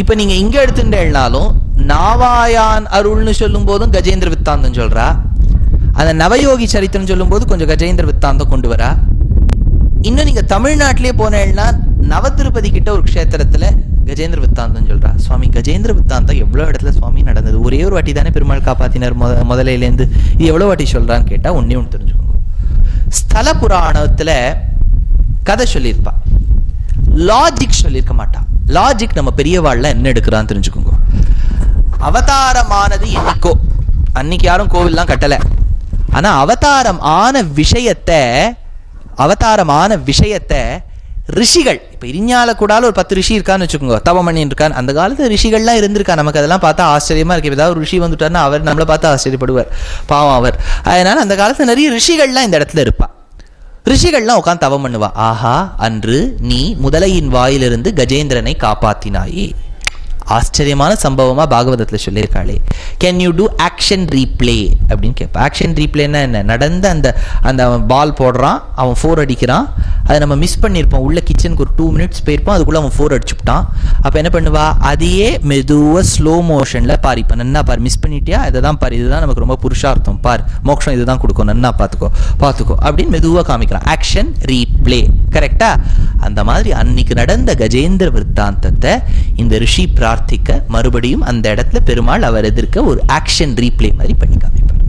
இப்ப நீங்க இங்க எடுத்துட்டேன்னாலும் நாவாயான் அருள்னு சொல்லும் போதும் கஜேந்திர வித்தாந்தம் சொல்றா. அந்த நவயோகி சரித்திரம் சொல்லும் போது கொஞ்சம் கஜேந்திர வித்தாந்தம் கொண்டு வரா. இன்னும் நீங்க தமிழ்நாட்டிலே போனேன்னா நவதிருப்பதி கிட்ட ஒரு க்ஷேத்திரத்துல கஜேந்திர வித்தாந்தம் சொல்றா. சுவாமி கஜேந்திர வித்தாந்தம் எவ்வளவு இடத்துல சுவாமி நடந்தது? ஒரே ஒரு வாட்டி தானே பெருமாள் காப்பாத்தினார் முதலையிலேருந்து. இது எவ்வளவு வாட்டி சொல்றான்னு கேட்டா ஒன்னே ஒன்று தெரிஞ்சுக்கோங்க. ஸ்தல புராணத்துல கதை சொல்லியிருப்பா, லாஜிக் சொல்லியிருக்க மாட்டா. லாஜிக் நம்ம பெரியவாள்ல என்ன எடுக்கிறான்னு தெரிஞ்சுக்கோங்க. அவதாரமானது என்னைக்கோ, அன்னைக்கு யாரும் கோவில்லாம் கட்டல. ஆனா அவதாரம் ஆன விஷயத்தை ரிஷிகள், இப்ப இரிஞால கூடால ஒரு 10 ரிஷி இருக்கான்னு வச்சுக்கோங்க, தவமணி இருக்கான்னு. அந்த காலத்துல ரிஷிகள்லாம் இருந்திருக்கா. நமக்கு அதெல்லாம் பார்த்தா ஆச்சரியமா இருக்கு. ஏதாவது ஒரு ரிஷி வந்துட்டாருன்னா அவர் நம்மளை பார்த்து ஆச்சரியப்படுவார், பாவம் அவர். அதனால அந்த காலத்துல நிறைய ரிஷிகள்லாம் இந்த இடத்துல இருப்பா. ரிஷிகள்லாம் உட்காந்து தவம் பண்ணுவா. ஆஹா, அன்று நீ முதலையின் வாயிலிருந்து கஜேந்திரனை காப்பாத்தினாயே. ஆச்சரியமான சம்பவமா பாகவதத்துல சொல்லியிருக்காளே. Can you do action replay அப்படின்னு கேட்பா. ஆக்ஷன் ரீப்ளேன்னா என்ன? நடந்த அந்த பால் போடுறான், அவன் 4 அடிக்கிறான், அதை நம்ம மிஸ் பண்ணியிருப்போம். உள்ள கிச்சனுக்கு ஒரு 2 minutes போயிருப்போம், அதுக்குள்ள அவன் 4 அடிச்சுட்டான். அப்ப என்ன பண்ணுவா? அதையே மெதுவா ஸ்லோ மோஷன்ல பாரு. இப்ப நன்னா பாரு, மிஸ் பண்ணிட்டியா, இதை தான் பாரு, இதுதான் நமக்கு ரொம்ப புருஷார்த்தம், பார் மோட்சம் இதுதான் கொடுக்கும், நன்னா பார்த்துக்கோ அப்படின்னு மெதுவா காமிக்கிறான். Action replay. கரெக்டா? அந்த மாதிரி அன்னைக்கு நடந்த கஜேந்திர விற்த்தாந்தத்தை இந்த ரிஷி பிரார்த்திக்க மறுபடியும் அந்த இடத்துல பெருமாள் அவர் எதிர்க்க ஒரு ஆக்ஷன் ரீப்ளே மாதிரி பண்ணி காமிப்பார்.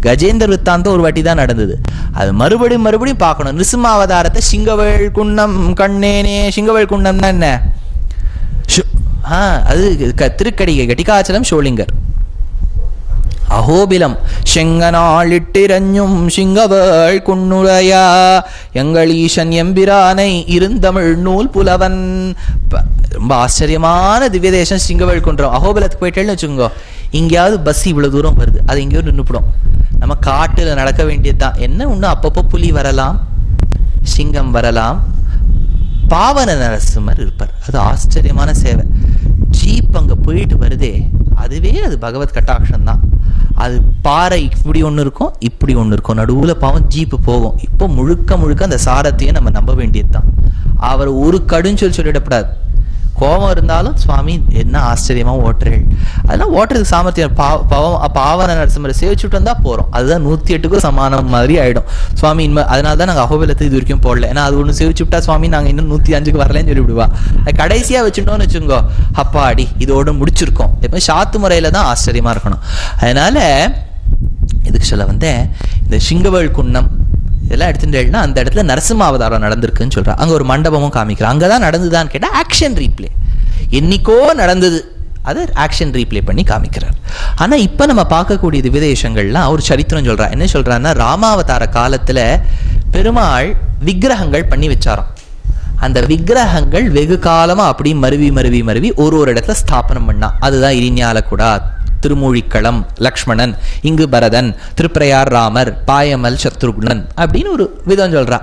கஜேந்திர விற்த்தாந்தம் ஒரு வாட்டி தான் நடந்தது, அது மறுபடியும் பார்க்கணும். நிருசிம்மாவதாரத்தை சிங்கவேள் குன்னம் கண்ணேனே. சிங்கவேள் குன்னம்னா என்ன? அது திருக்கடிகை கட்டிகாச்சலம் ஷோலிங்கர். அஹோபிலம் செங்கனாளிட்டிரஞ்சும் சிங்கவேள் குன்னுரையா எங்கள் ஈசன் எம்பிரானை இருந்தமிழ் நூல் புலவன். ரொம்ப ஆச்சரியமான திவ்ய தேசம் சிங்கவேள் குன்றம். அஹோபிலத்துக்கு போயிட்டேன்னு வச்சுக்கோங்க, இங்கேயாவது பஸ் இவ்வளவு தூரம் வருது, அது எங்கேயோ நின்றுப்படும். நம்ம காட்டுல நடக்க வேண்டியதுதான். என்ன ஒண்ணு, அப்பப்போ புலி வரலாம், சிங்கம் வரலாம், பாவன நரசிம்மர் இருப்பார். அது ஆச்சரியமான சேவை. ஜீப் அங்க போயிட்டு வருதே, அதுவே அது பகவத் கட்டாட்சம் தான். அது பாறை இப்படி ஒன்று இருக்கும், இப்படி ஒன்று இருக்கும், நடுவில் பாவம் ஜீப்பு போகும். இப்போ முழுக்க அந்த சாரத்தையே நம்ம நம்ப வேண்டியது தான். அவர் ஒரு கடுஞ்சொல் சொல்லிடக்கூடாது. கோபம் இருந்தாலும் சுவாமி என்ன ஆச்சரியமா ஓட்டுறேள், அதெல்லாம் ஓட்டுறதுக்கு சாமர்த்தியம். பாவன நரசிம்மரை சேவிச்சுட்டு வந்தா போறோம், அதுதான் 108க்கும் சமானம் மாதிரி ஆயிடும். சுவாமி இனிமே அதனால தான் நாங்கள் அகோபிலத்தை இது வரைக்கும் போடல. ஏன்னா அது ஒன்று சேவிச்சு விட்டா சுவாமி நாங்கள் இன்னும் 105க்கு வரலன்னு சொல்லி விடுவா. அது கடைசியா வச்சுட்டோம்னு வச்சுக்கோ, அப்பாடி இதோடு முடிச்சிருக்கோம். எப்போ சாத்து முறையில தான் ஆச்சரியமா இருக்கணும். அதனால இதுக்கு சொல்ல இந்த சிங்கவேள் குன்னம் இதெல்லாம் எடுத்துட்டேன்னா அந்த இடத்துல நரசிம்ம அவதாரம் நடந்திருக்குன்னு சொல்றா. அங்க ஒரு மண்டபமும் காமிக்கிறான். அங்கதான் நடந்துதான்னு கேட்டா ஆக்ஷன் ரீப்ளே, என்னைக்கோ நடந்தது, அது ஆக்ஷன் ரீப்ளே பண்ணி காமிக்கிறார். ஆனா இப்ப நம்ம பார்க்கக்கூடிய விதேசங்கள்லாம் ஒரு சரித்திரம் சொல்றா. என்ன சொல்றான்னா, ராமாவதார காலத்துல பெருமாள் விக்கிரகங்கள் பண்ணி வச்சாராம். அந்த விக்கிரகங்கள் வெகு காலமா அப்படி மருவி மருவி மருவி ஒரு இடத்துல ஸ்தாபனம் பண்ணா. அதுதான் இரிஞாலக்குடா, திருமூழிக்களம் லக்ஷ்மணன், இங்கு பரதன், திருப்பிரயார் ராமர், பாயமல் சத்ருகுணன் அப்படின்னு ஒரு விதம் சொல்றா.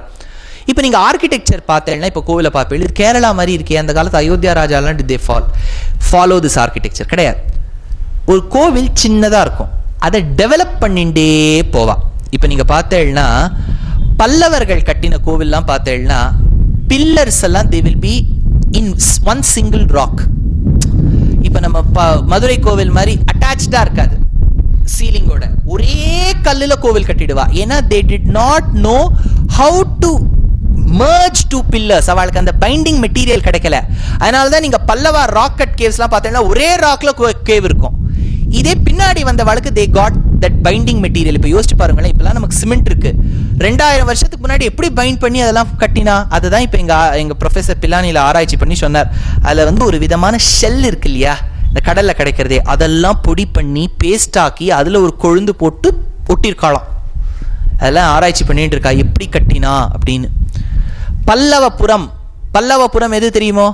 இப்போ நீங்க ஆர்கிடெக்சர் பார்த்தேன்னா, இப்போ கோவிலை பார்ப்பேன், இது கேரளா மாதிரி இருக்கே. அந்த காலத்து அயோத்தியா ராஜாலாம் தே ஃபாலோ திஸ் ஆர்கிடெக்சர் கிடையாது. ஒரு கோவில் சின்னதா இருக்கும், அதை டெவலப் பண்ணிட்டே போவா. இப்போ நீங்க பார்த்தேன்னா பல்லவர்கள் கட்டின கோவில்லாம் பார்த்தேன்னா பில்லர்ஸ் எல்லாம் they will be in one single rock. இப்ப நம்ம மதுரை கோவில் மாதிரி அட்டாச்சா இருக்காது, சீலிங்கோட ஒரே கல்லுல கோவில் கட்டிடுவா. ஏன்னா they did not know how to merge two pillars. அவளுக்கு அந்த பைண்டிங் மெட்டீரியல் கிடைக்கல. அதனாலதான் நீங்க பல்லவா ராக்கெட் கேவ்ஸ்லாம் பார்த்தீங்கன்னா ஒரே ராக்ல கேவ் இருக்கும். இதே பின்னாடி வந்தவளுக்கு they got that binding material. இப்போ யோசிச்சு பாருங்களேன், இப்பெல்லாம் நமக்கு சிமெண்ட் இருக்கு. 2000 வருஷத்துக்கு முன்னாடி எப்படி பைண்ட் பண்ணி அதெல்லாம் கட்டினா? அதுதான் இப்போ எங்க ப்ரொஃபசர் பிலானியில் ஆராய்ச்சி பண்ணி சொன்னார். அதில் ஒரு விதமான ஷெல் இருக்கு இல்லையா, இந்த கடல்ல கிடைக்கிறதே, அதெல்லாம் பொடி பண்ணி பேஸ்ட் ஆக்கி அதில் ஒரு கொழுந்து போட்டு ஒட்டியிருக்காளாம். அதெல்லாம் ஆராய்ச்சி பண்ணிட்டு இருக்கா எப்படி கட்டினா அப்படின்னு. பல்லவபுரம் எது தெரியுமோ?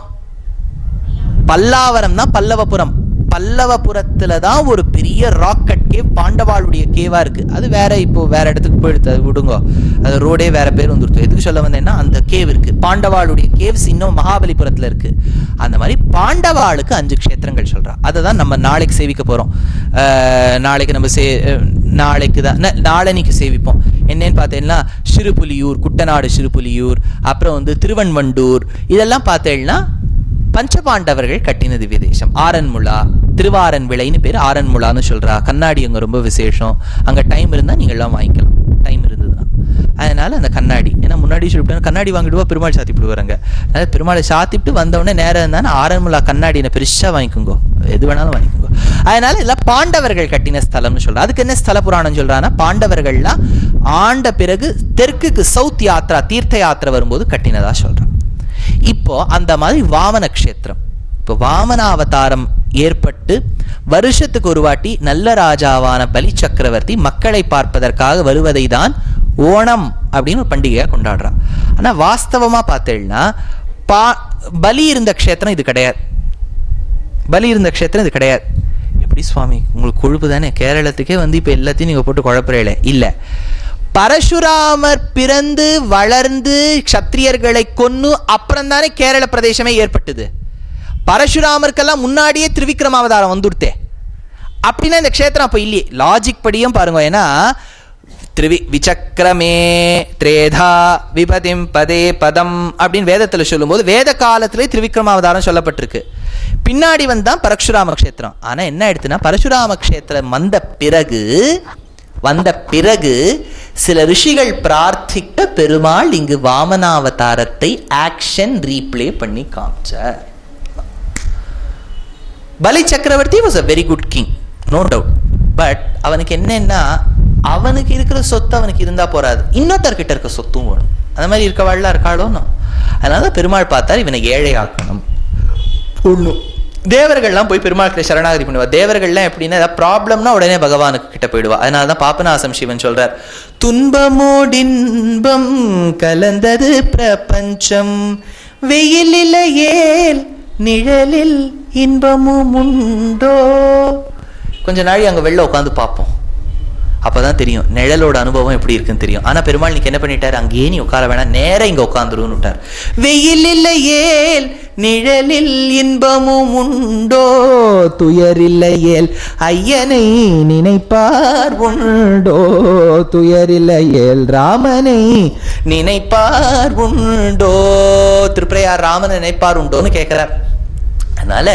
பல்லாவரம் தான் பல்லவபுரம். பல்லவபுரத்துல தான் ஒரு பெரிய ராக்கெட் கேவ் பாண்டவாளுடைய கேவா இருக்கு. அது வேற, இப்போ வேற இடத்துக்கு போயிடுது, அது விடுங்க, அது ரோடே வேற பேர் வந்துருது. எதுக்கு சொல்ல வந்தேன்னா, அந்த கேவ் இருக்கு, பாண்டவாளுடைய கேவ்ஸ் இன்னும் மகாபலிபுரத்துல இருக்கு. அந்த மாதிரி பாண்டவாளுக்கு 5 க்ஷேத்திரங்கள் சொல்றா. அதை தான் நம்ம நாளைக்கு சேவிக்க போறோம். நாளைக்கு நம்ம நாளைக்கு சேவிப்போம். என்னன்னு பார்த்தேன்னா, சிறுபுலியூர், குட்டநாடு சிறுபுலியூர், அப்புறம் திருவன்வண்டூர், இதெல்லாம் பார்த்தேன்னா பஞ்சபாண்டவர்கள் கட்டின திவ்ய தேசம். ஆரன்முளா, திருவாரன் விளைன்னு பேர், ஆரன்முளான்னு சொல்றா. கண்ணாடி அங்க ரொம்ப விசேஷம். அங்க டைம் இருந்தா நீங்க எல்லாம் வாங்கிக்கலாம், டைம் இருந்ததுன்னா. அதனால அந்த கண்ணாடி, ஏன்னா முன்னாடி சொல்லிட்டு கண்ணாடி வாங்கிடுவா, பெருமாள் சாத்திட்டு வராங்க. அதனால பெருமாளை சாத்திட்டு வந்தவொடனே நேரம் இருந்தாலும் ஆரன்முளா கண்ணாடினை பெருசா வாங்கிக்கோங்க, எது வேணாலும் வாங்கிக்கோங்க. அதனால எல்லாம் பாண்டவர்கள் கட்டின ஸ்தலம்னு சொல்றா. அதுக்கு என்ன ஸ்தல புராணம் சொல்றான்னா, பாண்டவர்கள்லாம் ஆண்ட பிறகு தெற்குக்கு சவுத் யாத்ரா, தீர்த்த யாத்திரை வரும்போது கட்டினதா சொல்றான். இப்போ அந்த மாதிரி வாமன க்ஷேத்திரம், இப்போ வாமன அவதாரம் ஏற்பட்டு வருஷத்துக்கு ஒரு வாட்டி நல்ல ராஜாவான பலி சக்கரவர்த்தி மக்களை பார்ப்பதற்காக வருவதை தான் ஓணம் அப்படின்னு ஒரு பண்டிகையா கொண்டாடுறா. ஆனா வாஸ்தவமா பார்த்தேன்னா பலி இருந்த க்ஷேத்திரம் இது கிடையாது. எப்படி சுவாமி உங்களுக்கு கொழுப்பு தானே, கேரளத்துக்கே இப்ப எல்லாத்தையும் நீங்க போட்டு குழப்பறீங்களே? இல்ல, பரசுராமர் பிறந்து வளர்ந்து க்ஷத்திரியர்களை கொன்னு அப்புறம் தானே கேரள பிரதேசமே ஏற்பட்டது. பரசுராமருக்கெல்லாம் முன்னாடியே திரிவிக்ரமாவதாரம் வந்துடுத்தே. அப்படின்னா இந்த க்ஷேத்திரம் அப்ப இல்லையே. லாஜிக் படியும் பாருங்க. ஏன்னா விசக்ரமே திரேதா விபதிம் பதே பதம் அப்படின்னு வேதத்துல சொல்லும் போது வேத காலத்திலே திரிவிக்ரமாவதாரம் சொல்லப்பட்டிருக்கு. பின்னாடி வந்தான் பரசுராம க்ஷேத்திரம். ஆனா என்ன ஆயிடுச்சுன்னா, பரசுராம க்ஷேத்திரம் வந்த பிறகு சில ரிஷிகள் பிரார்த்திக்க பெருமாள் இங்கு வாமனாவதாரத்தை ஆக்ஷன் ரீப்ளே பண்ணி காமிச்சார். பலி சக்கரவர்த்தி was a very good king, no doubt. But அவனுக்கு என்னன்னா, அவனுக்கு இருக்கிற சொத்து அவனுக்கு இருந்தா போறாது, இன்னொருத்தர்கிட்ட இருக்க சொத்தும் வேணும். அந்த மாதிரி இருக்கவாள்லாம் இருக்காளோன்னு. அதனால பெருமாள் பார்த்தார், இவனை ஏழை ஆக்கணும். ஒண்ணும் தேவர்கள்லாம் போய் பெருமாள் கிட்ட சரணாகதி பண்ணுவா. தேவர்கள்லாம் எப்படின்னா, ஏதாவது ப்ராப்ளம்னா உடனே பகவானுக்கு கிட்ட போயிடுவா. அதனாலதான் பாபநாசம் சிவன் சொல்றார், துன்பமோடின்பம் கலந்தது பிரபஞ்சம், வெயிலில் நிழலில் இன்பமும் உண்டோ. கொஞ்ச நாள் அங்க வெளில உட்காந்து பார்ப்போம், அப்பதான் தெரியும் நிழலோட அனுபவம் எப்படி இருக்குன்னு தெரியும். ஆனா பெருமாள் நீக்கு என்ன பண்ணிட்டார், அங்கேயே நீ உட்கார வேணாம், நேரம் இங்க உட்காந்துருன்னு விட்டார். வெயில் இல்லையேல் நிழலில் இன்பமும் உண்டோ, துயரில்லையேல் ஐயனை நினைப்பார் உண்டோ, துயரில்லையேல் ராமனை நினைப்பார் உண்டோ. திருப்பிரையார் ராமனை நினைப்பார் உண்டோன்னு கேட்கிறார். அதனால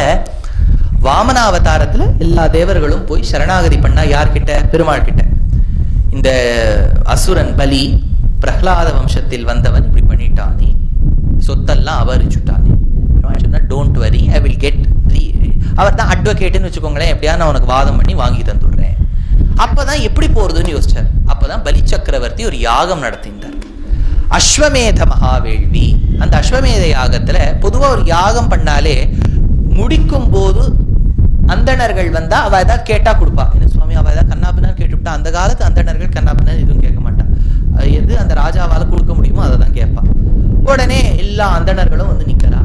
வாமனாவதாரத்துல எல்லா தேவர்களும் போய் சரணாகதி பண்ணா யார்கிட்ட? பெருமாள் கிட்ட. இந்த அசுரன் பலி பிரஹ்லாத வம்சத்தில் வந்தவன் இப்படி பண்ணிட்டானே, சொத்தெல்லாம் அபகரிச்சுட்டானே. Don't worry, I will get the, அவர் தான் அட்வொகேட்னு வச்சுக்கோங்களேன், எப்படியா நான் உனக்கு வாதம் பண்ணி வாங்கி தந்துடுறேன். அப்பதான் எப்படி போறதுன்னு யோசிச்சார். அப்பதான் பலி சக்கரவர்த்தி ஒரு யாகம் நடத்தினார், அஸ்வமேத மகாவேள்வி. அந்த அஸ்வமேத யாகத்துல பொதுவா ஒரு யாகம் பண்ணாலே முடிக்கும் போது அந்தணர்கள் வந்தா அவ ஏதாவது கேட்டா கொடுப்பா. என்ன சுவாமி அவ ஏதாவது கண்ணாபின்னா கேட்டுவிட்டா? அந்த காலத்து அந்தணர்கள் கண்ணாபின்னா எதுவும் கேட்க மாட்டான். எது அந்த ராஜாவால கொடுக்க முடியுமோ அதை தான் கேட்பா. உடனே எல்லா அந்தணர்களும் வந்து நிக்கிறா.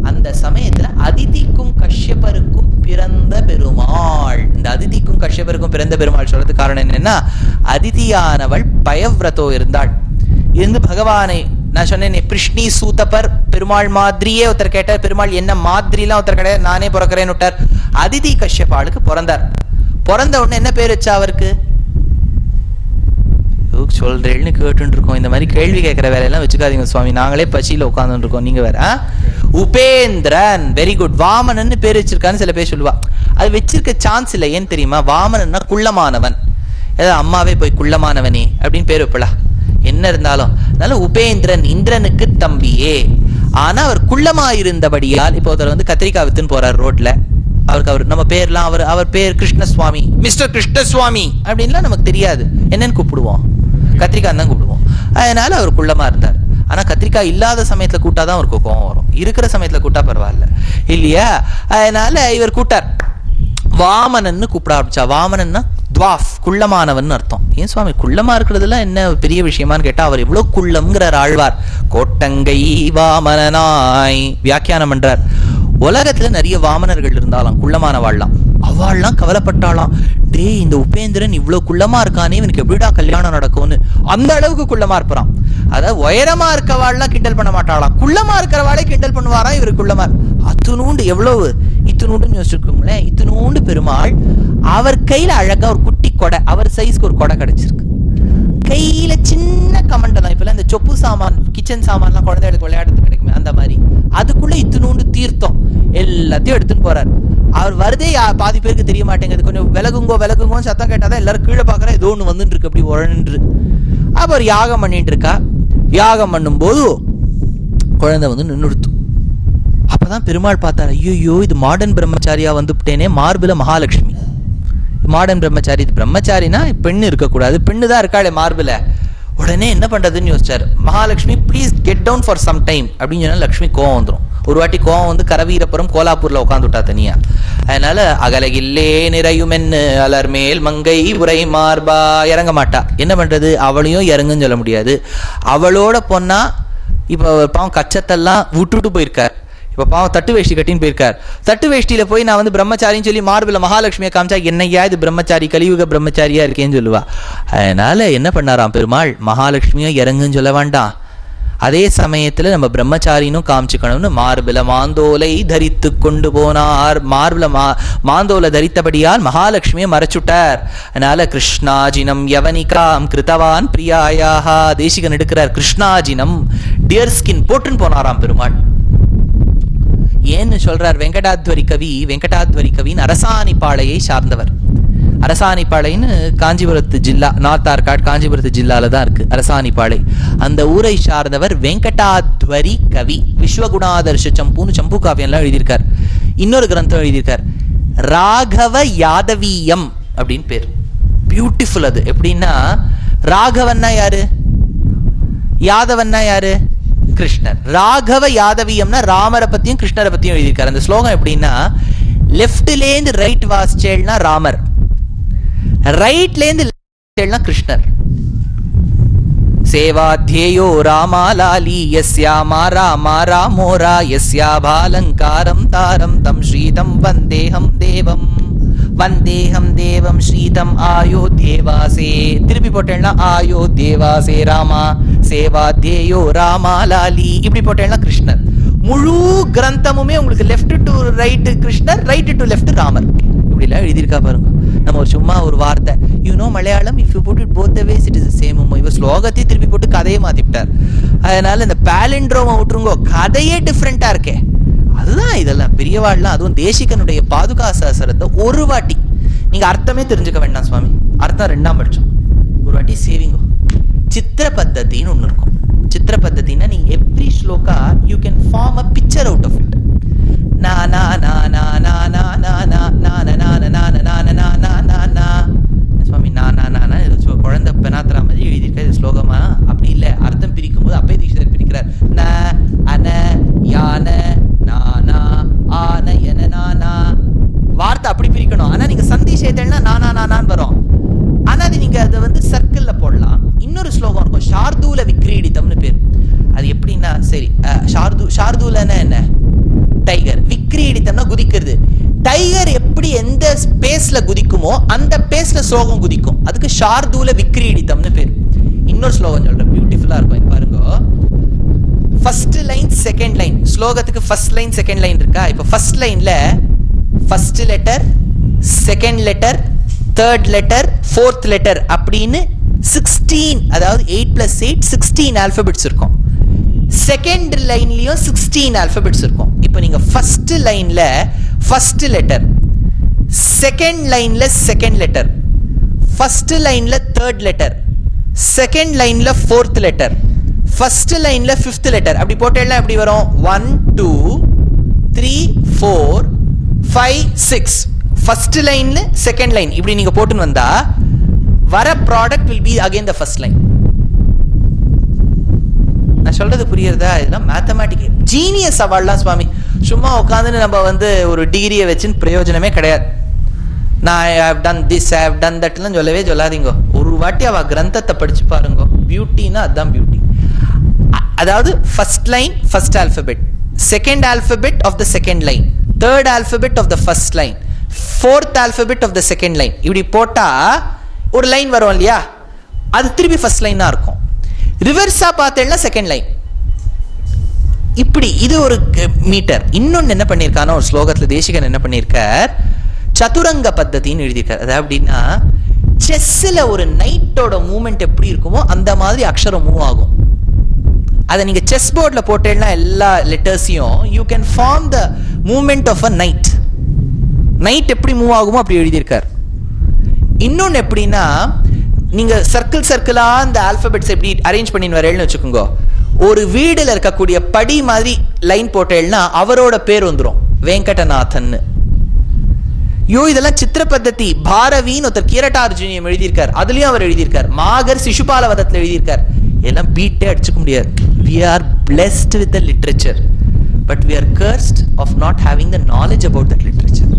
அந்த சமயத்துல அதிதிக்கும் கஷ்யபருக்கும் பிறந்த பெருமாள். இந்த அதிதிக்கும் கஷ்யபருக்கும் பிறந்த பெருமாள் சொல்றதுக்கு காரணம் என்னன்னா, அதிதியானவள் பயவ்ரதோ இருந்தாள். இருந்து பகவானை நான் சொன்னேன், பிருஷ்ணி சூத்தப்பர் பெருமாள் மாதிரியே ஒருத்தர் கேட்டார். பெருமாள் என்ன மாதிரிலாம் ஒருத்தர் கிடையாது, நானே பிறக்கிறேன்னு விட்டார். அதிதி கஷ்யபாளுக்கு பிறந்தார். பிறந்த உடனே என்ன பேர் வச்சா அவருக்கு? சொல்றேன்னு கேட்டு இருக்கோம். இந்த மாதிரி கேள்வி கேட்கிற வேலையெல்லாம் வச்சுக்காதீங்க சுவாமி, நாங்களே பசியில உட்கார்ந்து இருக்கோம், நீங்க வேற. Upendran, very good. வாமனன் பேர் வச்சிருக்கான்னு சில பேர் சொல்லுவா. அது வச்சிருக்க சான்ஸ் இல்லை. ஏன்னு தெரியுமா? வாமனன்னா குள்ளமானவன். ஏதாவது அம்மாவே போய் குள்ளமானவனே அப்படின்னு பேர் வைப்பலா, என்ன இருந்தாலும். அதனால உபேந்திரன், இந்திரனுக்கு தம்பியே. ஆனா அவர் குள்ளமா இருந்தபடியால், இப்போ ஒருத்தர் வந்து கத்திரிக்காய் வித்துன்னு போறார் ரோட்ல, அவருக்கு அவர் நம்ம பேர்லாம் அவர் பேர் கிருஷ்ணசுவாமி, மிஸ்டர் கிருஷ்ணசுவாமி அப்படின்லாம் நமக்கு தெரியாது. என்னன்னு கூப்பிடுவோம்? கத்திரிக்காய் தான் கூப்பிடுவோம். அதனால அவர் குள்ளமா இருந்தார். ஆனா கத்திரிக்காய் இல்லாத சமயத்துல கூட்டாதான் அவருக்கு கோவம் வரும், இருக்கிற சமயத்துல கூட்டா பரவாயில்ல இல்லையா? அதனால இவர் கூட்டார், வாமனன்னு கூப்பிட ஆரம்பிச்சா. வாமனன்னா துவாஃப், குள்ளமானவன் அர்த்தம். ஏன் சுவாமி குள்ளமா இருக்கிறதுலாம் என்ன பெரிய விஷயமான்னு கேட்டா, அவர் எவ்வளவு குள்ளம்ங்கிறார் ஆழ்வார். கோட்டங்கை வாமனாய் வியாக்கியானம் பண்றார். உலகத்துல நிறைய வாமனர்கள் இருந்தாலாம், குள்ளமான வாழலாம். அவள்லாம் கவலைப்பட்டாலாம், டே இந்த உபேந்திரன் இவ்வளவு குள்ளமா இருக்கானே, இவனுக்கு எப்படிடா கல்யாணம் நடக்கும்னு. அந்த அளவுக்கு குள்ளமா இருப்பான். அதாவது உயரமா இருக்கவாள்லாம் கிண்டல் பண்ண மாட்டாளாம், குள்ளமா இருக்கிறவாளே கிண்டல் பண்ணுவாராம். இவரு குள்ளமா அத்துணூண்டு, எவ்வளவு இத்துணூண்டுன்னு யோசிச்சுக்கோங்களேன். இத்துணூண்டு பெருமாள், அவர் கையில அழகா ஒரு குட்டி கொடை, அவர் சைஸ்க்கு ஒரு கொடை கிடைச்சிருக்கு. கையில சின்ன கமண்டலம், இப்பெல்லாம் இந்த சொப்பு சாமான், கிச்சன் சாமான்லாம் குழந்தைகளுக்கு விளையாடுறது கிடைக்குமே, அந்த மாதிரி. அதுக்குள்ள இத்துணூண்டு தீர்த்தம் எல்லாத்தையும் எடுத்துன்னு போறாரு. அவர் வருதே பாதி பேருக்கு தெரிய மாட்டேங்குது. கொஞ்சம் விலகுங்கோ சத்தம் கேட்டாதான் எல்லாரும் கீழே பாக்குறா, ஏதோ ஒண்ணு வந்துட்டு இருக்கு அப்படி உழன்று. அப்ப அவர் யாகம் பண்ணிட்டு இருக்கா. யாகம் பண்ணும் போது குழந்தை வந்து நின்றுடுத்து. அப்பதான் பெருமாள் பார்த்தாரு, ஐயோ இது மாடர்ன் பிரம்மச்சாரியா வந்துட்டேனே, மார்பில மகாலட்சுமி. மாடர்ன் பிரம்மச்சாரி, இது பிரம்மச்சாரினா பெண்ணு இருக்கக்கூடாது, பெண்ணு தான் இருக்காளே மார்பில. உடனே என்ன பண்றதுன்னு யோசிச்சாரு. Mahalakshmi please get down for some time அப்படின்னு சொன்னா லட்சுமி கோவம் வந்துடும். ஒரு வாட்டி கோவம் வந்து கரவீரப்புறம் கோலாப்பூர்ல உட்காந்துட்டா தனியா. அதனால அகலகில்லே நிறையுமென்னு அலர்மேல் மங்கை உரை மார்பா இறங்க மாட்டா. என்ன பண்றது, அவளையும் இறங்குன்னு சொல்ல முடியாது. அவளோட பொண்ணா இப்ப பாவம் கச்சத்தெல்லாம் விட்டுட்டு போயிருக்கார். இப்ப பாவம் தட்டு வேஷ்டி கட்டின்னு போயிருக்கார். தட்டு வேஷ்டியில போய் நான் வந்து பிரம்மச்சாரின்னு சொல்லி மார்பில மகாலட்சுமியை காமிச்சா, என்னையா இது பிரம்மச்சாரி, கலியுக பிரம்மச்சாரியா இருக்கேன்னு சொல்லுவா. அதனால என்ன பண்ணாராம் பெருமாள், மகாலட்சுமியும் இறங்குன்னு சொல்ல வேண்டாம், அதே சமயத்துல நம்ம பிரம்மச்சாரினும் காமிச்சுக்கணும்னு மார்பில மாந்தோலை தரித்து கொண்டு போனார். மார்பில மாந்தோலை தரித்தபடியால் மகாலட்சுமியை மறைச்சுட்டார். அதனால கிருஷ்ணாஜினம் யவனிகாம் கிருத்தவான் பிரியாயாக, தேசிகன் எடுக்கிறார். கிருஷ்ணாஜினம் டியர் ஸ்கின் போட்டுன்னு போனாராம் பெருமாள். ஏன்னு சொல்றார் வெங்கடாத்வரி கவி. வெங்கடாத்வரி கவின் அரசாணிப்பாளையை சார்ந்தவர். அரசாணிப்பாளைன்னு காஞ்சிபுரத்து ஜில்லா, நார்த் ஆர்காட் காஞ்சிபுரத்து ஜில்லால தான் இருக்கு அரசாணிப்பாளை. அந்த ஊரை சார்ந்தவர் வெங்கடாத்வரி கவி. விஸ்வகுணாதர்ஷ சம்பூன்னு சம்பு காவியம்லாம் எழுதியிருக்கார். இன்னொரு கிரந்தம் எழுதியிருக்கார், ராகவ யாதவீயம் அப்படின்னு பேர். பியூட்டிஃபுல். அது எப்படின்னா, ராகவன்னா யாரு, யாதவன்னா யாரு, கிருஷ்ணர். ராகவ யாதவியம்னா ராமரை பத்தியும் கிருஷ்ணரை பத்தியும் எழுதியிருக்காரு. அந்த ஸ்லோகம் எப்படின்னா, லெஃப்ட்லேருந்து ரைட் வாசிச்சேல்னா ராமர், ரைட்லேருந்து லெஃப்ட் கிருஷ்ணர். சேவாத்யேயோ ராமாலாலி யஸ்யா மாரா மாரா மோரா யஸ்யா பாலங்காரம் தாரம் தம் ஸ்ரீதம் வந்தேஹம் தேவம் வந்தேஹம் தேவம் ஸ்ரீதம் ஆயோத்யேவாசே. திருப்பி போட்டேன்னா ஆயோத்யேவாசே ராமா சேவாத்யேயோ ராமாலாலி. இப்படி போட்டேன்னா கிருஷ்ணர். முழு கிரந்தமுமே உங்களுக்கு லெஃப்ட் டு ரைட் கிருஷ்ணர், ரைட் டு லெஃப்ட் ராமர். இப்படிலாம் எழுதியிருக்கா பாருங்க. நம்ம ஒரு சும்மா ஒரு வார்த்தை, Malayalam if you put it both ways it is same. இவர் ஸ்லோகத்தை திருப்பி போட்டு கதையை மாத்திட்டார். அதனால இந்த பேலிண்ட்ரோமை விட்டுருங்கோ, கதையே டிஃப்ரெண்டா இருக்கே. அதுதான் இதெல்லாம் பெரியவாள்லாம், அதுவும் தேசிகனுடைய பாதுகா சஹஸ்ரத்தை ஒரு வாட்டி நீங்க அர்த்தமே தெரிஞ்சுக்க வேண்டாம் சுவாமி, அர்த்தம் 2ஆம் பட்சம் ஒரு வாட்டி சேவிங்கோ. சித்திர பத்தத்தின்னு ஒன்று இருக்கும். சித்திர பத்தத்தின்னா நீ every shloka you can form a picture out of it. நா நா நா நா நா நா நா நா நா நா நா நா நா நா நா நா சுவாமி நா நா நா குழந்தை பெனாத்திரா மாதிரி எழுதியிருக்க இது ஸ்லோகமா? அப்படி இல்லை, அர்த்தம் பிரிக்கும் போது அப்பே தீட்சிதர் பிரிக்கிறார். ந அன யான நானா ஆன என நானா, வார்த்தை அப்படி பிரிக்கணும். ஆனா நீங்க சந்தி சேர்த்தேன்னா நானா நானான்னு வரும். ஆனா அது நீங்க அதை வந்து சர்க்கிள்ல போடலாம். இன்னொரு ஸ்லோகம் இருக்கும், ஷார்தூல விக்ரீடிதம்னு பேர். அது எப்படின்னா, சரி ஷார்தூலன்னா என்ன? டைகர். விக்ரீடிதம்னா குதிக்கிறது. டைகர் எப்படி எந்த ஸ்பேஸ்ல குதிக்குமோ அந்த பேஸ்ல ஸ்லோகம் குதிக்கும். அதுக்கு ஷார்தூல விக்ரீடிதம்னு பேர். இன்னொரு ஸ்லோகம் சொல்றேன், பியூட்டிஃபுல்லா இருக்கும். இது பாருங்க, ஃபர்ஸ்ட் லைன் செகண்ட் லைன். ஸ்லோகத்துக்கு ஃபர்ஸ்ட் லைன் செகண்ட் லைன் இருக்கா? இப்போ ஃபர்ஸ்ட் லைன்ல first letter, second letter, third letter, fourth letter அப்படின்னு 16, அதாவது 8 + 8 16 ஆல்பபெட்ஸ் இருக்கும். செகண்ட் லைன்லயும் 16 ஆல்பபெட்ஸ் இருக்கும். இப்போ நீங்க ஃபர்ஸ்ட் லைன்ல ஃபர்ஸ்ட் லெட்டர், செகண்ட் லைன்ல செகண்ட் லெட்டர், ஃபர்ஸ்ட் லைன்ல தேர்ட் லெட்டர், செகண்ட் லைன்ல ஃபோர்த் லெட்டர், ஃபர்ஸ்ட் லைன்ல ஃபிஃப்த் லெட்டர், அப்படி போட்டேன்னா எப்படி வரும்? 1 2 3 4 5 6. ஃபர்ஸ்ட் லைன்ல செகண்ட் லைன் இப்படி நீங்க போட்டுன்னு வந்தா வர product will be again the first line. நான் சொல்றது புரியுறதா? இதெல்லாம் மேத்தமேட்டிக் ஜீனியஸ் அவார்ட்லாம் சுவாமி. சும்மா உட்காந்துன்னு நம்ம வந்து ஒரு டிகிரியை வச்சுன்னு பிரயோஜனமே கிடையாது. நான் I have done this, I have done தட்லாம் சொல்லவே சொல்லாதீங்க. ஒரு வாட்டி அவ கிரந்தத்தை படிச்சு பாருங்க. பியூட்டின்னா அதுதான் பியூட்டி. அதாவது first line first alphabet, second alphabet of the second line, third alphabet of the first line, fourth alphabet of the second line, இப்படி போட்டா ஒரு லைன் வரும் இல்லையா? அது திருப்பி ஃபர்ஸ்ட் லைனா இருக்கும். ரிவர்ஸா பார்த்தேன்னா செகண்ட் லைன். இப்படி இது ஒரு மீட்டர். இன்னொன்னு என்ன பண்ணியிருக்கான ஒரு ஸ்லோகத்துல தேசிகன் என்ன பண்ணியிருக்கார், சதுரங்க பத்தத்தின்னு எழுதியிருக்கார். அது அப்படின்னா செஸ்ல ஒரு நைட்டோட மூவ்மெண்ட் எப்படி இருக்குமோ அந்த மாதிரி அக்ஷரம் மூவ் ஆகும். அதை நீங்க செஸ் போர்ட்ல போட்டேன்னா எல்லா லெட்டர்ஸையும் you can form the movement of a knight. Knight எப்படி மூவ் ஆகுமோ அப்படி எழுதியிருக்கார். இன்னொன்னு எப்படின்னா, நீங்க சர்க்கிள் சர்க்கிளா இந்த ஆல்பபெட்ஸ் எப்படி அரேஞ்ச் பண்ணி வரேன்னு வச்சுக்கோங்க. ஒரு வீடுல இருக்கக்கூடிய படி மாதிரி லைன் போட்டேன்னா அவரோட பேர் வந்துடும், வெங்கடநாதன். யோ இதெல்லாம் சித்திர பத்ததி. பாரவின்னு ஒருத்தர் கீரட்டார்ஜுனியம் எழுதியிருக்கார், அதுலயும் அவர் எழுதியிருக்கார். மாகர் சிசுபாலவதத்தில் எழுதியிருக்கார். எல்லாம் பீட்டே அடிச்சுக்க முடியாது. We are blessed with the literature, but we are cursed of not having the knowledge about that literature.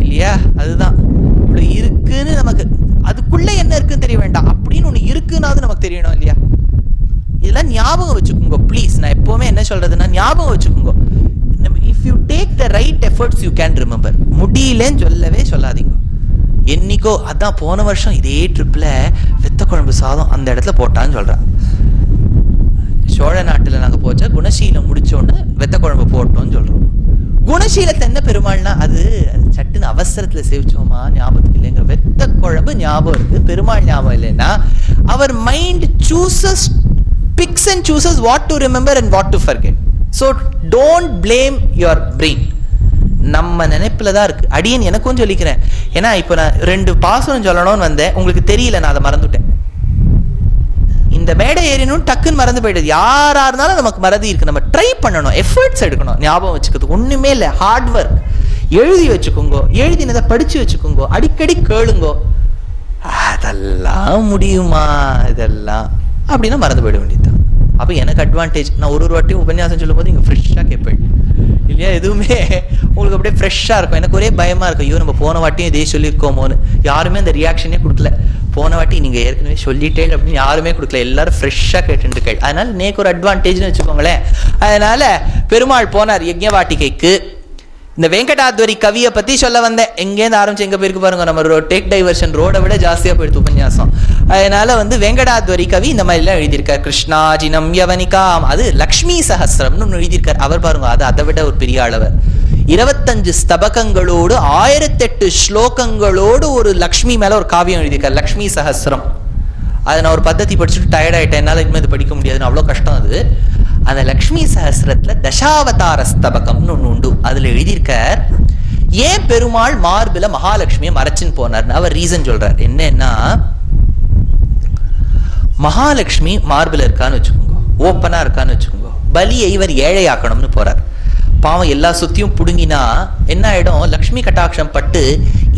இல்லையா? அதுதான் இவ்வளவு இருக்குன்னு நமக்கு, அதுக்குள்ள என்ன இருக்குன்னு தெரிய வேண்டாம், அப்படின்னு ஒண்ணு இருக்குன்னாவது நமக்கு தெரியணும் இல்லையா? இதெல்லாம் ஞாபகம் வச்சுக்கோங்க ப்ளீஸ். நான் எப்பவுமே என்ன சொல்றதுன்னா, ஞாபகம் வச்சுக்கோங்க. If you take the right efforts you can remember. முடியலன்னு சொல்லவே சொல்லாதீங்க. என்னைக்கோ அதான் போன வருஷம் இதே ட்ரிப்ல வெத்த குழம்பு சாதம் அந்த இடத்துல போட்டான்னு சொல்றான். சோழ நாட்டுல நாங்க போச்சா குணசீலம் முடிச்சோன்னு வெத்த குழம்பு போட்டோம்னு சொல்றோம். குணசீலத்தை என்ன பெருமாள்னா அது சட்டுன்னு அவசரத்துல சேவிச்சோமா ஞாபகத்துக்கு இல்லைங்க. வெத்த குழம்பு ஞாபகம் இருக்கு, பெருமாள் ஞாபகம் இல்லைன்னா அவர் mind chooses, picks and chooses what to remember and what to forget. So don't blame your brain. நம்ம நினைப்புல தான் இருக்கு. அடியன் எனக்கும் சொல்லிக்கிறேன். ஏன்னா இப்ப நான் 2 பாசனம் சொல்லணும்னு வந்தேன், உங்களுக்கு தெரியல, நான் அதை மறந்துட்டேன். இந்த மேடை ஏறினும் டக்குன்னு மறந்து போயிடுது. யாரா இருந்தாலும் நமக்கு மறதி இருக்கு. நம்ம ட்ரை பண்ணணும், எஃபர்ட்ஸ் எடுக்கணும். ஞாபகம் வச்சுக்கிறதுக்கு ஒண்ணுமே இல்லை, ஹார்ட் ஒர்க். எழுதி வச்சுக்கோங்க, எழுதினதை படிச்சு வச்சுக்கோங்க, அடிக்கடி கேளுங்க. அதெல்லாம் முடியுமா இதெல்லாம் அப்படின்னா மறந்து போயிட வேண்டியதுதான். அப்போ எனக்கு அட்வான்டேஜ், நான் ஒரு வாட்டியும் உபன்யாசம் சொல்லும் போது இங்கே ஃப்ரெஷ்ஷாக கேட்பேன் இல்லையா? எதுவுமே உங்களுக்கு அப்படியே ஃப்ரெஷ்ஷாக இருக்கும். எனக்கு ஒரே பயமாக இருக்கும், ஐயோ நம்ம போன வாட்டியும் இதே சொல்லியிருக்கோமோன்னு. யாருமே அந்த ரியாக்ஷனே கொடுக்கல. போன வாட்டி நீங்கள் ஏற்கனவே சொல்லிட்டே அப்படின்னு யாருமே கொடுக்கல, எல்லாரும் ஃப்ரெஷ்ஷாக கேட்டுருக்கேள். அதனால நேக்கு ஒரு அட்வான்டேஜ்னு வச்சுக்கோங்களேன். அதனால பெருமாள் போனார் யஜ்ஞவாட்டிகைக்கு. இந்த வெங்கடாத்வரி கவியை பத்தி சொல்ல வந்தேன். எங்கேருந்து ஆரம்பிச்சு எங்க போயிருக்கு பாருங்க. நம்ம டேக் டைவர்ஷன் ரோட விட ஜாஸ்தியா போயிடுது உபன்யாசம். அதனால வெங்கடாத்வரி கவி இந்த மாதிரி எல்லாம் எழுதியிருக்கார். கிருஷ்ணாஜினம் யவனிகாம், அது லக்ஷ்மி சஹஸ்ரம்னு எழுதியிருக்கார். அவர் பாருங்க, அது அதை விட ஒரு பெரிய அளவர். 25 ஸ்தபகங்களோடு 1008 ஸ்லோகங்களோடு ஒரு லக்ஷ்மி மேல ஒரு காவியம் எழுதியிருக்கார், லக்ஷ்மி சஹஸ்ரம். அதை நான் ஒரு பద్ధதி படிச்சுட்டு டயர்ட் ஆயிட்டேன், என்னால இனிமேல் இது படிக்க முடியாதுன்னு, அவ்வளோ கஷ்டம் அது. அந்த லக்ஷ்மி சஹஸ்ரத்துல தசாவதார ஸ்தபகம்னு ஒண்ணு உண்டு. அதுல எழுதியிருக்கார் ஏன் பெருமாள் மார்பில மகாலட்சுமியை மறைச்சுன்னு போனார்னு. அவர் ரீசன் சொல்றார். என்னன்னா, மகாலட்சுமி மார்பில இருக்கான்னு வச்சுக்கோங்க, ஓப்பனா இருக்கான்னு வச்சுக்கோங்க, பலியை இவர் ஏழையாக்கணும்னு போறார். பாவம் எல்லா சுத்தியும் புடுங்கினா என்ன ஆயிடும், லக்ஷ்மி கட்டாட்சம் பட்டு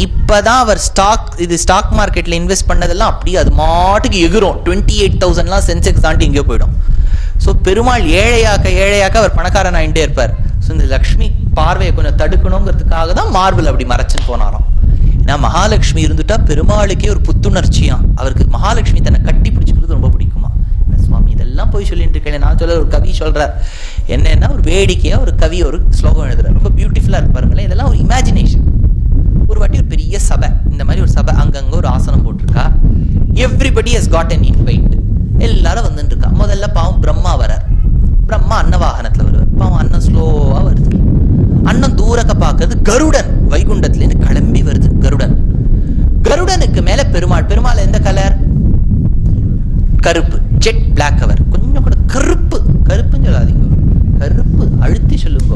இப்பதான் அவர் ஸ்டாக் மார்க்கெட்ல இன்வெஸ்ட் பண்ணதெல்லாம் அப்படியே அது மாட்டுக்கு எகிரும். 28,000 சென்செக்ஸ் தாண்டி எங்கேயோ போயிடும். ஸோ பெருமாள் ஏழையாக்க அவர் பணக்காரன் ஆகிட்டே இருப்பார். ஸோ இந்த லக்ஷ்மி பார்வையை கொஞ்சம் தடுக்கணுங்கிறதுக்காக தான் மார்பிள் அப்படி மறைச்சுன்னு போனாராம். ஏன்னா மகாலட்சுமி இருந்துட்டா பெருமாளுக்கே ஒரு புத்துணர்ச்சியா, அவருக்கு மகாலட்சுமி தன்னை கட்டி பிடிச்சிக்கிறது ரொம்ப பிடிக்குமா. சுவாமி இதெல்லாம் போய் சொல்லிட்டு இருக்கேன். நான் சொல்ல ஒரு கவி சொல்றார் என்னன்னா, ஒரு வேடிக்கையா ஒரு கவி ஒரு ஸ்லோகம் எழுதுறாரு, ரொம்ப பியூட்டிஃபுல்லா இருப்பாருங்களேன். இதெல்லாம் ஒரு இமேஜினேஷன். ஒரு வாட்டி ஒரு பெரிய சபை, இந்த மாதிரி ஒரு சபை, அங்கங்க ஒரு ஆசனம் போட்டிருக்கா. Everybody has got an invite. எல்லாரும் வந்துட்டு இருக்கா. முதல்ல பாவம் பிரம்மா வரார். பிரம்மா அன்னவாகனத்துல வருவார். பாவம் அன்னம் ஸ்லோவா வருது. அன்னம் தூரக்க பார்க்கறது கருடன் வைகுண்டத்துலேருந்து கிளம்பி வருது. கருடனுக்கு மேல பெருமாள் எந்த கலர்? கருப்பு, ஜெட் பிளாக். அவர் கொஞ்சம் கூட கருப்புன்னு சொல்லாதீங்க, கருப்பு அழுத்தி சொல்லுங்க.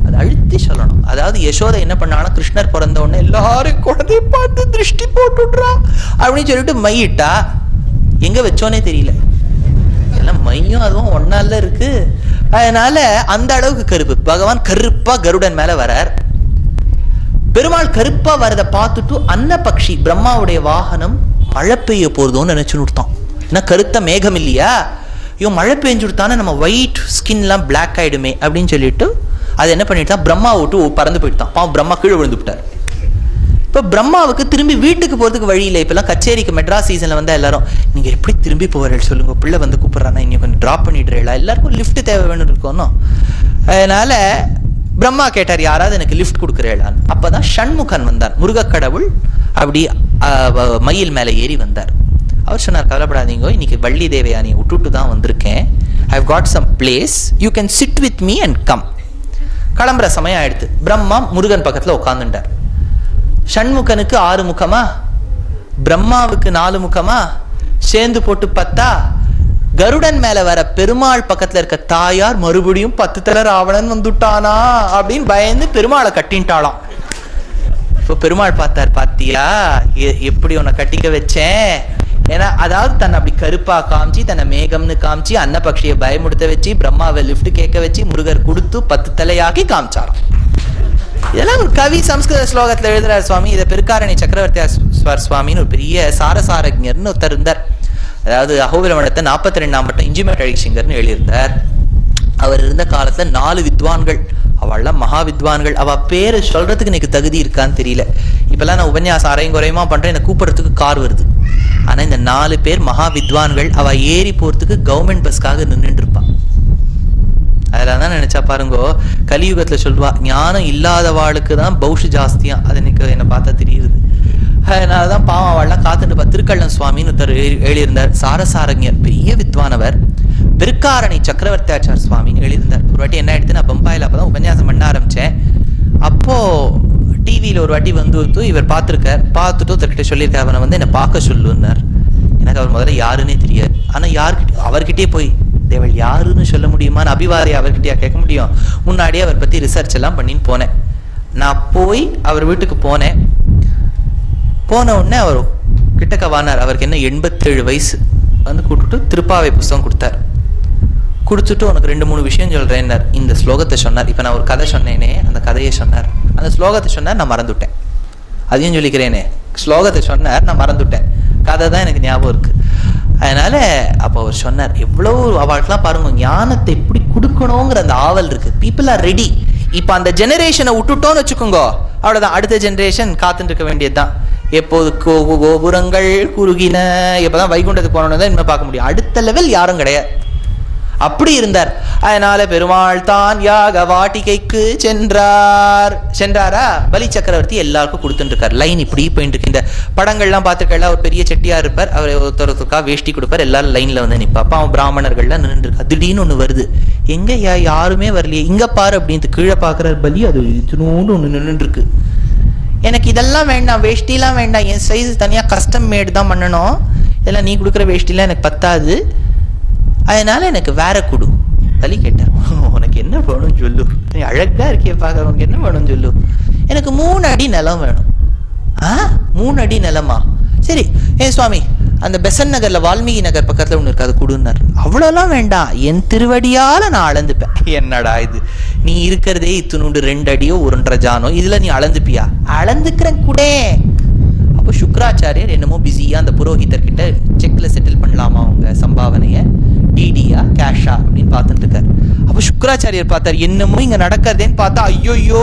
அது அழுத்தி சொல்லணும். அதாவது யசோதை என்ன பண்ணாலும் கிருஷ்ணர் பிறந்த உடனே எல்லாரும் குழந்தைய பார்த்து திருஷ்டி போட்டுடுறா அப்படின்னு சொல்லிட்டு மையிட்டா. எங்க வச்சோன்னே தெரியல. எல்லாம் மையும் அதுவும் ஒன்னால இருக்கு. அதனால அந்த அளவுக்கு கருப்பு. பகவான் கருப்பா கருடன் மேல வரார். பெருமாள் கருப்பா வரதை பார்த்துட்டு அன்ன பக்ஷி பிரம்மாவுடைய வாகனம் மழை பெய்ய போறதோன்னு நினைச்சுன்னு விட்டான். ஏன்னா கருத்த மேகம் இல்லையா, இவன் மழை பெஞ்சு விட்டானே நம்ம ஒயிட் ஸ்கின்லாம் பிளாக் ஆயிடுமே அப்படின்னு சொல்லிட்டு அது என்ன பண்ணிட்டான், பிரம்மா விட்டு பறந்து போயிட்டான். பாவம் பிரம்மா கீழே விழுந்து விட்டார். இப்போ பிரம்மாவுக்கு திரும்பி வீட்டுக்கு போறதுக்கு வழி இல்லை. இப்பெல்லாம் கச்சேரிக்கு மெட்ராஸ் சீசன்ல வந்தா எல்லாரும் நீங்க எப்படி திரும்பி போவார்கள் சொல்லுங்க, பிள்ளை வந்து கூப்பிடுறானா, இன்னும் கொஞ்சம் டிராப் பண்ணிடுறீங்களா, எல்லாருக்கும் லிஃப்ட் தேவை வேணும் இருக்கணும். அதனால பிரம்மா கேட்டார் யாராவது எனக்கு லிஃப்ட் கொடுக்குறேளான்னு. அப்பதான் ஷண்முகன் வந்தார், முருகக்கடவுள். அப்படி மயில் மேல ஏறி வந்தார். அவர் சொன்னார் கவலைப்படாதீங்க, இன்னைக்கு வள்ளி தேவையானியை விட்டுட்டு தான் வந்திருக்கேன். I have got some place, you can sit with me and come. கிளம்புற சமயம் ஆயிடுத்து. பிரம்மா முருகன் பக்கத்துல உட்காந்துட்டார். ஷண்முகனுக்கு 6 முகமா, பிரம்மாவுக்கு 4 முகமா, சேர்ந்து போட்டு 10. கருடன் மேல வர பெருமாள் பக்கத்துல இருக்க தாயார் மறுபடியும் 10 தலை ராவணன் வந்துட்டானா அப்படின்னு பயந்து பெருமாளை கட்டின்ட்டாளாம். இப்போ பெருமாள் பார்த்தார், பாத்தியா எப்படி உன்னை கட்டிக்க வச்சேன். ஏன்னா அதாவது தன்னை அப்படி கருப்பா காமிச்சு, தன்னை மேகம்னு காமிச்சு, அன்னபக்ஷியை பயமுடுத்த வச்சு, பிரம்மாவை லிஃப்ட் கேட்க வச்சு, முருகர் கொடுத்து 10 தலையாக்கி காமிச்சாராம். இதெல்லாம் ஒரு கவி சம்ஸ்கிருத ஸ்லோகத்துல எழுதுறார் சுவாமி. இதை பெருக்காரணி சக்கரவர்த்தி சுவாமின்னு ஒரு பெரிய சாரசாரஜர்னு ஒருத்தர் இருந்தார். அதாவது அகோபிலமணத்தை 42ஆம் பட்டம் இஞ்சிமேட் அழிசிங்கர்னு எழுதியிருந்தார். அவர் இருந்த காலத்துல 4 வித்வான்கள், அவள்லாம் மகா வித்வான்கள். அவ பேரு சொல்றதுக்கு எனக்கு தகுதி இருக்கான்னு தெரியல. இப்பெல்லாம் நான் உபன்யாசம் அரையும் குறையுமா பண்றேன், என்னை கூப்பிடுறதுக்கு கார் வருது. ஆனா இந்த 4 பேர் மகா வித்வான்கள். அவ ஏறி போறதுக்கு கவர்மெண்ட் பஸ்க்காக நின்றுட்டு இருப்பான். அதெல்லாம் நினைச்சா பாருங்கோ, கலியுகத்துல சொல்லுவா ஞானம் இல்லாதவாளுக்கு தான் பௌஷு ஜாஸ்தியா. அது எனக்கு என்னை பார்த்தா தெரியுது. அதனாலதான் பாவம் அவள்லாம் காத்துட்டு திருக்கள்ளன் சுவாமின்னு ஒருத்தர் எழுதியிருந்தார். சாரசாரஞர் பெரிய வித்வானவர். பெருக்காரணி சக்கரவர்த்தியாச்சார் சுவாமின்னு எழுதியிருந்தார். ஒரு வாட்டி என்ன ஆயிடுத்து, நான் பம்பாயில அப்பதான் உபன்யாசம் பண்ண ஆரம்பிச்சேன். அப்போ டிவியில ஒரு வாட்டி வந்து இவர் பார்த்திருக்கார். பார்த்துட்டு ஒருத்தர்கிட்ட சொல்லியிருக்கார், அவனை வந்து என்னை பார்க்க சொல்லுன்னார். எனக்கு அவர் முதல்ல யாருன்னே தெரியாது. ஆனா யாருக்கிட்ட அவர்கிட்டயே போய் தேவள் யாருன்னு சொல்ல முடியுமான்னு அபிவாரி அவர்கிட்டயா கேட்க முடியும். முன்னாடியே அவர் பத்தி ரிசர்ச் எல்லாம் பண்ணின்னு போனேன். நான் போய் அவர் வீட்டுக்கு போனேன். போன உடனே அவர் கிட்டக்க வானார். அவருக்கு என்ன 87 வயசு. வந்து கூப்பிட்டு திருப்பாவை புஸ்தகம் கொடுத்தார். குடிச்சுட்டு உனக்கு 2-3 விஷயம் சொல்றேன். இந்த ஸ்லோகத்தை சொன்னார். இப்ப நான் ஒரு கதை சொன்னேனே, அந்த கதையை சொன்னார். அந்த ஸ்லோகத்தை சொன்னார், நான் மறந்துட்டேன். அதையும் சொல்லிக்கிறேனே, ஸ்லோகத்தை சொன்னார், நான் மறந்துட்டேன். கதை தான் எனக்கு ஞாபகம் இருக்கு. அதனால அப்போ அவர் சொன்னார், எவ்வளவு அவளுக்கெல்லாம் பாருங்க ஞானத்தை எப்படி கொடுக்கணுங்கிற அந்த ஆவல் இருக்கு. People are ready. இப்ப அந்த ஜெனரேஷனை விட்டுட்டோன்னு வச்சுக்கோங்க, அவ்வளவுதான். அடுத்த ஜெனரேஷன் காத்துட்டு இருக்க வேண்டியதுதான். எப்போது கோபுரங்கள் குறுகின, எப்பதான் வைகுண்டத்துக்கு போனோன்னு தான் இனிமே பார்க்க முடியும். அடுத்த லெவல் யாரும் கிடையாது. அப்படி இருந்தார். அதனால பெருமாள் தான் யாக வாட்டிகைக்கு சென்றாரா. பலி சக்கரவர்த்தி எல்லாருக்கும் கொடுத்துட்டு இருக்காரு. லைன் இப்படி போயிட்டு இருக்கு. இந்த படங்கள்லாம் பார்த்துருக்கா, ஒரு பெரிய செட்டியா இருப்பார். அவர் ஒருத்தருக்கா வேஷ்டி கொடுப்பார். எல்லாரும் லைன்ல வந்து நிப்பா. அப்ப அவன் பிராமணர்கள்லாம் நின்று இருக்கா. திடீர்னு ஒண்ணு வருது. எங்க யாருமே வரலையே, இங்க பாரு அப்படின்னு கீழே பாக்குறாரு பலி. அது இத்தினோண்டு ஒண்ணு நின்று இருக்கு. எனக்கு இதெல்லாம் வேண்டாம், வேஷ்டிலாம் வேண்டாம், என் சைஸ் தனியா கஸ்டம் மேடு தான் பண்ணணும். இதெல்லாம் நீ கொடுக்குற வேஷ்டிலாம் எனக்கு பத்தாது, அதனால எனக்கு வேற கொடு பலி கேட்டார், உனக்கு என்ன வேணும் சொல்லு, நீ அழகா இருக்கிய பார்க்க, உனக்கு என்ன வேணும் சொல்லு. எனக்கு 3 அடி நிலம் வேணும். 3 அடி நிலமா? சரி ஏன் சுவாமி, அந்த பெசன் நகர்ல வால்மீகி நகர் பக்கத்துல ஒண்ணு இருக்கு, அது கொடுன்னாரு. அவ்வளோலாம் வேண்டாம், என் திருவடியால நான் அளந்துப்பேன். என்னடா இது, நீ இருக்கிறதே இத்துணுண்டு 2 அடியோ 1.5 ஜானோ, இதுல நீ அளந்துப்பியா? அளந்துக்கிறேன் கூட. அப்போ சுக்ராச்சாரியர் என்னமோ பிஸியா அந்த புரோஹிதர்கிட்ட செக்ல செட்டில் பண்ணலாமா அவங்க சம்பாவனைய, டிடியா கேஷா அப்படின்னு பார்த்துட்டு இருக்காரு. அப்போ சுக்ராச்சாரியர் பார்த்தார், என்னமோ இங்க நடக்கிறதேன்னு பார்த்தா, ஐயோயோ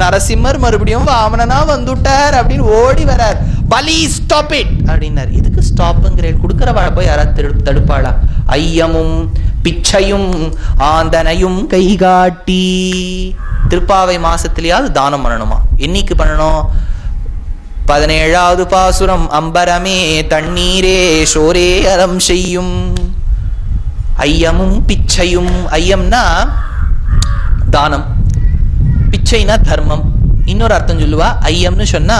நரசிம்மர் மறுபடியும் வாமனனா வந்துட்டார் அப்படின்னு ஓடி வரார். பலி ஸ்டாப் இட் அப்படின்னாரு. எதுக்கு ஸ்டாப்ங்கிற, கொடுக்கறவாழ போய் யாராவது தடுப்பாளா? ஐயமும் பிச்சையும் ஆந்தனையும் கைகாட்டி. திருப்பாவை மாசத்திலேயாவது தானம் பண்ணணுமா? என்னைக்கு பண்ணணும்? 17வது பாசுரம், அம்பரமே தண்ணீரே சோரே அறம் செய்யும். ஐயமும் பிச்சையும், ஐயம்னா தானம், பிச்சைனா தர்மம். இன்னொரு அர்த்தம் சொல்லுவா, ஐயம்னு சொன்னா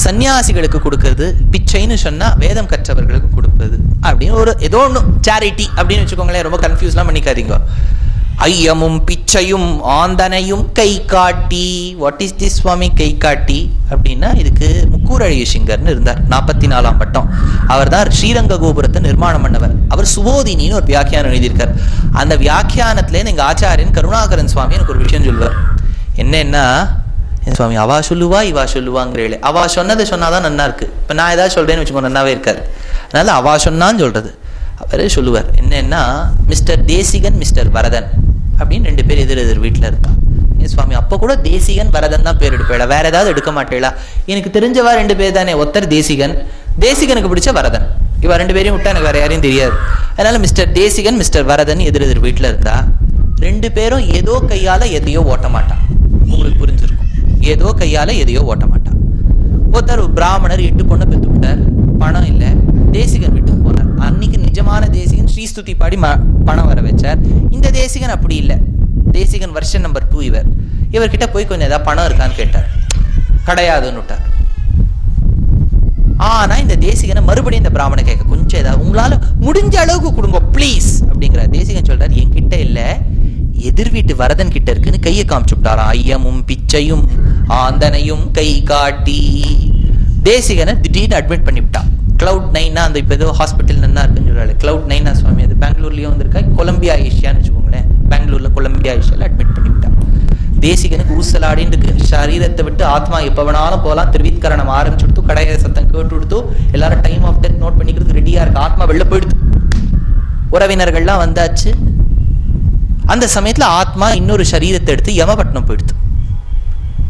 சன்னியாசிகளுக்கு கொடுக்கறது, பிச்சைன்னு சொன்னா வேதம் கற்றவர்களுக்கு கொடுப்பது அப்படின்னு ஒரு ஏதோ ஒன்று சேரிட்டி அப்படின்னு வச்சுக்கோங்களேன். ரொம்ப கன்ஃபியூஸ்லாம் பண்ணிக்காதீங்க. ஐயமும் பிச்சையும் ஆந்தனையும் கை காட்டி. வாட் இஸ் திஸ் சுவாமி கை காட்டி அப்படின்னா, இதுக்கு முக்கூரழிய சிங்கர்னு இருந்தார், 44ஆம் பட்டம். அவர் தான் ஸ்ரீரங்க கோபுரத்தை நிர்மாணம் பண்ணவர். அவர் சுபோதினின்னு ஒரு வியாக்கியானம் எழுதியிருக்கார். அந்த வியாக்கியானத்துல எங்க ஆச்சாரியன் கருணாகரன் சுவாமி எனக்கு ஒரு விஷயம் சொல்லுவார். என்னன்னா, என் சுவாமி அவா சொல்லுவா இவா சொல்லுவாங்கிறே, அவா சொன்னதை சொன்னாதான் நன்னா இருக்கு. இப்ப நான் ஏதாவது சொல்றேன்னு வச்சுக்கோ, நன்னாவே இருக்காரு. அதனால அவா சொன்னான்னு சொல்றது. அவரே சொல்லுவார் என்னன்னா, மிஸ்டர் தேசிகன் மிஸ்டர் வரதன் அப்படின்னு 2 பேர் எதிர் வீட்டுல இருக்கான். என் சுவாமி அப்ப கூட தேசிகன் வரதன் தான் பேர் எடுப்பேடா, வேற ஏதாவது எடுக்க மாட்டேளா? எனக்கு தெரிஞ்சவா 2 பேர் தானே, ஒருத்தர் தேசிகன், தேசிகனுக்கு பிடிச்ச வரதன். இவ 2 பேரையும் விட்டா எனக்கு வேற யாரையும் தெரியாது. அதனால மிஸ்டர் தேசிகன் மிஸ்டர் வரதன் எதிர் வீட்டுல இருந்தா 2 பேரும் ஏதோ கையால எதையோ ஓட்ட மாட்டான். உங்களுக்கு புரிஞ்சிருக்கும், ஏதோ கையால எதையோ ஓட்ட மாட்டான். ஒருத்தர் பிராமணர் 8 பொண்ணை பெற்று விட்டார், பணம் இல்லை, தேசிகன் வீட்டுக்கு போனார். அன்னைக்கு நிஜமான தேசிகன் ஸ்ரீஸ்துதி பாடி பணம் வர வச்சார். இந்த தேசிகன் அப்படி இல்லை, தேசிகன் வருஷன் நம்பர் 2. இவர்கிட்ட போய் கொஞ்சம் ஏதாவது பணம் இருக்கான்னு கேட்டார், கிடையாதுன்னு விட்டார். ஆனா இந்த தேசிகனை மறுபடியும் இந்த பிராமணன் கேட்க, கொஞ்சம் ஏதாவது உங்களால முடிஞ்ச அளவுக்கு கொடுங்க ப்ளீஸ் அப்படிங்கிற. தேசிகன் சொல்றாரு, என்கிட்ட இல்ல, எதிர் வீட்டு வரதன் கிட்ட இருக்குன்னு கையை காமிச்சு விட்டாராம். ஐயமும் பிச்சையும் ஆந்தனையும் கை காட்டி. தேசிகனை திடீர்னு அட்மிட் பண்ணிவிட்டான். Cloud9 அந்த இப்போ ஏதோ ஹாஸ்பிட்டல் நல்லா இருக்குன்னு சொல்றாரு. Cloud9 சுவாமி, அது பெங்களூர்லயும் வந்திருக்கா, கொலம்பியா ஏஷியான்னு வச்சுக்கோங்களேன். பெங்களூர்ல கொலம்பியா ஏஷியால அட்மிட் பண்ணிவிட்டான். தேசிகனுக்கு ஊசலாடின்னு இருக்கு, சரீரத்தை விட்டு ஆத்மா எப்ப வேணாலும் போகலாம். திருவித்கரணம் ஆரம்பிச்சுடுத்து, கடைய சத்தம் கேட்டு கொடுத்து, எல்லாரும் டைம் ஆஃப் டெத் நோட் பண்ணிக்கிறதுக்கு ரெடியா இருக்கு. ஆத்மா வெளில போயிடுது, உறவினர்கள்லாம் வந்தாச்சு. அந்த சமயத்துல ஆத்மா இன்னொரு சரீரத்தை எடுத்து யமபட்டினம் போயிடுது.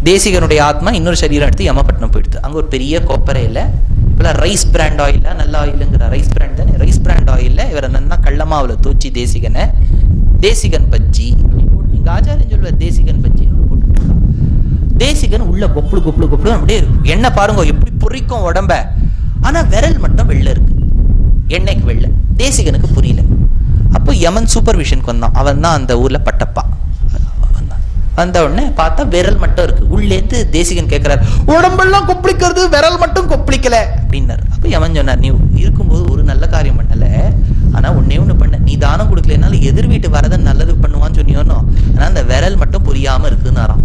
தேசிகனுடைய ஆத்மா இன்னொரு சரீரம் எடுத்து யமபட்டினம் போயிடுது. அங்க ஒரு பெரிய கொப்பரையில இப்பெல்லாம் ரைஸ் பிராண்ட் ஆயில, நல்ல ஆயிலுங்கிற ரைஸ் பிராண்ட் தானே, ரைஸ் பிராண்ட் ஆயில்ல இவரை நல்லா கள்ளமாவில் தூச்சி தேசிகனை, தேசிகன் பஜ்ஜி எங்க ஆச்சாரியன் சொல்லுவார், தேசிகன் பஜ்ஜி போட்டு. தேசிகன் உள்ள கொப்புளு கொப்புளு கொப்புளு அப்படியே இருக்கும். எண்ணெய் பாருங்க எப்படி பொறிக்கும் உடம்ப, ஆனா விரல் மட்டும் வெள்ளை இருக்கு, எண்ணெய்க்கு வெள்ளை. தேசிகனுக்கு புரியல. அப்போ யமன் சூப்பர்விஷனுக்கு வந்தான். அவன் தான் அந்த ஊர்ல பட்டப்பா. வந்த உடனே பார்த்தா விரல் மட்டும் இருக்கு. உள்ளேந்து தேசிகன் கேட்கிறார், உடம்பெல்லாம் கொப்பளிக்கிறது, விரல் மட்டும் கொப்பளிக்கல அப்படின்னாரு. அப்ப யமன் சொன்னார், நீ இருக்கும்போது ஒரு நல்ல காரியம் பண்ணல, ஆனா ஒன்னே ஒண்ணு பண்ண, நீ தானம் கொடுக்கலனால எதிர் வீட்டு வரதன் நல்லது பண்ணுவான்னு சொன்னியோனோ, ஆனா அந்த விரல் மட்டும் புரியாம இருக்குன்னாராம்.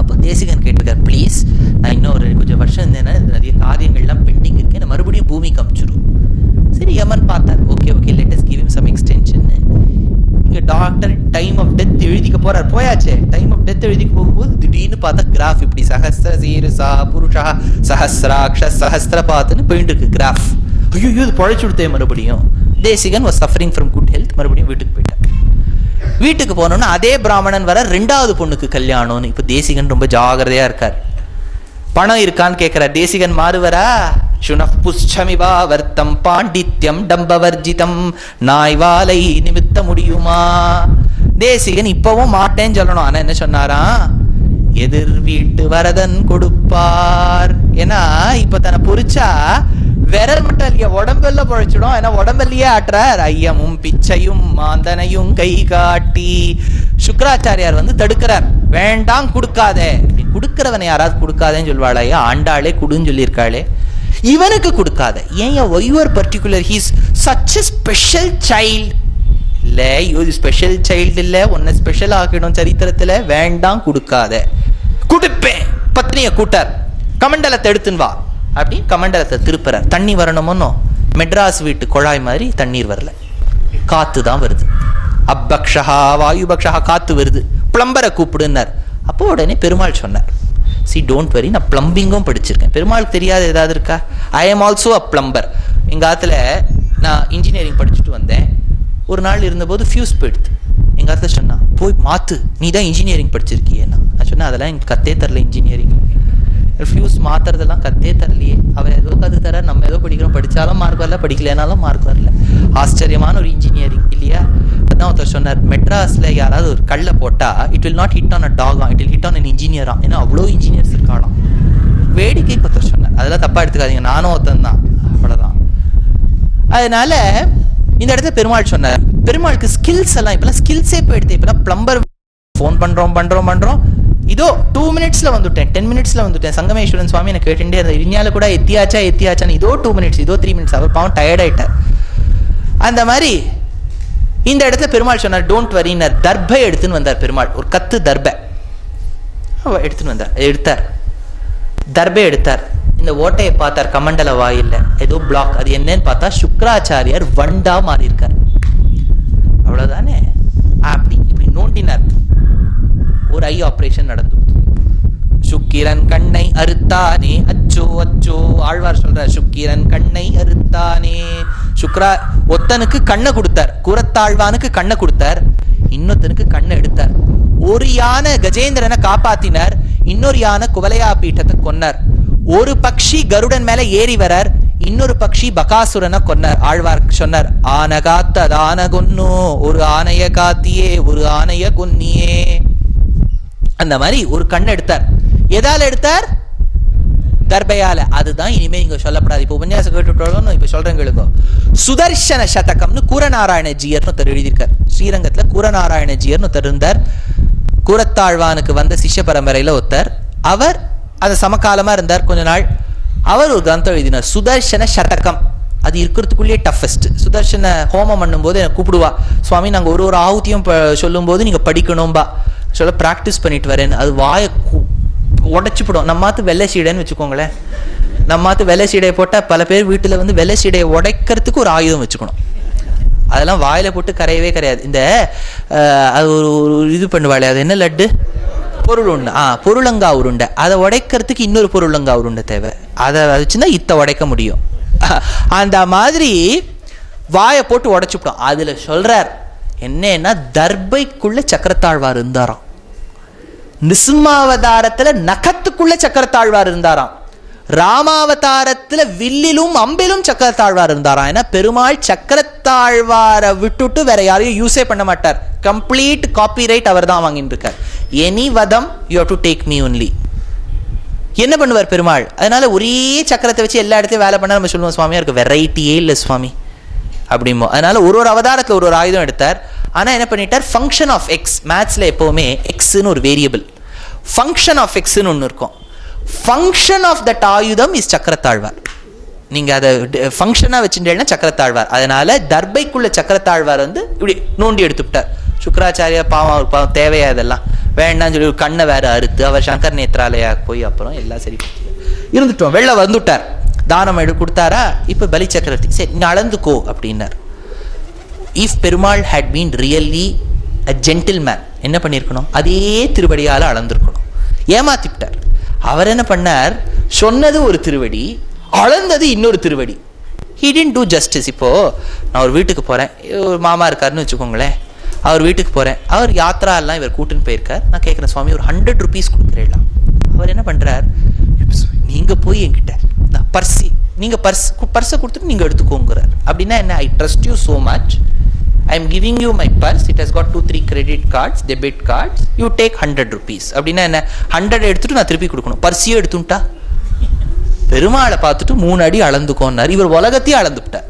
அப்போ தேசிகன் கேட்டிருக்கார், ப்ளீஸ் நான் இன்னும் ஒரு கொஞ்சம் வருஷம் இருந்தேன்னா நிறைய காரியங்கள்லாம் பெண்டிங் இருக்கு, என்ன மறுபடியும் பூமிக்கு அமிச்சிடும். சரி யமன் பார்த்தார், okay okay let us give him some extension. இங்க டாக்டர் டைம் ஆஃப் டெத் எழுதிக்க போறார், போயாச்சே. டைம் ஆஃப் டெத் எழுதிக்க போகும்போது திடீர்னு பார்த்தா கிராஃப் இப்படி சஹஸ்ர சீருசா புருஷா சஹஸ்ராக்ஷ சஹஸ்ரபாத்னு போயிட்டு இருக்கு கிராஃப். ஐயோ இது பழைச்சு கொடுத்தே. மறுபடியும் Desikan was suffering from good health, மறுபடியும் வீட்டுக்கு போயிட்டார். வீட்டுக்கு போனோம்னா அதே பிராமணன் வர 2வது பொண்ணுக்கு கல்யாணம்னு. இப்ப தேசிகன் ரொம்ப ஜாகிரதையா இருக்கார். பணம் இருக்கான்னு கேட்கிறார். தேசிகன் மாறுவரா, சுனப்புஷ்சமிவா வர்த்தம் பாண்டித்யம் டம்பவர்ஜிதம், நாய்வாலை நிமித்த முடியுமா? தேசிகன் இப்பவும் மாட்டேன்னு சொல்லணும். ஆனா என்ன சொன்னாரா, எதிர் வீட்டு வரதன் கொடுப்பார். ஏன்னா இப்ப தன்னை பொறிச்சா விரல் மட்டும் இல்லையா, உடம்பெல்லாம் பொழைச்சிடும். ஏன்னா உடம்பெல்லையே ஆட்டுறார். ஐயமும் பிச்சையும் மாந்தனையும் கை காட்டி. சுக்கராச்சாரியார் வந்து தடுக்கிறார், வேண்டாம் கொடுக்காதே. கொடுக்கிறவனை யாராவது கொடுக்காதேன்னு சொல்வாளா? ஆண்டாளே குடுன்னு சொல்லியிருக்காளே, இவனுக்கு கொடுக்காத. ஏன் why are particular, he's such a special child. இல்லை, இது ஸ்பெஷல் சைல்டு இல்லை, உன்னை ஸ்பெஷல் ஆக்கிடும் சரித்திரத்தில், வேண்டாம் கொடுக்காத. கொடுப்பேன். பத்னியை கூட்டார், கமண்டலத்தை எடுத்துன்னு வா அப்படின்னு கமண்டலத்தை திருப்புறார். தண்ணி வரணுமோனோ, மெட்ராஸ் வீட்டு குழாய் மாதிரி தண்ணீர் வரல, காத்து தான் வருது. அப்பக்ஷா வாயுபக்ஷா, காத்து வருது, பிளம்பரை கூப்பிடுன்னார். அப்போ உடனே பெருமாள் சொன்னார், சி டோன்ட் வரி, நான் பிளம்பிங்கும் படிச்சிருக்கேன். பெருமாளுக்கு தெரியாது ஏதாவது இருக்கா? I am also a plumber. எங்கள் ஆற்றுல நான் இன்ஜினியரிங் படிச்சுட்டு வந்தேன். ஒரு நாள் இருந்தபோது ஃபியூஸ் போயிடுது. எங்கள் ஆற்றுல சொன்னா, போய் மாற்று, நீ தான் இன்ஜினியரிங் படிச்சிருக்கியேன்னா. நான் சொன்னேன், அதெல்லாம் எனக்கு கத்தே தரல, இன்ஜினியரிங் ஃபியூஸ் மாற்றுறதெல்லாம் கத்தே தரலையே. அவர் ஏதோ கற்று தர, நம்ம ஏதோ படிக்கிறோம், படித்தாலும் மார்க் வரல, படிக்கலைனாலும் மார்க் வரல. ஆச்சரியமான ஒரு இன்ஜினியரிங் இல்லையா? அதான் ஒருத்தர் சொன்னார், மெட்ராஸில் யாராவது ஒரு கல்லை போட்டால் it will not hit on a டாகா, it will hit on an இன்ஜினியரா. ஏன்னா அவ்வளோ இன்ஜினியர்ஸ் இருக்காளாம். வேடிக்கைக்கு ஒருத்தர் சொன்னார், அதெல்லாம் தப்பாக எடுத்துக்காதீங்க, நானும் ஒருத்தன் தான், அவ்வளோதான். அதனால இந்த இடத்துல பெருமாள் சொன்னார், பெருமாளுக்கு ஸ்கில்ஸ் எல்லாம் இப்பெல்லாம் ஸ்கில்ஸே போயிடுது. இப்பெல்லாம் பிளம்பர் ஃபோன் பண்ணுறோம், இதோ 2 minutesல வந்துட்டேன், 10 minutesல வந்துட்டேன். சங்கமேஸ்வரன் சுவாமி எனக்கு கேட்டுட்டே இருந்தார், இனியால கூட எத்தியாச்சான்னு. இதோ 2 minutes, இதோ 3 minutes. அவர் பாவம் டயர்ட் ஆயிட்டார். அந்த மாதிரி இந்த இடத்துல பெருமாள் சொன்னார், டோன்ட் வரினர். தர்பை எடுத்துன்னு வந்தார் பெருமாள், ஒரு கத்து தர்பை எடுத்துன்னு வந்தார். தர்பை எடுத்தார். இந்த ஓட்டையை பார்த்தார், கமண்டல வாயில்ல ஏதோ பிளாக், அது என்னன்னு பார்த்தா சுக்ராச்சாரியார் வண்டா மாறி இருக்கார். அவ்வளவுதானே. அப்படி இப்படி நோண்டினார். ஒரு ஐ ஆபரேஷன் நடந்து. சுக்கிரன் கண்ணை அறுத்தானே, அச்சோ அச்சோ. ஆழ்வார் சொல்றார், சுக்கிரன் கண்ணை அறுத்தானே. சுக்ரா ஒத்தனுக்கு கண்ணை கொடுத்தார், கூரத்தாழ்வானுக்கு கண்ணை கொடுத்தார், இன்னொருத்தனுக்கு கண்ணை எடுத்தார். ஒரு யானை கஜேந்திரனை காப்பாத்தினார், இன்னொரு யானை குவலையா பீட்டத்தை கொன்னார். ஒரு பக்ஷி கருடன் மேல ஏறி வரார், இன்னொரு பக்ஷி பகாசுரனை கொன்னார். ஆழ்வார் சொன்னார், ஆன காத்த ஆன கொன்னு, ஒரு ஆனைய காத்தியே ஒரு ஆனைய கொன்னியே. அந்த மாதிரி ஒரு கண்ணை எடுத்தார். எதால எடுத்தார்? தர்பையால. அதுதான் இனிமே இங்க சொல்லப்படாது. இப்ப உபன்யாசம் கேட்டுட்டோம், இப்ப சொல்றேன் கேளுங்க. சுதர்சன சதகம்னு கூரநாராயணஜியர்னு ஒருத்தர் எழுதியிருக்கார். ஸ்ரீரங்கத்துல கூரநாராயணஜியர்னு ஒருத்தர் இருந்தார். கூரத்தாழ்வானுக்கு வந்த சிஷ்ய பரம்பரையில ஒருத்தர். அவர் அது சமகாலமா இருந்தார் கொஞ்ச நாள். அவர் ஒரு கிரந்தம் எழுதினார், சுதர்சன சதகம். அது இருக்கிறதுக்குள்ளேயே டஃபஸ்ட். சுதர்சன ஹோமம் பண்ணும் போது எனக்கு கூப்பிடுவா, சுவாமி நாங்க ஒரு ஆகுதியும் சொல்லும் போது நீங்க படிக்கணும்பா. சொல்ல ப்ராக்டிஸ் பண்ணிட்டு வரேன்னு. அது வாயை உடைச்சுப்படும். நம்மாத்து வெள்ளை சீடைன்னு வச்சுக்கோங்களேன். நம்மாத்து வெள்ளை சீடையை போட்டால் பல பேர் வீட்டில் வந்து வெள்ளை சீடையை உடைக்கிறதுக்கு ஒரு ஆயுதம் வச்சுக்கணும். அதெல்லாம் வாயில போட்டு கரையவே கரையாது. இந்த அது ஒரு இது பண்ணுவாளே, அது என்ன லட்டு, பொருள் உருண்டை. பொருளங்கா உருண்டை. அதை உடைக்கிறதுக்கு இன்னொரு பொருளங்கா உருண்டை தேவை. அதை வச்சுன்னா இத்தை உடைக்க முடியும். அந்த மாதிரி வாயை போட்டு உடைச்சுப்படும். அதுல சொல்றார் என்னன்னா, தர்பைக்குள்ள சக்கரத்தாழ்வார் இருந்தாராம். நிசிம்மாவதாரத்துல நகத்துக்குள்ள சக்கரத்தாழ்வார் இருந்தாராம். ராமாவதாரத்துல வில்லிலும் அம்பிலும் சக்கரத்தாழ்வார் இருந்தாராம். ஏன்னா பெருமாள் சக்கரத்தாழ்வாரை விட்டுட்டு வேற யாரையும் யூஸே பண்ண மாட்டார். கம்ப்ளீட் காப்பிரைட் அவர் தான் வாங்கிட்டு இருக்கார். எனி வதம் you have to take me only. என்ன பண்ணுவார் பெருமாள்? அதனால ஒரே சக்கரத்தை வச்சு எல்லா இடத்தையும் வேலை பண்ண நம்ம சொல்லுவோம், சுவாமியாருக்கு வெரைட்டியே இல்லை சுவாமி அப்படிமோ. அதனால ஒரு அவதாரத்தில் ஒரு ஆயுதம் எடுத்தார். ஆனால் என்ன பண்ணிட்டார், ஃபங்க்ஷன் ஆஃப் எக்ஸ். மேத்ஸில் எப்போவுமே எக்ஸ்ன்னு ஒரு வேரியபிள், ஃபங்க்ஷன் ஆஃப் எக்ஸ்ன்னு ஒன்று இருக்கும். ஃபங்க்ஷன் ஆஃப் தட் ஆயுதம் இஸ் சக்கரத்தாழ்வார். நீங்கள் அதை ஃபங்க்ஷனாக வச்சுட்டேன்னா சக்கரத்தாழ்வார். அதனால தர்பைக்குள்ள சக்கரத்தாழ்வார் வந்து இப்படி நோண்டி எடுத்துவிட்டார். சுக்கராச்சாரியா பாவம், அவர் பாவம் தேவையா இதெல்லாம் வேண்டாம்னு சொல்லி ஒரு கண்ணை வேற அறுத்து அவர் சங்கர் நேத்ராலயா போய் அப்புறம் எல்லாம் சரி இருந்துட்டோம். வெளில வந்துட்டார். தானம் கொடுத்தாரா? இப்போ பலி சக்கரவர்த்தி சரி நீ அளந்துக்கோ அப்படின்னார். If Perumal had been really a gentleman என்ன பண்ணியிருக்கணும்? அதே திருவடியால் அளந்திருக்கணும். ஏமாத்திவிட்டார். அவர் என்ன பண்ணார், சொன்னது ஒரு திருவடி, அளந்தது இன்னொரு திருவடி. He didn't two justice. இப்போ நான் ஒரு வீட்டுக்கு போறேன், ஒரு மாமா இருக்காருன்னு வச்சுக்கோங்களேன். அவர் வீட்டுக்கு போறேன், அவர் யாத்ரா எல்லாம் இவர் கூட்டுன்னு போயிருக்கார். நான் கேட்குறேன், சுவாமி ஒரு 100 rupees கொடுக்குறேன். அவர் என்ன பண்றார், நீங்க போய் என்கிட்ட நான் பர்சி, நீங்க பர்ஸை கொடுத்துட்டு நீங்க எடுத்துக்கோங்கிறார். அப்படின்னா என்ன, I trust you so much, I am giving you my purse, it has got 2-3 credit cards, debit cards, you take 100 rupees. அப்படின்னா என்ன, 100 எடுத்துட்டு நான் திருப்பி கொடுக்கணும். பர்சியே எடுத்துட்டா பெருமாளை பார்த்துட்டு 3 அடி அளந்துக்கோன்னார். இவர் உலகத்தையும் அளந்துவிட்டார்.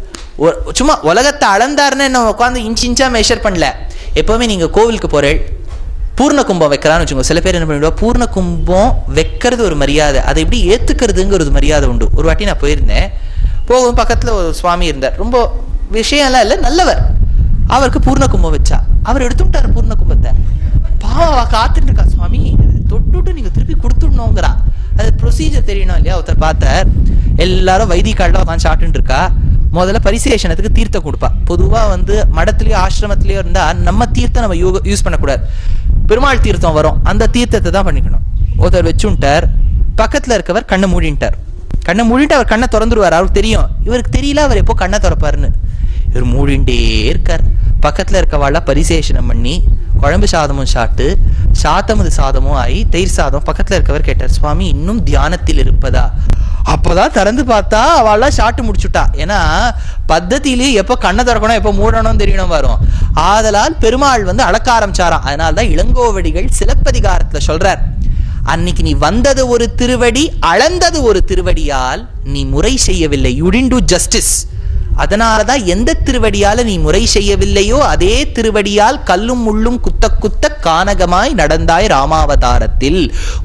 சும்மா உலகத்தை அளந்தாருன்னு என்ன உட்காந்து இன்ச்சா மெஷர் பண்ணல. எப்பவுமே நீங்க கோவிலுக்கு போறேன், பூர்ண கும்பம் வைக்கிறான்னு வச்சுக்கோங்க. சில பேர் என்ன பண்ணிடுவா, பூர்ண கும்பம் வைக்கிறது ஒரு மரியாதை, அதை எப்படி ஏத்துக்கிறதுங்கிறது மரியாதை உண்டு. ஒரு வாட்டி நான் போயிருந்தேன், போகும் பக்கத்துல ஒரு சுவாமி இருந்தார். ரொம்ப விஷயம்லாம் இல்லை, நல்லவர். அவருக்கு பூர்ண கும்பம் வச்சா. அவர் எடுத்துட்டாரு பூர்ண கும்பத்தை. பாவா காத்துட்டு இருக்கா, சுவாமி தொட்டுட்டு நீங்க திருப்பி கொடுத்துடணுங்கிறா. அது ப்ரொசீஜர் தெரியணும் இல்லையா? ஒருத்தர் பார்த்தார், எல்லாரும் வைதிகால உட்காந்து சாப்பிட்டு இருக்கா. முதல்ல பரிசேஷனத்துக்கு தீர்த்தம் கொடுப்பா. பொதுவா மடத்திலயோ ஆசிரமத்திலயோ இருந்தா நம்ம தீர்த்தம் நம்ம யூஸ் பண்ணக்கூடாது. பெருமாள் தீர்த்தம் வரும், அந்த தீர்த்தத்தை தான் பண்ணிக்கணும். ஒருத்தர் வச்சுட்டார், பக்கத்துல இருக்கவர் கண்ணை மூடிட்டார். கண்ணை மூடிட்டு அவர் கண்ணை திறந்துருவார். அவருக்கு தெரியும், இவருக்கு தெரியல அவர் எப்போ கண்ணை திறப்பாருன்னு. இவர் மூடிண்டே இருக்கார். பக்கத்துல இருக்கவாள பரிசேஷனம் பண்ணி குழம்பு சாதமும் சாப்பிட்டு சாத்தமது சாதமும் ஆகி தயிர் சாதம். பக்கத்துல இருக்கவர் கேட்டார், சுவாமி இன்னும் தியானத்தில் இருப்பதா? அப்பதான் திறந்து பார்த்தா அவள்லாம் சாப்பிட்டு முடிச்சுட்டா. ஏன்னா பத்தத்திலேயே எப்போ கண்ணை திறக்கணும் எப்போ மூடணும் தெரியணும் வரும். ஆதலால் பெருமாள் அளக்க ஆரம்பிச்சாராம். அதனால்தான் இளங்கோவடிகள் சிலப்பதிகாரத்துல சொல்றார், அன்னைக்கு நீ வந்தது ஒரு திருவடி, அளந்தது ஒரு திருவடியால் நீ முறை செய்யவில்லை. You didn't to justice. அதனாலதான் எந்த திருவடியால நீ முறை செய்யவில்லையோ அதே திருவடியால் கல்லும் முள்ளும் குத்த குத்த கானகமாய் நடந்தாய் ராமாவதாரத்தில்.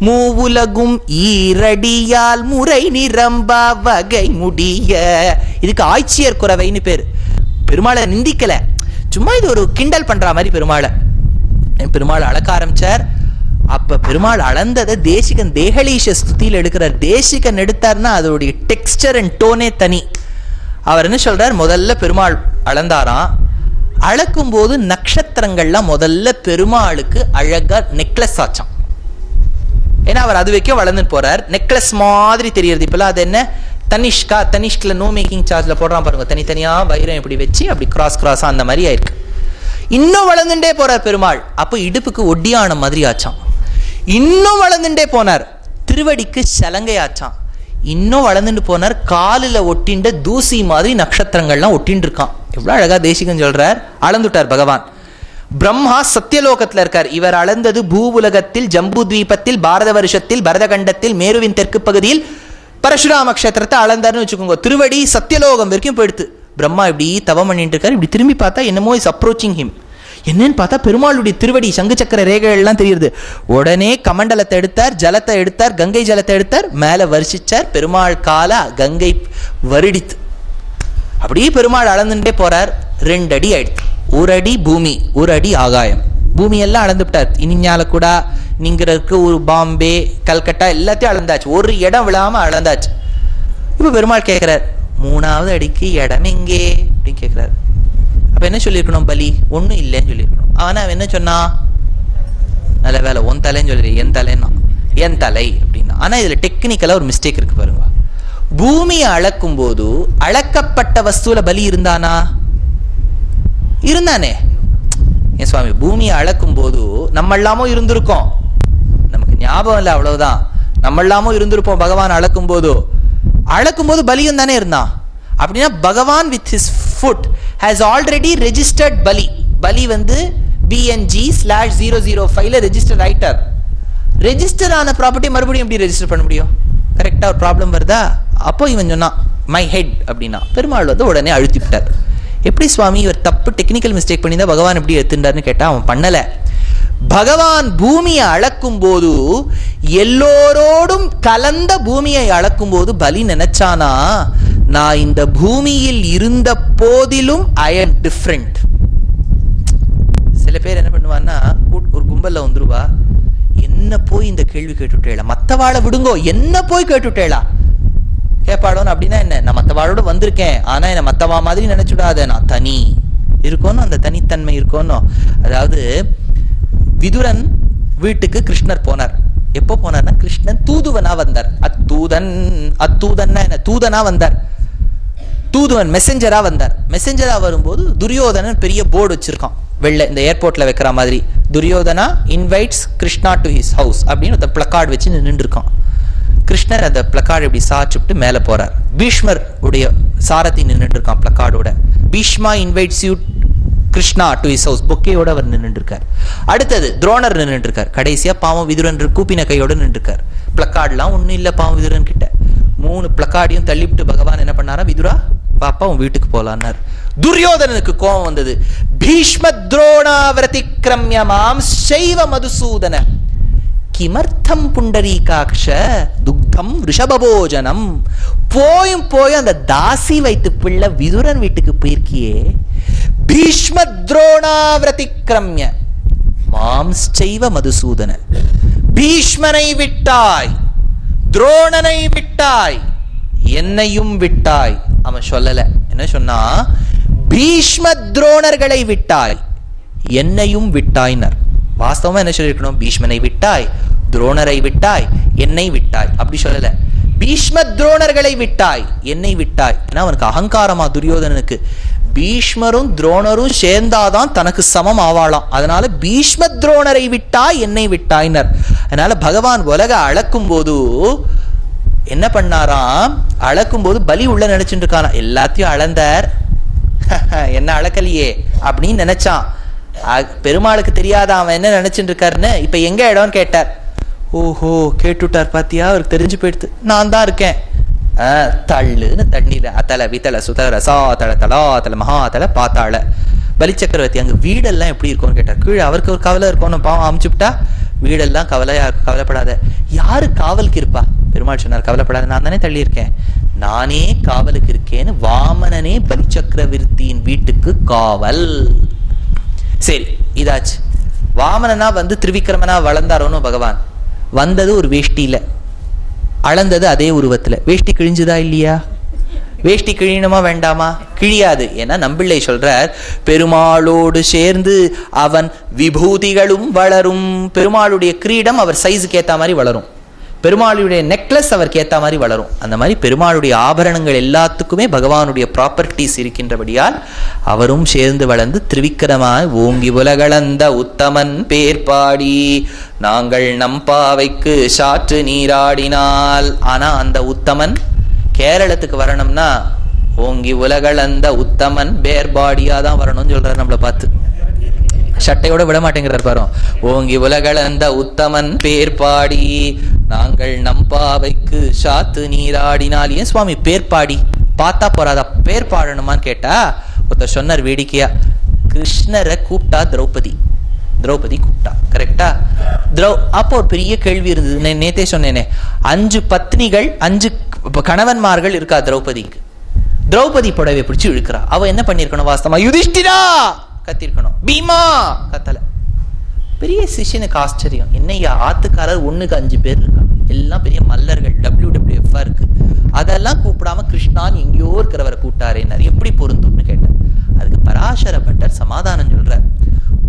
மூவுலகும் ஈரடியால் முறை நிரம்பா வகை முடிய. இதுக்கு ஆய்ச்சியர் குறவைன்னு பேரு. பெருமாளை நிந்திக்கல, சும்மா இது ஒரு கிண்டல் பண்ற மாதிரி பெருமாள் அளக்க ஆரம்பிச்சார். அப்ப பெருமாள் அளந்ததை தேசிகன் தேகலீஷ ஸ்துதியில் எடுக்கிறார். தேசிகன் எடுத்தார்னா அதோடைய டெக்ஸ்டர் அண்ட் டோனே தனி. அவர் என்ன சொல்றார், முதல்ல பெருமாள் அளந்தாராம். அளக்கும் போது நட்சத்திரங்கள்லாம் முதல்ல பெருமாளுக்கு அழகா நெக்லஸ் ஆச்சான். ஏன்னா அவர் அது வைக்க வளர்ந்துட்டு போறார். நெக்லஸ் மாதிரி தெரியுது. இப்பெல்லாம் அது என்ன தனிஷ்க்ல நோ மேக்கிங் சார்ஜ்ல போடுறான் பாருங்க, தனித்தனியா வைரம் இப்படி வச்சு அப்படி கிராஸா அந்த மாதிரி ஆயிருக்கு. இன்னும் வளர்ந்துட்டே போறார் பெருமாள். அப்போ இடுப்புக்கு ஒட்டியான மாதிரி ஆச்சான். இன்னும் வளர்ந்துட்டே போனார், திருவடிக்கு சலங்கை ஆச்சான். இன்னும் வளர்ந்துட்டு போனார், காலில் ஒட்டின்ற தூசி மாதிரி நட்சத்திரங்கள்லாம் ஒட்டின்னு இருக்கான். எவ்வளவு அழகா தேசிகன் சொல்றார். அளந்துட்டார் பகவான். பிரம்மா சத்தியலோகத்தில் இருக்கார். இவர் அளந்தது பூவுலகத்தில், ஜம்பு தீபத்தில், பாரத வருஷத்தில், பரதகண்டத்தில், மேருவின் தெற்கு பகுதியில் பரசுராம கஷேத்திரத்தை அளந்தார்னு வச்சுக்கோங்க. திருவடி சத்தியலோகம் வரைக்கும் போயிடுத்து. பிரம்மா இப்படி தவம் பண்ணிட்டு இருக்காரு. இப்படி திரும்பி பார்த்தா என்னமோ இஸ் அப்ரோச்சிங் ஹிம். என்னன்னு பார்த்தா பெருமாளுடைய திருவடி சங்கு சக்கர ரேகைகள் எல்லாம் தெரியுது. உடனே கமண்டலத்தை எடுத்தார், ஜலத்தை எடுத்தார், கங்கை ஜலத்தை எடுத்தார், மேல வருஷிச்சார். பெருமாள் கால கங்கை வருடித்து. அப்படியே பெருமாள் அளந்துட்டே போறார். 2 அடி ஆயிடுச்சு. 1 அடி பூமி, 1 அடி ஆகாயம். பூமி எல்லாம் அளந்து விட்டார். இனிஞால கூட நீங்க இருக்க ஒரு பாம்பே, கல்கட்டா எல்லாத்தையும் அளந்தாச்சு. ஒரு இடம் விழாம அளந்தாச்சு. இப்ப பெருமாள் கேட்கிறார், 3வது அடிக்கு இடம் எங்கே அப்படின்னு கேட்கிறார். அப்ப என்ன சொல்லியிருக்கணும், பலி ஒன்றும் இல்லைன்னு சொல்லியிருக்கணும். ஆனா அவன் என்ன சொன்னா, நல்ல வேலை உன் தலைன்னு சொல்லி என் தலைன்னா என் தலை அப்படின்னா. ஆனா இதுல டெக்னிக்கலா ஒரு மிஸ்டேக் இருக்கு பாருங்க. பூமியை அளக்கும் போது அளக்கப்பட்ட வஸ்துல பலி இருந்தானா? இருந்தானே. ஏன் சுவாமி, பூமியை அளக்கும் போது நம்ம எல்லாமோ இருந்திருக்கோம், நமக்கு ஞாபகம் இல்லை அவ்வளவுதான். நம்ம எல்லாமோ இருந்திருப்போம். பகவான் அளக்கும் போது பலியும் தானே இருந்தான். அப்படின்னா பகவான் with his food has already registered பலி. பலி BNG/005 ரெஜிஸ்டர் ரைட்டர். ரெஜிஸ்டர் ஆன ப்ராப்பர்ட்டி மறுபடியும் எப்படி ரெஜிஸ்டர் பண்ண முடியும்? கரெக்டா ஒரு ப்ராப்ளம் வருதா? அப்போ இவன் சொன்னான் மை ஹெட் அப்படின்னா. பெருமாள் உடனே அழுத்தி விட்டார். எப்படி சுவாமி இவர் தப்பு டெக்னிக்கல் மிஸ்டேக் பண்ணி தான் பகவான் எப்படி எடுத்துட்டார்னு கேட்டா அவன் பண்ணல. பகவான் பூமியை அளக்கும் போது எல்லோரோடும் கலந்த பூமியை அளக்கும் போது பலி நினைச்சானா, நான் இந்த பூமியில் இருந்த போதிலும் ஐ am different. சில பேர் என்ன பண்ணுவான்னா, ஒரு கும்பல்ல வந்துருவா, என்ன போய் இந்த கேள்வி கேட்டுட்டேளா, மத்தவாழை விடுங்கோ, என்ன போய் கேட்டுட்டேளா கேட்பாளோன்னு. அப்படின்னா என்ன, நான் மத்தவாளோட வந்திருக்கேன், ஆனா என்ன மத்தவா மாதிரி நினைச்சுடாத, நான் தனி இருக்கணும், அந்த தனித்தன்மை இருக்கணும். அதாவது விதுரன் வீட்டுக்கு கிருஷ்ணர் போனார். எப்போ போனார்னா, கிருஷ்ணன் தூதுவனா வந்தார். அத்தூதன்னா என்ன, தூதனா வந்தார். தூதுவன் மெசஞ்சரா வந்தார். மெசஞ்சரா வரும்போது துரியோதனன் பெரிய போர்டு வச்சிருக்கான் வெள்ள, இந்த ஏர்போர்ட்ல வைக்கிற மாதிரி. Duryodhana invites Krishna to his house அப்படின்னு அந்த பிளக்கார்டு வச்சு நின்று இருக்கான். கிருஷ்ணர் அந்த பிளக்கார்டு இப்படி சாச்சுட்டு மேல போறார். பீஷ்மர் உடைய சாரதி நின்று இருக்கான் பிளக்கார்டோட. Bhishma invites you Krishna to his house பொக்கேயோட அவர் நின்று இருக்கார். அடுத்தது துரோணர் நின்று இருக்கார். கடைசியா பாவம் விதுரன் கூப்பின கையோட நின்று இருக்கார். பிளக்கார்டுலாம் ஒன்னும் இல்ல பாவம் விதுரன் கிட்ட. 3 பிளக்கார்டையும் தள்ளிவிட்டு பகவான் என்ன பண்ணாரா, விதுரா பாப்பா உன் வீட்டுக்கு போலான்னார். துரியோதனனுக்கு கோபம் வந்தது. பீஷ்ம துரோணாவரதிக்ரம்யமாம் சைவ மதுசூதன கிமர்த்தம் புண்டரீகாக்ஷ துக்தம் ரிஷபபோஜனம். போயும் அந்த தாசி வைத்து பிள்ளை விதுரன் வீட்டுக்கு போயிருக்கியே, பீஷ்ம துரோணாவிரதிக்ரம்ய மாம்ஸ்சைவ மதுசூதன. பீஷ்மனை விட்டாய், துரோணனை விட்டாய், என்னையும் விட்டாய். அவன் சொல்லல, என்ன சொன்னா, பீஷ்ம துரோணர்களை விட்டாய், என்னையும் விட்டாய்னர். வாஸ்தவமா என்ன சொல்லிருக்கணும்? பீஷ்மனை விட்டாய், துரோணரை விட்டாய், என்னை விட்டாய். அப்படி சொல்லல, பீஷ்ம துரோணர்களை விட்டாய், என்னை விட்டாய். ஏன்னா அவனுக்கு அகங்காரமா துரியோதனனுக்கு. பீஷ்மரும் துரோணரும் சேர்ந்தாதான் தனக்கு சமம் ஆவாளாம். அதனால பீஷ்ம துரோணரை விட்டாய், என்னை விட்டாய்னர். அதனால பகவான் உலக அளக்கும் போது என்ன பண்ணாராம்? அளக்கும் போது பலி உள்ள நினைச்சுட்டு இருக்கானா. எல்லாத்தையும் அளந்தார், என்ன அளக்கலையே அப்படின்னு நினைச்சான். பெருமாளுக்கு தெரியாத அவன் என்ன நினைச்சுட்டு இருக்காருன்னு. இப்ப எங்க இடம்னு கேட்டார். ஓஹோ, கேட்டுட்டார் பாத்தியா, அவருக்கு தெரிஞ்சு போயிடுது, நான் தான் இருக்கேன். தள்ளுன்னு தண்ணீர் அத்தல வித்தல சுதல ரசாத்தல தலாத்தல மகாத்தல பாத்தாள. பலி சக்கரவர்த்தி அங்க வீடெல்லாம் எப்படி இருக்கும்னு கேட்டார். கீழே அவருக்கு ஒரு கவலை இருக்கும், பாவம் அமுச்சுட்டா வீடெல்லாம் கவலைப்படாத. யாரு காவலுக்கு இருப்பா? பெருமாள் சொன்னார், கவலைப்படாத, நான் தானே தள்ளி இருக்கேன், நானே காவலுக்கு இருக்கேன்னு. வாமனனே பலி சக்கரவர்த்தியின் வீட்டுக்கு காவல். சரி, இதாச்சு. வாமனனா வந்து திரிவிக்ரமனா வளர்ந்தாரோன்னு பகவான். வந்தது ஒரு வேஷ்டியில, அளந்தது அதே உருவத்துல. வேஷ்டி கிழிஞ்சுதா இல்லையா? வேஷ்டி கிழியணுமா வேண்டாமா? கிழியாது. ஏன்னா நம்பிள்ளை சொல்றார், பெருமாளோடு சேர்ந்து அவன் விபூதிகளும் வளரும். பெருமாளுடைய கிரீடம் அவர் சைஸுக்கு ஏத்த மாதிரி வளரும், பெருமாளுடைய நெக்லஸ் அவருக்கு ஏத்த மாதிரி வளரும். அந்த மாதிரி பெருமாளுடைய ஆபரணங்கள் எல்லாத்துக்குமே பகவானுடைய ப்ராப்பர்ட்டிஸ் இருக்கின்றபடியால் அவரும் சேர்ந்து வளர்ந்து திரிவிக்கிரமாய் ஓங்கி உலகளந்த உத்தமன் பேர்பாடி நாங்கள் நம்பாவைக்கு சாற்று நீராடினால். ஆனா அந்த உத்தமன் கேரளத்துக்கு வரணும்னா ஓங்கி உலகளந்த உத்தமன் பேர்பாடியா தான் வரணும்னு சொல்றாரு. நம்மளை பார்த்து சட்டையோட விட மாட்டேங்கிறார் பாரு. ஓங்கி உலகளந்த உத்தமன் பேர்பாடி நாங்கள் நம்பாவைக்கு சாத்து நீராடினால். ஏன் சுவாமி பேர்பாடி? பார்த்தா போறாதா, பேர் பாடணுமான்னு கேட்டா ஒருத்தர் சொன்னார் வேடிக்கையா, கிருஷ்ணரை கூப்பிட்டா திரௌபதி, திரௌபதி கூப்பிட்டா கரெக்டா? அப்போ ஒரு பெரிய கேள்வி இருந்தது. நேத்தே சொன்னேனே, 5 பத்னிகள் 5 கணவன்மார்கள் இருக்கா திரௌபதிக்கு. திரௌபதி புடவை பிடிச்சு இழுக்கிறா. அவ என்ன பண்ணிருக்கணும்? வாஸ்தவமா யுதிஷ்டிரா கத்திருக்கணும், பீமா கத்தல. பெரிய சிஷியனுக்கு ஆச்சரியம், என்னையா ஆத்துக்காரர் 1க்கு 5 பேர் இருக்கா, எல்லாம் பெரிய மல்லர்கள், WWF இருக்கு, அதெல்லாம் கூப்பிடாம கிருஷ்ணான் எங்கேயோ இருக்கிறவரை கூட்டாரேன்னார். எப்படி பொருந்தும்னு கேட்டார். அதுக்கு பராசர பட்டர் சமாதானம் சொல்றார்.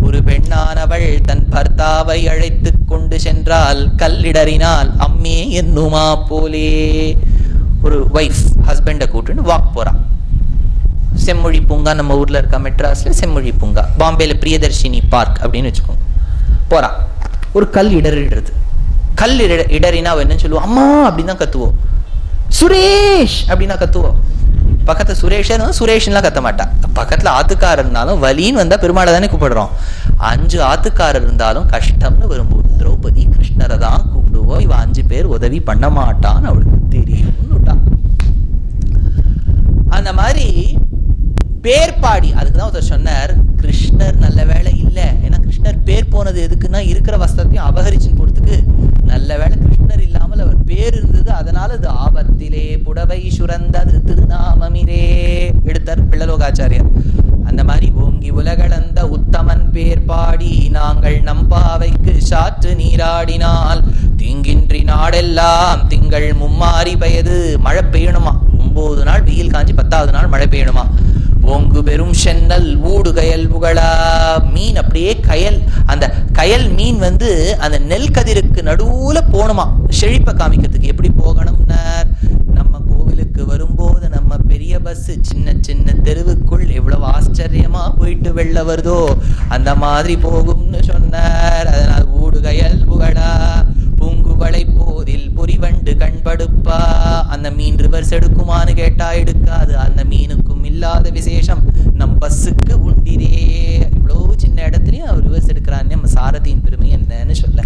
ஒரு பெண்ணானவள் தன் பர்த்தாவை அழைத்து கொண்டு சென்றால் கல்லிடறினால் அம்மே என்னுமா போலே. ஒரு வைஃப் ஹஸ்பண்டை கூட்டுன்னு வாக் போறான். செம்மொழி பூங்கா நம்ம ஊர்ல இருக்கா, மெட்ராஸ்ல செம்மொழி பூங்கா, பாம்பேல பிரியதர்ஷினி பார்க் அப்படின்னு வச்சுக்கோங்க. போறான், ஒரு கல் இடறிடுறது. கல் இடறினா என்ன சொல்லுவோம்? அம்மா அப்படின்னு தான் கத்துவோம். சுரேஷ் அப்படின்னா கத்துவோம். பக்கத்துல சுரேஷன் சுரேஷ்லாம் கத்த மாட்டா. பக்கத்துல ஆத்துக்காரர் இருந்தாலும் வலின்னு வந்தா பெருமாளை தானே கூப்பிடுறோம். 5 ஆத்துக்காரர் இருந்தாலும் கஷ்டம்னு வரும்போது திரௌபதி கிருஷ்ணரை தான் கூப்பிடுவோம். இவ 5 பேர் உதவி பண்ண மாட்டான்னு அவளுக்கு தெரியும்னு விட்டான். அந்த மாதிரி பேர் பாடி. அதுக்குதான் ஒருத்தர் சொன்னார், கிருஷ்ணர் நல்ல வேலை இல்லை. ஏன்னா கிருஷ்ணர் பேர் போனது எதுக்குன்னா இருக்கிற வஸ்திரத்தையும் அபகரிச்சுன்னு போறதுக்கு. நல்ல வேலை கிருஷ்ணர் இல்லாமல் அவர் பேர் இருந்தது, அதனால அது ஆபத்திலே புடவை சுரந்தது திருநாமமிரே எடுத்தார் பிள்ளலோகாச்சாரியார். அந்த மாதிரி ஓங்கி உலகளந்த உத்தமன் பேர் பாடி நாங்கள் நம்பாவைக்கு சாற்று நீராடினால் தீங்கின்றி நாடெல்லாம் திங்கள் மும்மாறி பெய்து. மழை பெய்யணுமா? 9 நாள் வெயில் காஞ்சி 10வது நாள் மழை பெய்யணுமா? ஓங்கு பெரும் சென்னல் ஊடு கயல் புகழா. மீன் அப்படியே கயல், அந்த கயல் மீன் வந்து அந்த நெல் கதிருக்கு நடுவுல போகணுமா செழிப்பை காமிக்கிறதுக்கு. எப்படி போகணும்னா, நம்ம கோவிலுக்கு வரும்போது நம்ம பெரிய பஸ் சின்ன சின்ன தெருவுக்குள் எவ்வளவு ஆச்சரியமா போயிட்டு வெளில வருதோ அந்த மாதிரி போகும்னு சொன்னார். அதனால் ஊடு கயல் புகழா பூங்குவளை போதில் பொறிவண்டு கண்படுப்பா. அந்த மீன் ரிவர்ஸ் எடுக்குமான்னு கேட்டா எடுக்காது. அந்த மீனுக்கும் இல்லாத விசேஷம் நம் பஸ்ஸுக்கு உண்டிரே. இவ்வளவு சின்ன இடத்துலயும் அவர் ரிவர்ஸ் எடுக்கிறான்னு நம்ம சாரதியின் பெருமை என்னன்னு சொல்ல.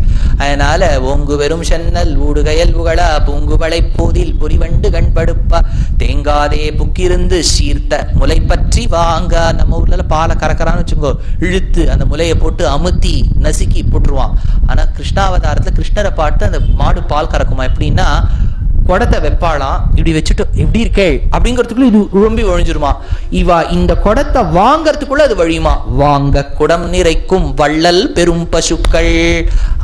அதனால ஓங்கு வெறும் சென்னல் ஊடுகையல் புகழா பூங்குவளை போதில் பொறிவண்டு கண்படுப்பா. தேங்காதே புக்கிருந்து சீர்த்த முலை பற்றி வாங்க. நம்ம ஊர்ல பாலை கறக்கறான்னு வச்சுக்கோ, இழுத்து அந்த முலையை போட்டு அமுத்தி நசுக்கி போட்டுருவான். ஆனா கிருஷ்ணாவதாரத்துல கிருஷ்ணரை பாட்டு அந்த மாடு பால் கறக்குமா எப்படின்னா, குடத்தை வெப்பாளாம். இப்படி வச்சுட்டு எப்படி இருக்கே அப்படிங்கிறதுக்குள்ள இது உழம்பி ஒழிஞ்சிருமா. இவா இந்த குடத்தை வாங்கறதுக்குள்ள அது வழியுமா. வாங்க குடம் நிறைக்கும் வள்ளல் பெரும் பசுக்கள்,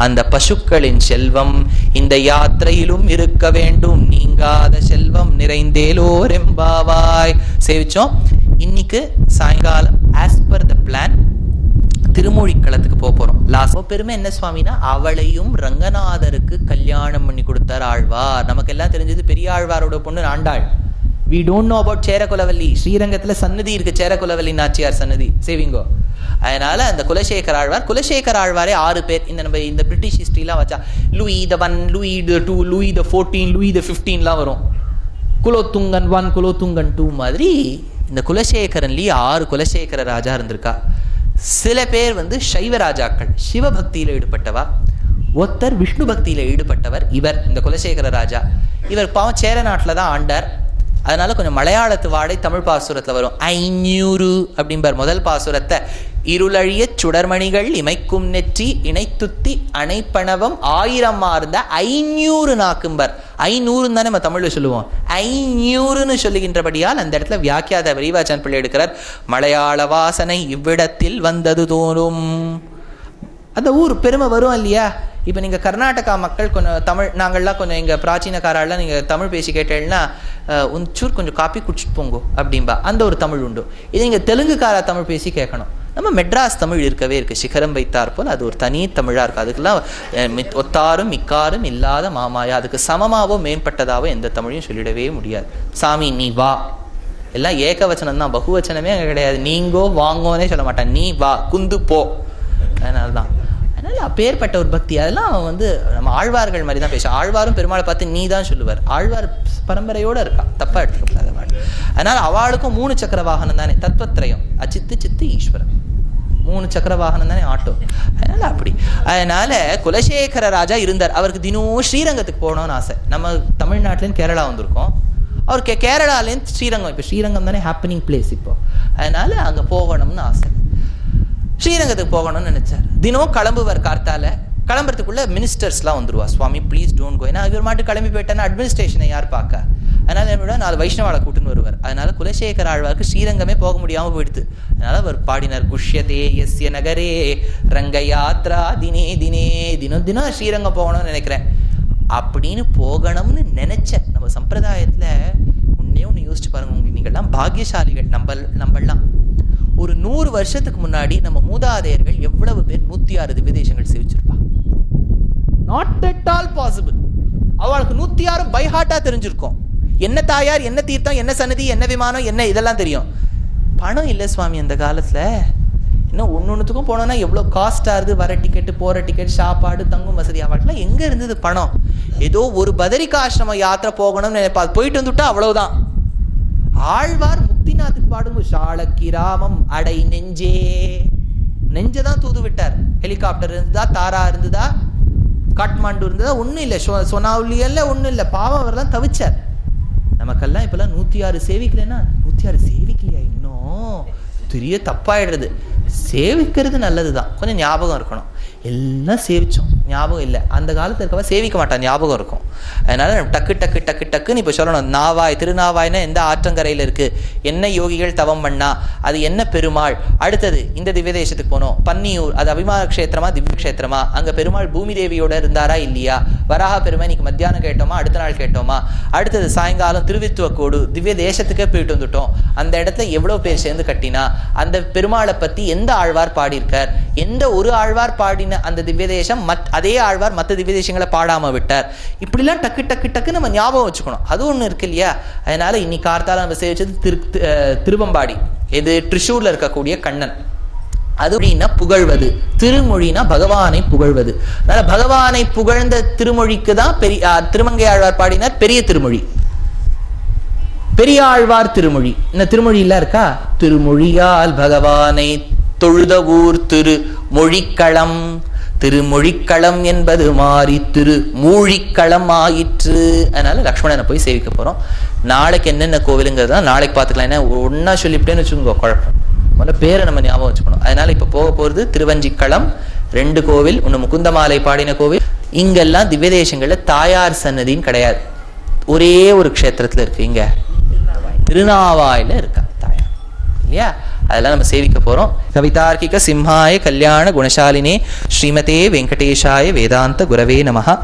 அந்த பசுக்களின் செல்வம் இந்த யாத்திரையிலும் இருக்க வேண்டும், நீங்காத செல்வம் நிறைந்தேலோர் எம்பாவாய். சேவிச்சோம். இன்னைக்கு சாயங்காலம் ஆஸ் பர் த பிளான் திருமொழிக்களத்துக்கு போறோம். லாஸ்ட் பெருமை என்ன சுவாமினா, அவளையும் ரங்கநாதருக்கு கல்யாணம் பண்ணி கொடுத்தார் ஆழ்வார். நமக்கு எல்லாம் தெரிஞ்சது பெரிய ஆழ்வாரோட பொண்ணு Andal. we don't know about Cherakulavalli. ஸ்ரீரங்கத்துல சன்னதி இருக்கு, சேரகுலவல்லி நாச்சியார் சன்னதி, சேவிங்கோ. அதனால அந்த குலசேகர ஆழ்வார், குலசேகர ஆழ்வாரே 6 பேர். நம்ம இந்த பிரிட்டிஷ் ஹிஸ்டரிலாம் வச்சா லூயி த 1, லூயி த 2, லூயி த 14, லூயி த 15லாம் வரும். குலோத்துங்கன் 1, குலோத்துங்கன் 2 மாதிரி இந்த குலசேகரன்லயே 6 குலசேகர ராஜா இருந்திருக்கா. சில பேர் சைவ ராஜாக்கள், சிவபக்தியில ஈடுபட்டவா. ஒருத்தர் விஷ்ணு பக்தியில ஈடுபட்டவர். இவர் இந்த குலசேகர ராஜா. இவர் பாவம் சேர நாட்டில் தான் ஆண்டார். அதனால கொஞ்சம் மலையாளத்து வாடை தமிழ் பாசுரத்தில் வரும். 500 அப்படிம்பார் முதல் பாசுரத்தை. இருளழிய சுடர்மணிகள் இமைக்கும் நெற்றி இணைத்துத்தி அணைப்பணவம் 1000 மார்ந்த 500 நாக்கும்பர். 500 தானே நம்ம தமிழ்ல சொல்லுவோம். 500ன்னு சொல்லுகின்றபடியால் அந்த இடத்துல வியாக்கியாத விரிவாச்சன் பிள்ளை எடுக்கிறார். மலையாள வாசனை இவ்விடத்தில் வந்தது தோறும். அந்த ஊர் பெருமை வரும் இல்லையா. இப்போ நீங்கள் கர்நாடகா மக்கள் கொஞ்சம் தமிழ், நாங்கள்லாம் கொஞ்சம் எங்கள் பிராச்சீனக்காரெல்லாம் நீங்கள் தமிழ் பேசி கேட்டேன்னா உன்சூர் கொஞ்சம் காப்பி குடிச்சிட்டு போங்கோ அப்படின்பா. அந்த ஒரு தமிழ் உண்டு. இது நீங்கள் தெலுங்குக்கார தமிழ் பேசி கேட்கணும். நம்ம மெட்ராஸ் தமிழ் இருக்கவே இருக்குது. சிகரம் வைத்தார் போல் அது ஒரு தனி தமிழாக இருக்குது. அதுக்கெல்லாம் ஒத்தாரும் மிக்காரும் இல்லாத மாமாயா, அதுக்கு சமமாவோ மேம்பட்டதாவோ எந்த தமிழையும் சொல்லிடவே முடியாது. சாமி நீ வா, எல்லாம் ஏகவச்சனம் தான், பகுவச்சனமே அங்கே கிடையாது. நீங்கோ வாங்கோன்னே சொல்ல மாட்டான், நீ வா குந்து போ. அதனால்தான் அப்பேற்பட்ட ஒரு பக்தி. அதெல்லாம் நம்ம ஆழ்வார்கள் மாதிரி தான் பேசும். ஆழ்வாரும் பெருமாளை பார்த்து நீ தான் சொல்லுவார். ஆழ்வார் பரம்பரையோடு இருக்கா, தப்பா எடுத்துக்கூடாது. அதனால அவளுக்கும் 3 சக்கர வாகனம் தானே, தத்துவத்திரயம், அச்சித்து சித்து ஈஸ்வரன். 3 சக்கர வாகனம் தானே ஆட்டோ. அதனால அப்படி. அதனால குலசேகர ராஜா இருந்தார். அவருக்கு தினம் ஸ்ரீரங்கத்துக்கு போகணும்னு ஆசை. நம்ம தமிழ்நாட்டிலேருந்து கேரளா வந்திருக்கோம். அவருக்கு கேரளாலேருந்து ஸ்ரீரங்கம், இப்போ ஸ்ரீரங்கம் தானே ஹாப்பனிங் பிளேஸ் இப்போ. அதனால அங்கே போகணும்னு ஆசை. ஸ்ரீரங்கத்துக்கு போகணும்னு நினைச்சார். தினம் கிளம்புவார். கார்த்தால கிளம்புறதுக்குள்ள மினிஸ்டர்ஸ்லாம் வந்துருவா. சுவாமி ப்ளீஸ் டோன்ட் கோ. ஏன்னா இவர் மாட்டு கிளம்பி போயிட்டேன்னா அட்மினிஸ்ட்ரேஷனை யார் பார்க்க. அதனால என்னோட 4 வைஷ்ணவாளை கூட்டுன்னு வருவார். அதனால குலசேகர ஆழ்வாருக்கு ஸ்ரீரங்கமே போக முடியாமல் போயிடுது. அதனால அவர் பாடினார், குஷ்யதே யஸ்ய நகரே ரங்க யாத்ரா தினே தினே. தினம் தினம் ஸ்ரீரங்கம் போகணும்னு நினைக்கிறேன் அப்படின்னு போகணும்னு நினைச்சேன். நம்ம சம்பிரதாயத்தில் ஒன்னே ஒன்று யோசிச்சு பாருங்க. உங்களுக்கு நீங்கள்லாம் பாக்கியசாலிகள். நம்மெல்லாம் ஒரு 100 வருஷத்துக்கு முன்னாடி நம்ம மூதாதையர்கள் எவ்வளவு பேர் 106 திவ்யதேசங்கள் சேவிச்சிருப்பா. Not at all possible. அவளுக்கு 106 பை ஹார்ட்டா தெரிஞ்சிருக்கும். என்ன தாயார், என்ன தீர்த்தம், என்ன சன்னதி, என்ன விமானம், என்ன இதெல்லாம் தெரியும். பணம் இல்லை சுவாமி அந்த காலத்துல. இன்னும் ஒன்னொன்னுத்துக்கும் போனோம்னா எவ்வளோ காஸ்டா இருந்து, வர டிக்கெட்டு, போற டிக்கெட், சாப்பாடு, தங்கும் வசதி. அவளுக்குலாம் எங்க இருந்தது பணம்? ஏதோ ஒரு பதரிகாசிரம யாத்திரை போகணும்னு நினைப்பா, போயிட்டு வந்துட்டா அவ்வளவுதான். ஆழ்வார் முக்திநாத்துக்கு பாடுங்க, ஷாலக்கிராமம் அடை நெஞ்சே. நெஞ்சதான் தூது விட்டார். ஹெலிகாப்டர் இருந்ததா, தாரா இருந்ததா, காட்மாண்டு இருந்ததா, ஒன்றும் இல்லை. சொனாவுலியல்ல ஒன்றும் இல்லை. பாவம் அவர்லாம் தவிச்சார். நமக்கெல்லாம் இப்பெல்லாம் 106 சேவிக்கலைன்னா 106 சேவிக்கலையா இன்னும் பெரிய தப்பாயிடுறது. சேவிக்கிறது நல்லது தான், கொஞ்சம் ஞாபகம் இருக்கணும். எல்லாம் சேவிச்சோம், ஞாபகம் இல்லை. அந்த காலத்தில் இருக்கவா சேவிக்க மாட்டான், ஞாபகம் இருக்கும். அதனால டக்கு டக்கு டக்கு டக்குன்னு இப்போ சொல்லணும். நாவாய், திருநாவாய்னா எந்த ஆற்றங்கரையில் இருக்குது, என்ன யோகிகள் தவம் பண்ணா, அது என்ன பெருமாள். அடுத்தது இந்த திவ்ய தேசத்துக்கு போனோம், பன்னியூர், அது அபிமான க்ஷேத்திரமா திவ்ய க்ஷேத்திரமா, அங்கே பெருமாள் பூமி தேவியோட இருந்தாரா இல்லையா, வராக பெருமை இன்னைக்கு மத்தியானம் கேட்டோமா, அடுத்த நாள் கேட்டோமா. அடுத்தது சாயங்காலம் திருவித்துவக்கோடு திவ்ய தேசத்துக்கே போயிட்டு வந்துட்டோம். அந்த இடத்துல எவ்வளோ பேர் சேர்ந்து கட்டினா, அந்த பெருமாளை பற்றி எந்த ஆழ்வார் பாடியிருக்கார், எந்த ஒரு ஆழ்வார் பாடின அந்த திவ்ய தேசம் அதே ஆழ்வார் மற்ற திவ்ய தேசங்களை பாடாம விட்டார். இப்படிலாம் டக்கு டக்கு டக்கு நம்ம ஞாபகம் வச்சுக்கணும். அது ஒண்ணு இருக்கு இல்லையா. அதனால இன்னைக்கு கார்த்தால நம்ம சேவிச்சது திருவம்பாடி. இது ட்ரிஷூர்ல இருக்கக்கூடிய கண்ணன். அது அப்படின்னா புகழ்வது, திருமொழினா பகவானை புகழ்வது. அதனால பகவானை புகழ்ந்த திருமொழிக்கு தான் திருமங்கை ஆழ்வார் பாடினார் பெரிய திருமொழி, பெரிய ஆழ்வார் திருமொழி. இந்த திருமொழி எல்லாம் இருக்கா. திருமொழியால் பகவானை தொழுத ஊர் திரு மொழிக்களம், திருமொழிக்களம் என்பது மாறி திரு மூழிக்களம் ஆயிற்று. அதனால லக்ஷ்மணனை போய் சேவிக்க போறோம். நாளைக்கு என்னென்ன கோவிலுங்கிறதா நாளைக்கு பார்த்துக்கலாம். ஏன்னா ஒன்னா சொல்லிவிட்டேன்னு வச்சுக்கோங்க, குழப்பம். முதல்ல பேரை நம்ம ஞாபகம் வச்சுக்கணும். அதனால இப்ப போக போறது திருவஞ்சிக்களம் 2 கோவில், ஒன்று முகுந்தமாலை பாடின கோவில். இங்கெல்லாம் திவ்ய தேசங்கள்ல தாயார் சன்னதின்னு கிடையாது. ஒரே ஒரு க்ஷேத்திரத்துல இருக்கு. இங்க திருநாவாயில இருக்கா தாயார் இல்லையா? அதெல்லாம் நம்ம சேவிக்க போறோம். கவிதார்க்கிக சிம்ஹாய கல்யாண குணசாலினே ஸ்ரீமதே வெங்கடேஷாய வேதாந்த குரவே நமஹ.